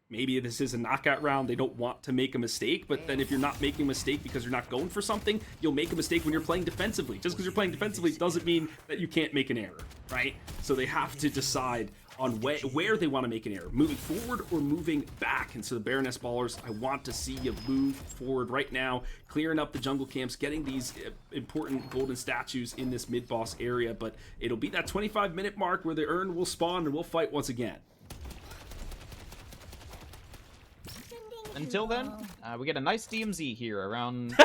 Maybe this is a knockout round. They don't want to make a mistake, but then if you're not making a mistake because you're not going for something, you'll make a mistake when you're playing defensively. Just because you're playing defensively doesn't mean that you can't make an error, right? So they have to decide on where they want to make an error, moving forward or moving back. And so the Baroness Ballers, I want to see you move forward right now, clearing up the jungle camps, getting these important golden statues in this mid-boss area. But it'll be that 25-minute mark where the urn will spawn and we'll fight once again. Until then, we get a nice DMZ here around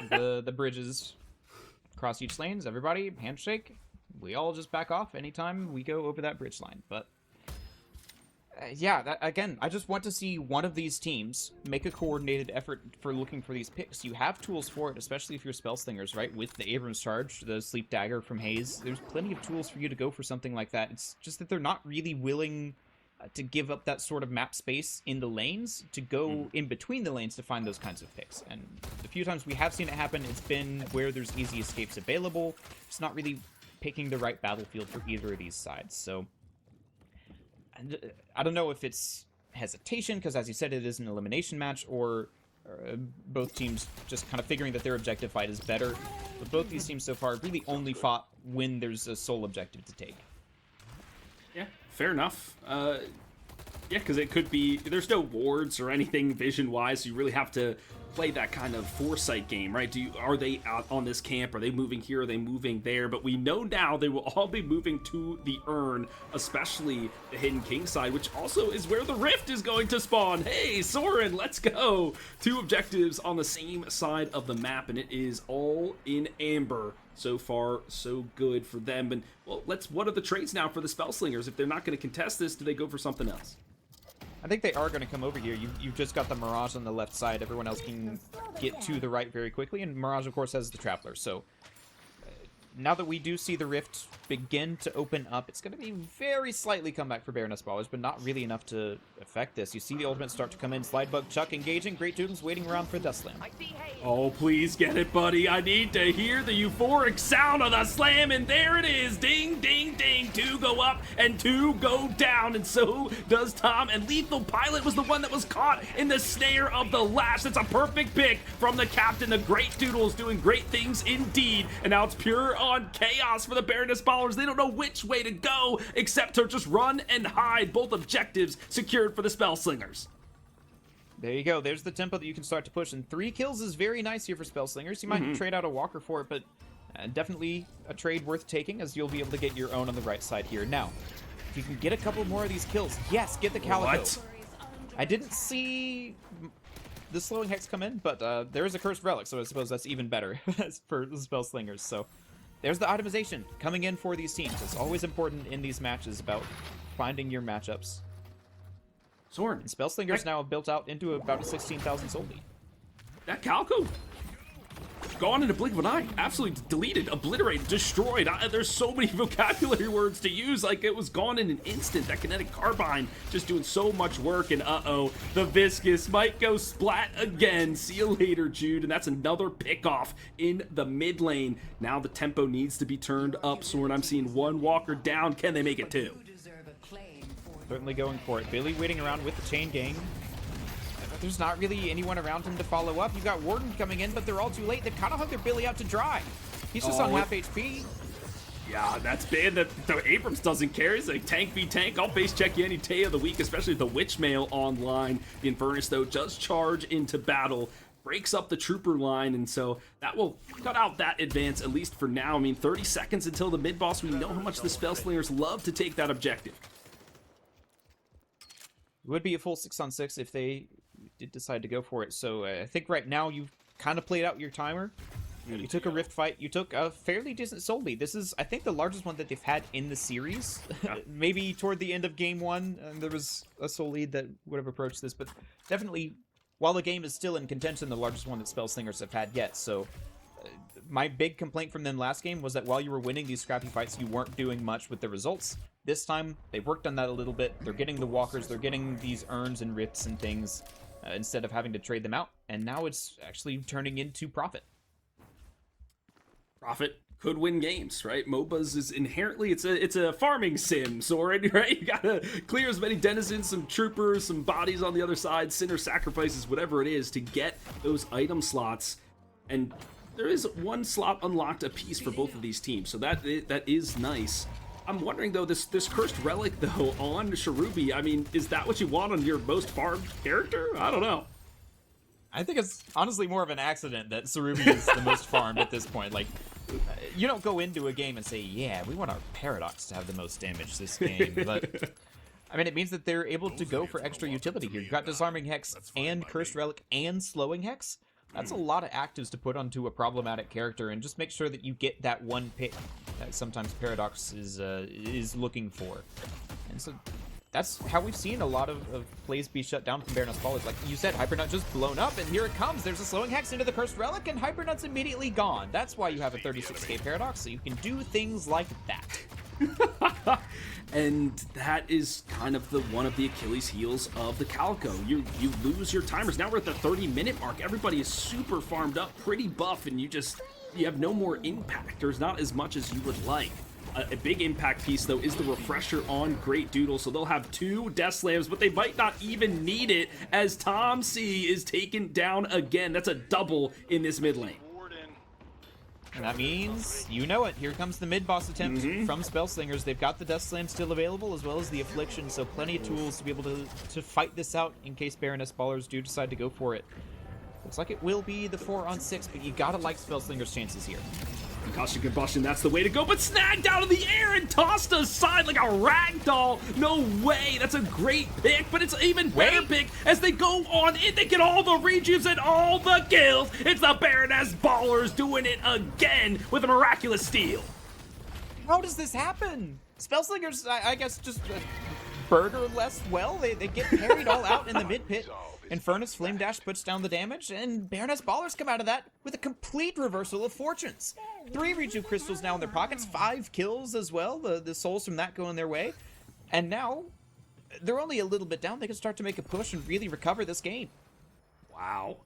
the bridges across each lanes. Everybody, handshake. We all just back off anytime we go over that bridge line. But yeah, again, I just want to see one of these teams make a coordinated effort for looking for these picks. You have tools for it, especially if you're Spellslingers, right? With the Abrams charge, the Sleep Dagger from Haze, there's plenty of tools for you to go for something like that. It's just that they're not really willing to give up that sort of map space in the lanes to go in between the lanes to find those kinds of picks. And the few times we have seen it happen, it's been where there's easy escapes available. It's not really picking the right battlefield for either of these sides. So I don't know if it's hesitation, because as you said, it is an elimination match, or both teams just kind of figuring that their objective fight is better. But both these teams so far really only fought when there's a sole objective to take. Yeah, fair enough. Yeah, because it could be, there's no wards or anything vision-wise, so you really have to play that kind of foresight game, right? Are they out on this camp? Are they moving here? Are they moving there? But we know now they will all be moving to the urn, especially the Hidden King side, which also is where the Rift is going to spawn. Hey, Soren, let's go! 2 objectives on the same side of the map, and it is all in amber. So far, so good for them. And, well, what are the trades now for the Spellslingers? If they're not going to contest this, do they go for something else? I think they are going to come over here. You've just got the Mirage on the left side. Everyone else can get to the right very quickly. And Mirage, of course, has the Traveler. So now that we do see the Rift begin to open up, it's going to be very slightly comeback for Baroness Ballers, but not really enough to affect this. You see the ultimate start to come in. Slidebug Chuck engaging. Great Doodles waiting around for Death Slam. Oh, please get it, buddy. I need to hear the euphoric sound of the slam, and there it is. Ding, ding, ding. 2 go up and 2 go down, and so does Tom. And Lethal Pilot was the one that was caught in the snare of the lash. That's a perfect pick from the captain. The Great Doodles doing great things indeed. And now it's pure on chaos for the Baroness Ballers. They don't know which way to go except to just run and hide. Both objectives secured for the Spellslingers. There you go. There's the tempo that you can start to push. And 3 kills is very nice here for Spellslingers. You might trade out a Walker for it, but definitely a trade worth taking, as you'll be able to get your own on the right side here. Now, if you can get a couple more of these kills, yes, get the Calico. What? I didn't see the Slowing Hex come in, but there is a Cursed Relic, so I suppose that's even better for the Spellslingers. So there's the itemization coming in for these teams. It's always important in these matches about finding your matchups. Soren, And Spellslingers now have built out into about a 16,000 soul lead. that Calco gone in a blink of an eye. Absolutely deleted, obliterated, destroyed. There's so many vocabulary words to use. Like, it was gone in an instant. That kinetic carbine just doing so much work. And uh-oh, the viscous might go splat again. See you later, Jude. And that's another pickoff in the mid lane. Now the tempo needs to be turned up, Soren. I'm seeing one walker down. Can they make it two? Certainly going for it. Billy waiting around with the chain gang. There's not really anyone around him to follow up. You've got Warden coming in, but they're all too late. They've kind of hung their Billy out to dry. He's just on half HP. Yeah, that's bad that the Abrams doesn't care. He's like, tank v tank. I'll base check you any day of the week, especially the Witchmail online. The Infernus, though, does charge into battle, breaks up the trooper line, and so that will cut out that advance, at least for now. I mean, 30 seconds until the mid-boss. We know how much the Spellslingers love to take that objective. It would be a full 6-on-6 if they did decide to go for it. So I think right now you've kind of played out your timer. You took a rift fight. You took a fairly decent soul lead. This is, I think, the largest one that they've had in the series. Yeah. Maybe toward the end of game one, there was a soul lead that would have approached this, but definitely, while the game is still in contention, the largest one that Spellslingers have had yet. So my big complaint from them last game was that while you were winning these scrappy fights, you weren't doing much with the results. This time, they've worked on that a little bit. They're getting the walkers, they're getting these urns and rifts and things instead of having to trade them out, and now it's actually turning into profit. Profit could win games, right? MOBAs is inherently, it's a farming sim, Soren, right? You gotta clear as many denizens, some troopers, some bodies on the other side, sinner sacrifices, whatever it is, to get those item slots. And there is one slot unlocked apiece for both of these teams, so that is nice. I'm wondering, though, this cursed relic, though, on Cherubi, I mean, is that what you want on your most farmed character? I don't know. I think it's honestly more of an accident that Cherubi is the most farmed at this point. Like, you don't go into a game and say, yeah, we want our Paradox to have the most damage this game. But, I mean, it means that they're able to go for extra utility here. You've got Disarming Hex and Cursed Relic and Slowing Hex. That's a lot of actives to put onto a problematic character, and just make sure that you get that one pick that sometimes Paradox is looking for. And so that's how we've seen a lot of plays be shut down from Baroness Ballers. Like you said, Hypernut just blown up, and here it comes. There's a Slowing Hex into the Cursed Relic, and Hypernut's immediately gone. That's why you have a 36k Paradox, so you can do things like that. And that is kind of one of the Achilles heels of the Calico. You lose your timers. Now we're at the 30-minute mark. Everybody is super farmed up, pretty buff, and you have no more impact. There's not as much as you would like. A big impact piece, though, is the refresher on Great Doodle, so they'll have 2 Death Slams, but they might not even need it as Tom C is taken down again. That's a double in this mid lane. And that means, you know it, here comes the mid-boss attempt from Spellslingers. They've got the Death Slam still available, as well as the Affliction, so plenty of tools to be able to fight this out in case Baroness Ballers do decide to go for it. Looks like it will be the 4-on-6, but you gotta like Spellslingers' chances here. Concussion Combustion, that's the way to go, but snagged out of the air and tossed aside like a rag doll. No way, that's a great pick, but it's an even better pick as they go on in. They get all the rejuves and all the kills. It's the Baroness Ballers doing it again with a miraculous steal. How does this happen? Spellslingers, I guess, just burger less well. They get parried all out in the mid pit. Infernus Flame Dash puts down the damage, and Baroness Ballers come out of that with a complete reversal of fortunes. 3 Rejuve Crystals now in their pockets, 5 kills as well, the souls from that going their way. And now, they're only a little bit down. They can start to make a push and really recover this game. Wow.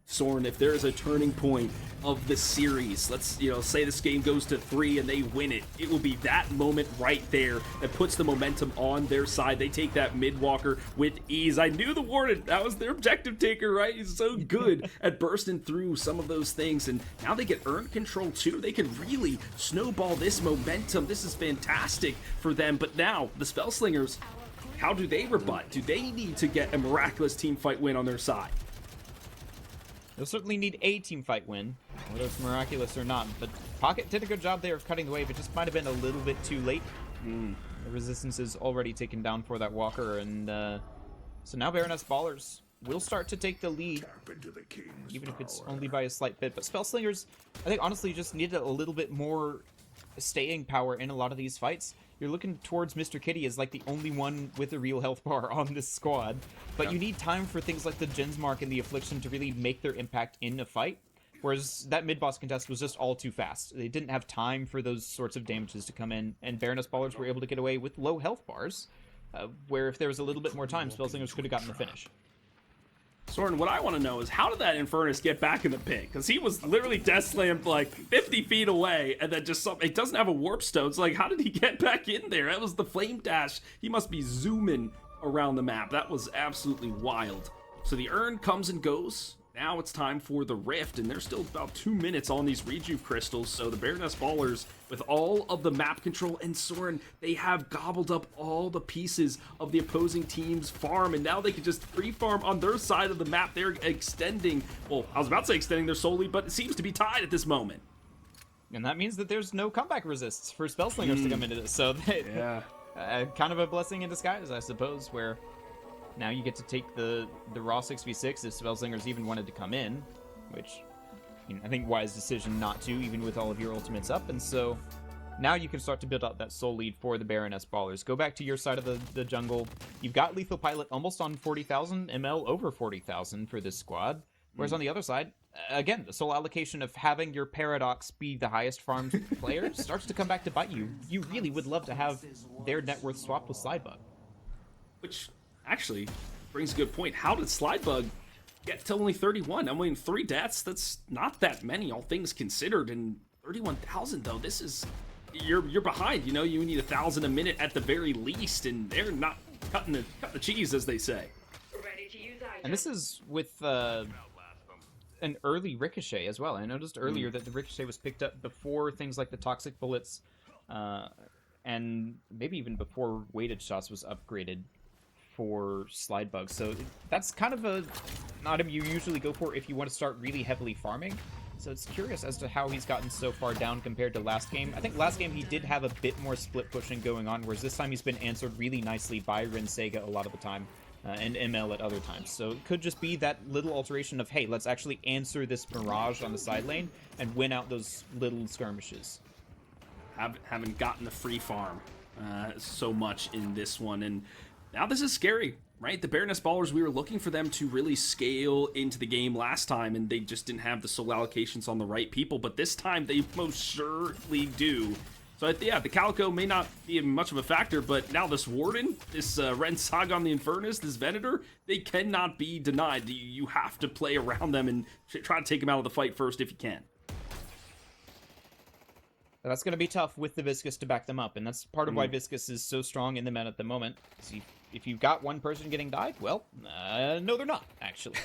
Soren, if there is a turning point of the series, let's say this game goes to 3 and they win it, it will be that moment right there that puts the momentum on their side. They take that mid-walker with ease. I knew the Warden, that was their objective taker, right? He's so good at bursting through some of those things, and now they get earned control too. They can really snowball this momentum. This is fantastic for them, but now the Spellslingers, how do they rebut? Do they need to get a miraculous team fight win on their side? They'll certainly need a team fight win, whether it's miraculous or not. But Pocket did a good job there of cutting the wave. It just might have been a little bit too late. The resistance is already taken down for that walker, and so now Baroness Ballers will start to take the lead, even if it's only by a slight bit. But Spellslingers, I think, honestly just needed a little bit more staying power in a lot of these fights. You're looking towards Mr. Kitty as like the only one with a real health bar on this squad, but you need time for things like the Jensmark and the Affliction to really make their impact in a fight. Whereas that mid-boss contest was just all too fast. They didn't have time for those sorts of damages to come in, and Baroness Ballers were able to get away with low health bars, where if there was a little bit more time, Spellslingers could have gotten the finish. Soren, what I want to know is how did that Infernus get back in the pit? Because he was literally death slammed like 50 feet away, and then just it doesn't have a warp stone. So like, how did he get back in there? That was the flame dash. He must be zooming around the map. That was absolutely wild. So the urn comes and goes. Now it's time for the rift, and there's still about 2 minutes on these rejuve crystals. So the Baroness Ballers, with all of the map control and Soren, they have gobbled up all the pieces of the opposing team's farm, and now they can just free farm on their side of the map. They're extending, well, I was about to say extending their soul lead, but it seems to be tied at this moment. And that means that there's no comeback resists for Spellslingers to come into this. So Yeah. Kind of a blessing in disguise, I suppose, where now you get to take the raw 6v6 if Spellslingers even wanted to come in, which, I think wise decision not to, even with all of your ultimates up. And so now you can start to build out that soul lead for the Baroness Ballers. Go back to your side of the jungle. You've got Lethal Pilot almost on 40,000, ML over 40,000 for this squad. Whereas on the other side, again, the soul allocation of having your Paradox be the highest farmed player starts to come back to bite you. You really would love to have their net worth swapped with Slidebug. Which actually brings a good point. How did Slidebug get to only 31? I mean, 3 deaths, that's not that many, all things considered. And 31,000, though, this is... You're behind, you need 1,000 a minute at the very least, and they're not cutting the cheese, as they say. And this is with an early Ricochet as well. I noticed earlier that the Ricochet was picked up before things like the Toxic Bullets, and maybe even before weighted shots was upgraded for Slidebug. So that's kind of an item you usually go for if you want to start really heavily farming. So it's curious as to how he's gotten so far down compared to last game. I think last game he did have a bit more split pushing going on, whereas this time he's been answered really nicely by Rinsega a lot of the time, and ML at other times. So it could just be that little alteration of, hey, let's actually answer this Mirage on the side lane and win out those little skirmishes. Haven't gotten the free farm so much in this one, and now this is scary, right? The Baroness Ballers, we were looking for them to really scale into the game last time, and they just didn't have the soul allocations on the right people, but this time they most surely do. So yeah, the Calico may not be much of a factor, but now this Warden, this Ren Saga on the Infernus, this Venator, they cannot be denied. You have to play around them and try to take them out of the fight first if you can. That's going to be tough with the Viscous to back them up, and that's part of why Viscous is so strong in the meta at the moment. See, if you've got one person getting died, well, no they're not, actually.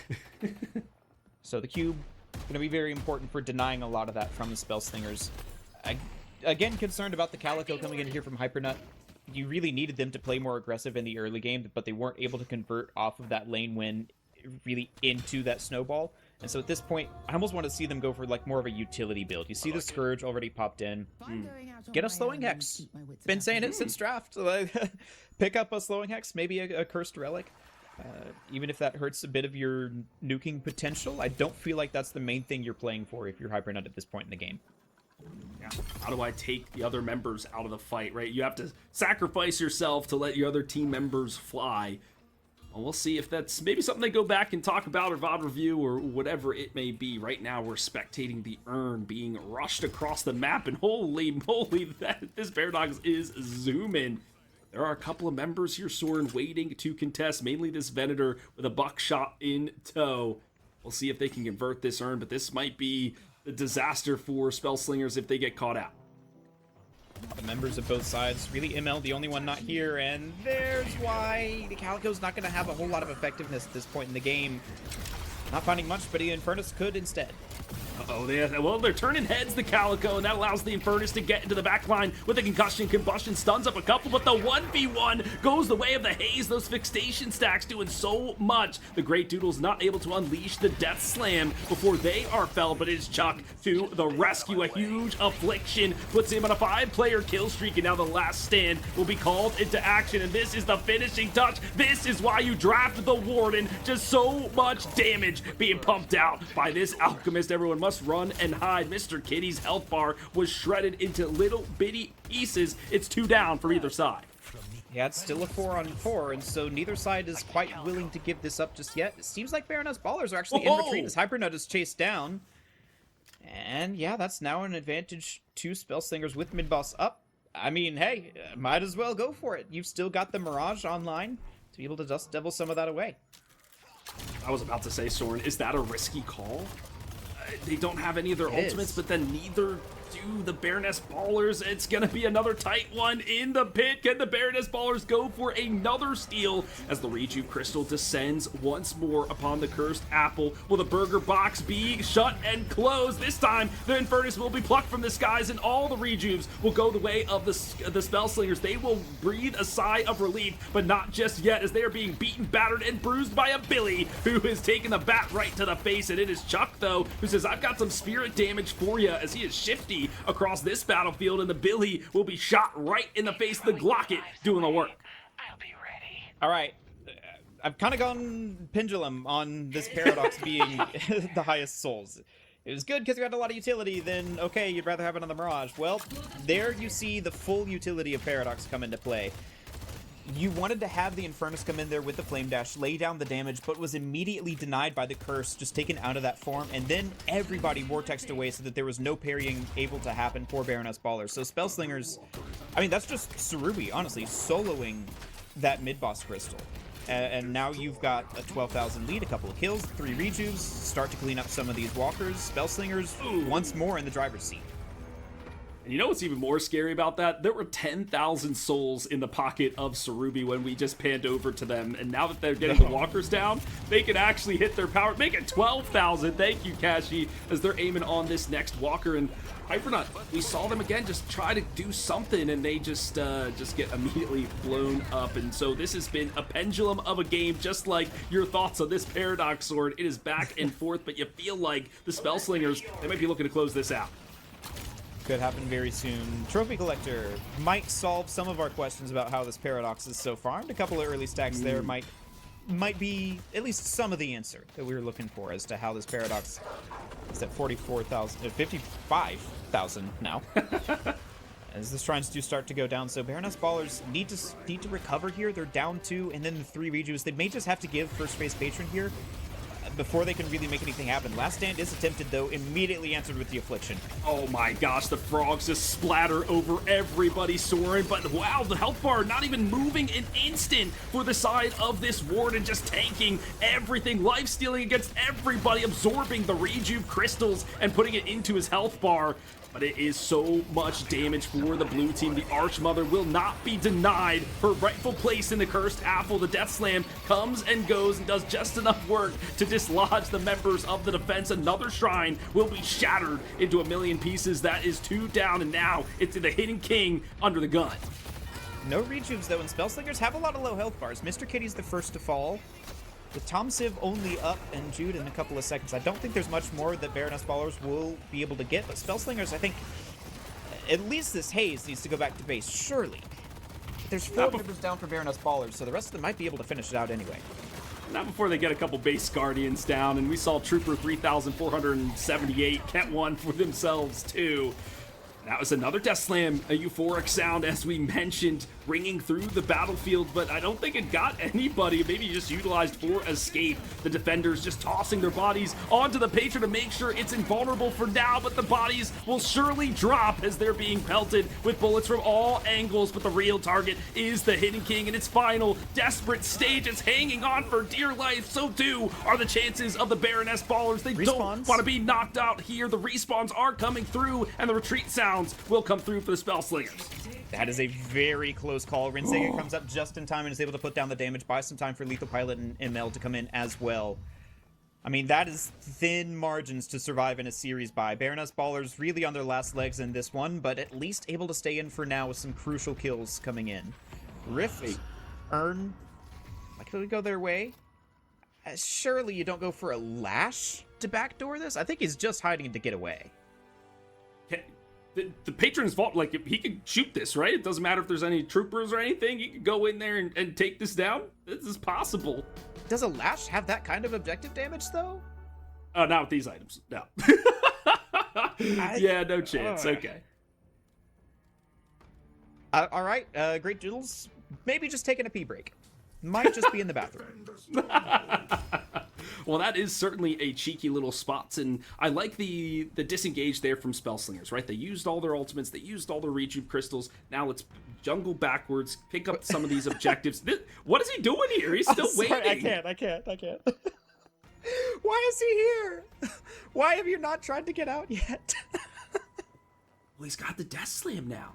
So the Cube, going to be very important for denying a lot of that from the Spellslingers. Again, concerned about the Calico coming in here from Hypernut. You really needed them to play more aggressive in the early game, but they weren't able to convert off of that lane win really into that snowball. And so at this point, I almost want to see them go for like more of a utility build. You see the Scourge already popped in. Get a Slowing Hex. Been saying it since draft. Pick up a Slowing Hex, maybe a Cursed Relic. Even if that hurts a bit of your nuking potential, I don't feel like that's the main thing you're playing for if you're Hypernut at this point in the game. Yeah. How do I take the other members out of the fight, right? You have to sacrifice yourself to let your other team members fly. Well, we'll see if that's maybe something they go back and talk about or VOD review or whatever it may be. Right now, we're spectating the urn being rushed across the map, and holy moly, this Paradox is zooming. There are a couple of members here, Soren, waiting to contest, mainly this Venator with a buckshot in tow. We'll see if they can convert this urn, but this might be the disaster for Spellslingers if they get caught out. The members of both sides, really ML the only one not here, and there's why the Calico's not going to have a whole lot of effectiveness at this point in the game. Not finding much, but the Infernus could instead. They're turning heads, the Calico, and that allows the Infernus to get into the back line with the concussion. Combustion stuns up a couple, but the 1v1 goes the way of the Haze. Those fixation stacks doing so much. The Great Doodle's not able to unleash the Death Slam before they are felled, but it's Chuck to the rescue. A huge affliction puts him on a 5-player kill streak, and now the last stand will be called into action, and this is the finishing touch. This is why you draft the Warden. Just so much damage being pumped out by this Alchemist. Everyone must run and hide. Mr. Kitty's health bar was shredded into little bitty pieces. It's 2 down for either side. Yeah, it's still a 4-on-4, and so neither side is quite willing to give this up just yet. It seems like Baroness Ballers are actually in retreat as Hypernut is chased down. And yeah, that's now an advantage to Spellslingers with mid-boss up. I mean, hey, might as well go for it. You've still got the Mirage online to be able to Dust Devil some of that away. I was about to say, Soren, is that a risky call? They don't have any of their ultimates, but then neither do the Baroness Ballers. It's gonna be another tight one in the pit. Can the Baroness Ballers go for another steal as the Rejuve Crystal descends once more upon the cursed apple? Will the burger box be shut and closed? This time, the Infernus will be plucked from the skies, and all the Rejuves will go the way of the Spellslingers. They will breathe a sigh of relief, but not just yet, as they are being beaten, battered, and bruised by a Billy, who is taking the bat right to the face. And it is Chuck, though, who says, I've got some spirit damage for you, as he is shifty across this battlefield, and the Billy will be shot right in the face. The Glocket doing the work. I'll be ready. All right. I've kind of gone pendulum on this Paradox being the highest souls. It was good because you had a lot of utility, then okay, you'd rather have it on the Mirage. Well, there you see the full utility of Paradox come into play. You wanted to have the Infernus come in there with the Flame Dash, lay down the damage, but was immediately denied by the Curse, just taken out of that form, and then everybody vortexed away so that there was no parrying able to happen for Baroness Ballers. So Spellslingers, I mean, that's just Surubi, honestly, soloing that mid-boss crystal. And now you've got a 12,000 lead, a couple of kills, 3 rejuves, start to clean up some of these walkers. Spellslingers, once more in the driver's seat. And you know what's even more scary about that? There were 10,000 souls in the pocket of Surubi when we just panned over to them, and now that they're getting the walkers down, they can actually hit their power. Make it 12,000. Thank you, Kashi, as they're aiming on this next walker. And Hypernut, we saw them again just try to do something, and they just get immediately blown up. And so this has been a pendulum of a game, just like your thoughts on this Paradox Sword. It is back and forth, but you feel like the Spellslingers, they might be looking to close this out. Could happen very soon. Trophy Collector might solve some of our questions about how this Paradox is so farmed. A couple of early stacks there might be at least some of the answer that we were looking for as to how this Paradox is at 44,000, 55,000 now. As the shrines do start to go down, so Baroness Ballers need to recover here. They're down 2, and then the 3 rejuves. They may just have to give first phase Patron here before they can really make anything happen. Last Stand is attempted, though, immediately answered with the Affliction. Oh my gosh, the frogs just splatter over everybody, Soren, but wow, the health bar not even moving an instant for the side of this ward and just tanking everything, life-stealing against everybody, absorbing the Rejuve crystals and putting it into his health bar. But it is so much damage for the blue team. The Archmother will not be denied her rightful place in the Cursed Apple. The Death Slam comes and goes and does just enough work to dislodge the members of the defense. Another shrine will be shattered into a million pieces. That is 2 down, and now it's the Hidden King under the gun. No rejuves, though, and Spellslingers have a lot of low health bars. Mr. Kitty's the first to fall. With Tom Civ only up and Jude in a couple of seconds, I don't think there's much more that Baroness Ballers will be able to get, but Spellslingers, I think, at least this Haze needs to go back to base, surely. There's 4 members down for Baroness Ballers, so the rest of them might be able to finish it out anyway. Not before they get a couple base Guardians down, and we saw Trooper 3,478 get one for themselves, too. That was another Death Slam, a euphoric sound, as we mentioned, ringing through the battlefield, but I don't think it got anybody. Maybe just utilized for escape. The defenders just tossing their bodies onto the Patron to make sure it's invulnerable for now, but the bodies will surely drop as they're being pelted with bullets from all angles. But the real target is the Hidden King in its final desperate stage. It's hanging on for dear life. So too are the chances of the Baroness Ballers. They don't want to be knocked out here. The respawns are coming through, and the retreat sounds will come through for the Spellslingers. That is a very close call. Rinsega comes up just in time and is able to put down the damage, buy some time for Lethal Pilot and ML to come in as well. I mean, that is thin margins to survive in a series buy. Baroness Ballers really on their last legs in this one, but at least able to stay in for now with some crucial kills coming in. Rift, Earn, like, do we go their way? Surely you don't go for a Lash to backdoor this? I think he's just hiding to get away. The Patron's vault, like, he could shoot this, right? It doesn't matter if there's any troopers or anything. He could go in there and take this down. This is possible. Does a Lash have that kind of objective damage, though? Not with these items. No. Yeah, no chance. Okay. All right. Great Doodles. Maybe just taking a pee break. Might just be in the bathroom. Well, that is certainly a cheeky little spot, and I like the disengage there from Spellslingers, right? They used all their ultimates, they used all their rejuve crystals. Now let's jungle backwards, pick up some of these objectives. What is he doing here? He's still waiting. I can't. Why is he here? Why have you not tried to get out yet? Well, he's got the Death Slam now.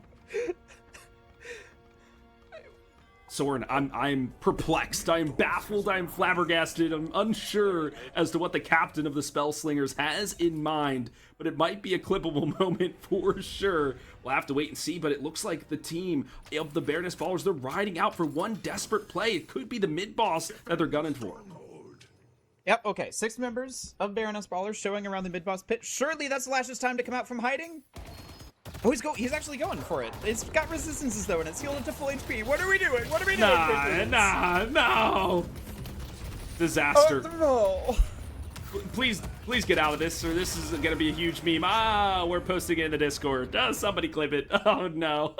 Soren, I'm perplexed, I'm baffled, I'm flabbergasted, I'm unsure as to what the captain of the Spellslingers has in mind, but it might be a clippable moment for sure. We'll have to wait and see, but it looks like the team of the Baroness Ballers, they're riding out for one desperate play. It could be the mid-boss that they're gunning for. Yep, okay, 6 members of Baroness Ballers showing around the mid-boss pit. Surely that's Lash's time to come out from hiding? Oh, he's actually going for it. It's got resistances, though, and it's healed it to full HP. What are we doing? No. Disaster. Oh, no. Please get out of this, or this is gonna be a huge meme. We're posting it in the Discord. Somebody clip it. Oh, no.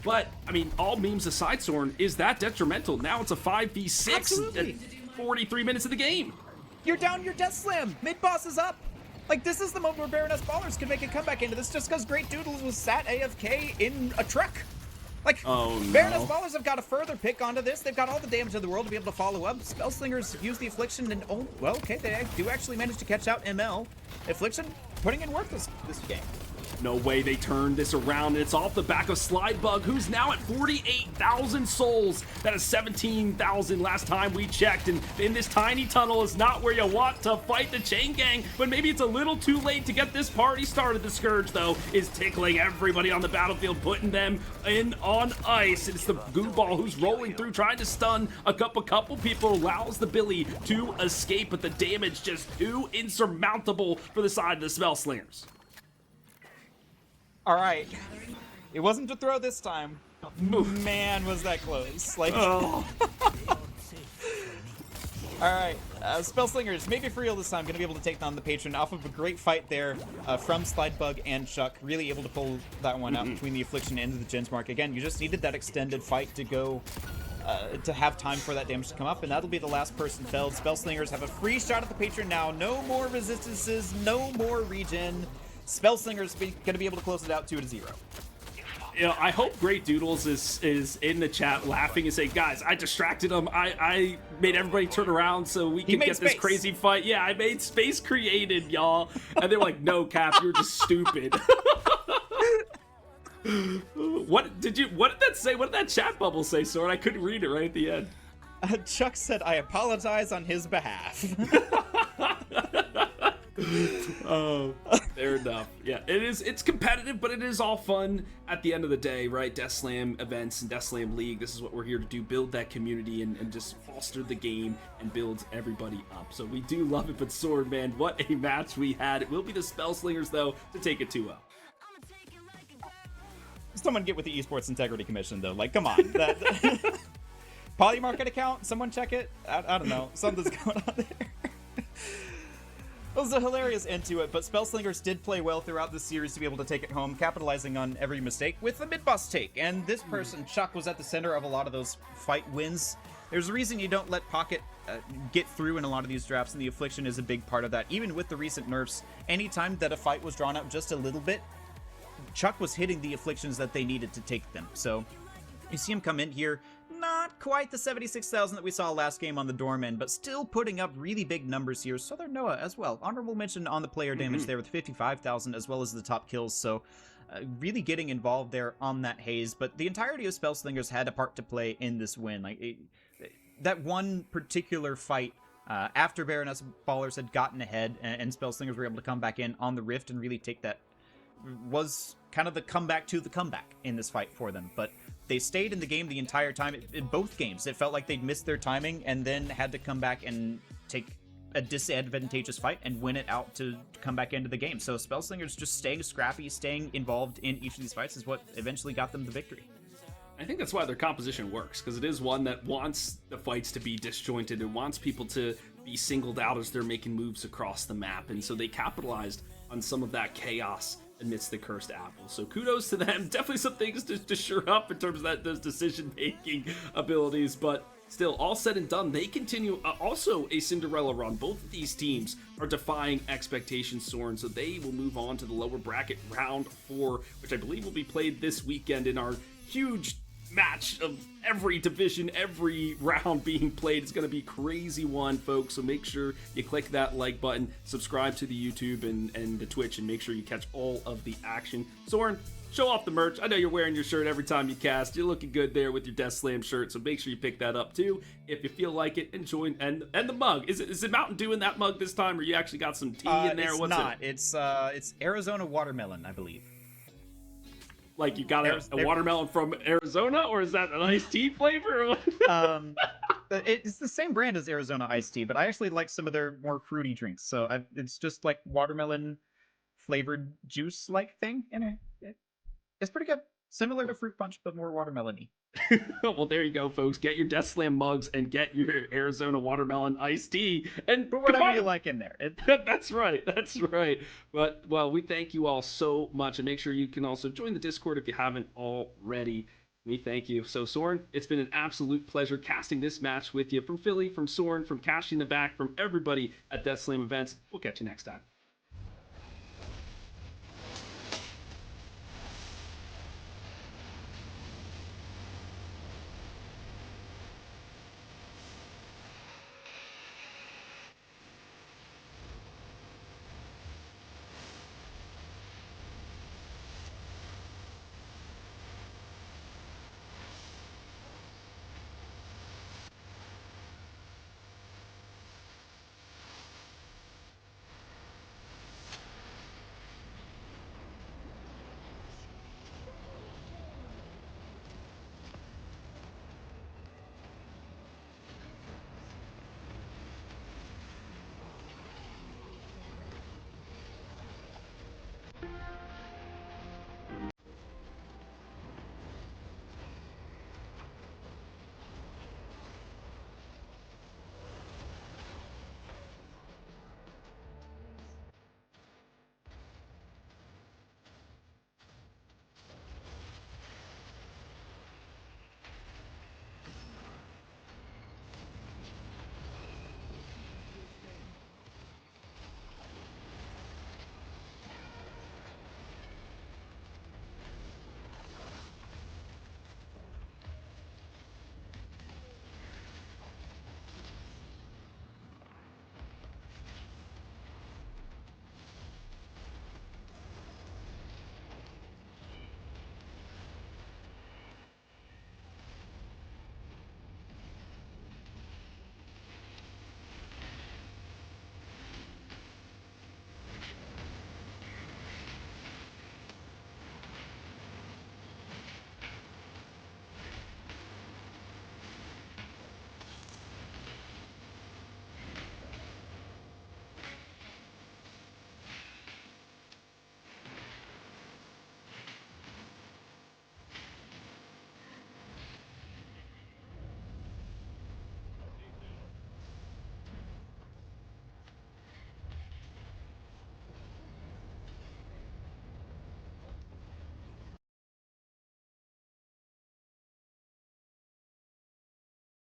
But, I mean, all memes aside, Soren, is that detrimental? Now it's a 5v6 Absolutely. at 43 minutes of the game. You're down your Death Slam. Mid-boss is up. Like, this is the moment where Baroness Ballers can make a comeback into this just because Great Doodles was sat AFK in a truck. Like, oh, no. Baroness Ballers have got a further pick onto this. They've got all the damage in the world to be able to follow up. Spellslingers use the Affliction and, oh, well, okay, they do actually manage to catch out ML. Affliction putting in work this game. No way they turned this around. It's off the back of Slidebug, who's now at 48,000 souls. That is 17,000 last time we checked. And in this tiny tunnel is not where you want to fight the chain gang, but maybe it's a little too late to get this party started. The Scourge, though, is tickling everybody on the battlefield, putting them in on ice. It's the goo ball who's rolling through, trying to stun a couple people, allows the Billy to escape, but the damage just too insurmountable for the side of the Spellslingers. All right. It wasn't to throw this time. Man, was that close. Like, Oh. all right. Spellslingers, maybe for real this time, going to be able to take down the Patron off of a great fight there from Slidebug and Chuck. Really able to pull that one out between the Affliction and the Gens Mark. Again, you just needed that extended fight to go, to have time for that damage to come up, and that'll be the last person felled. Spellslingers have a free shot at the Patron now. No more resistances, no more regen. Spellslingers going to be able to close it out 2-0. You know, I hope Great Doodles is in the chat laughing and saying, guys, I distracted him. I made everybody turn around so we can get this crazy fight. Yeah, I made space created, y'all. And they're like, no, Cap, you're just stupid. What did that say? What did that chat bubble say, Soren? I couldn't read it right at the end. Chuck said, I apologize on his behalf. Oh, fair enough. Yeah, it's competitive, but it is all fun at the end of the day, right? Death Slam events and Death Slam League, this is what we're here to do, build that community and just foster the game and build everybody up. So we do love it, but Sword, man, what a match we had. It will be the Spellslingers, though, to take it 2-0. Someone get with the Esports Integrity Commission, though. Like, come on. Polymarket account? Someone check it? I don't know. Something's going on there. It was a hilarious end to it, but Spellslingers did play well throughout the series to be able to take it home, capitalizing on every mistake with the mid-boss take. And this person, Chuck, was at the center of a lot of those fight wins. There's a reason you don't let Pocket get through in a lot of these drafts, and the Affliction is a big part of that. Even with the recent nerfs, anytime that a fight was drawn out just a little bit, Chuck was hitting the Afflictions that they needed to take them. So you see him come in here, not quite the 76,000 that we saw last game on the Doorman, but still putting up really big numbers here. Southern Noah as well. Honorable mention on the player damage there with 55,000 as well as the top kills. So really getting involved there on that haze. But the entirety of Spellslingers had a part to play in this win. Like that one particular fight after Baroness Ballers had gotten ahead and Spellslingers were able to come back in on the Rift and really take that, was kind of the comeback to the comeback in this fight for them. But they stayed in the game the entire time. In both games, it felt like they'd missed their timing and then had to come back and take a disadvantageous fight and win it out to come back into the game. So Spellslingers just staying scrappy, staying involved in each of these fights is what eventually got them the victory. I think that's why their composition works, because it is one that wants the fights to be disjointed and wants people to be singled out as they're making moves across the map. And so they capitalized on some of that chaos amidst the cursed apple. So kudos to them. Definitely some things to shore up in terms of those decision-making abilities, but still, all said and done, they continue also a Cinderella run. Both of these teams are defying expectations, Soren, so they will move on to the lower bracket round 4, which I believe will be played this weekend in our huge match of every division, every round being played. It's going to be crazy one, folks, so make sure you click that like button, subscribe to the YouTube and the Twitch, and make sure you catch all of the action. Soren, show off the merch. I know you're wearing your shirt every time you cast. You're looking good there with your Death Slam shirt, so make sure you pick that up too if you feel like it. And join, and the mug. Is it Mountain Dew in that mug this time, or you actually got some tea in there? It's not. It's Arizona watermelon, I believe. Like you got a watermelon from Arizona, or is that an iced tea flavor? It's the same brand as Arizona iced tea, but I actually like some of their more fruity drinks. So it's just like watermelon flavored juice like thing, and it's pretty good. Similar to fruit punch, but more watermelon-y. Well, there you go, folks. Get your Death Slam mugs and get your Arizona watermelon iced tea, and put whatever you like in there. That's right. That's right. But well, we thank you all so much, and make sure you can also join the Discord if you haven't already. We thank you. So, Soren, it's been an absolute pleasure casting this match with you. From Philly, from Soren, from Cashing the Back, from everybody at Death Slam events. We'll catch you next time.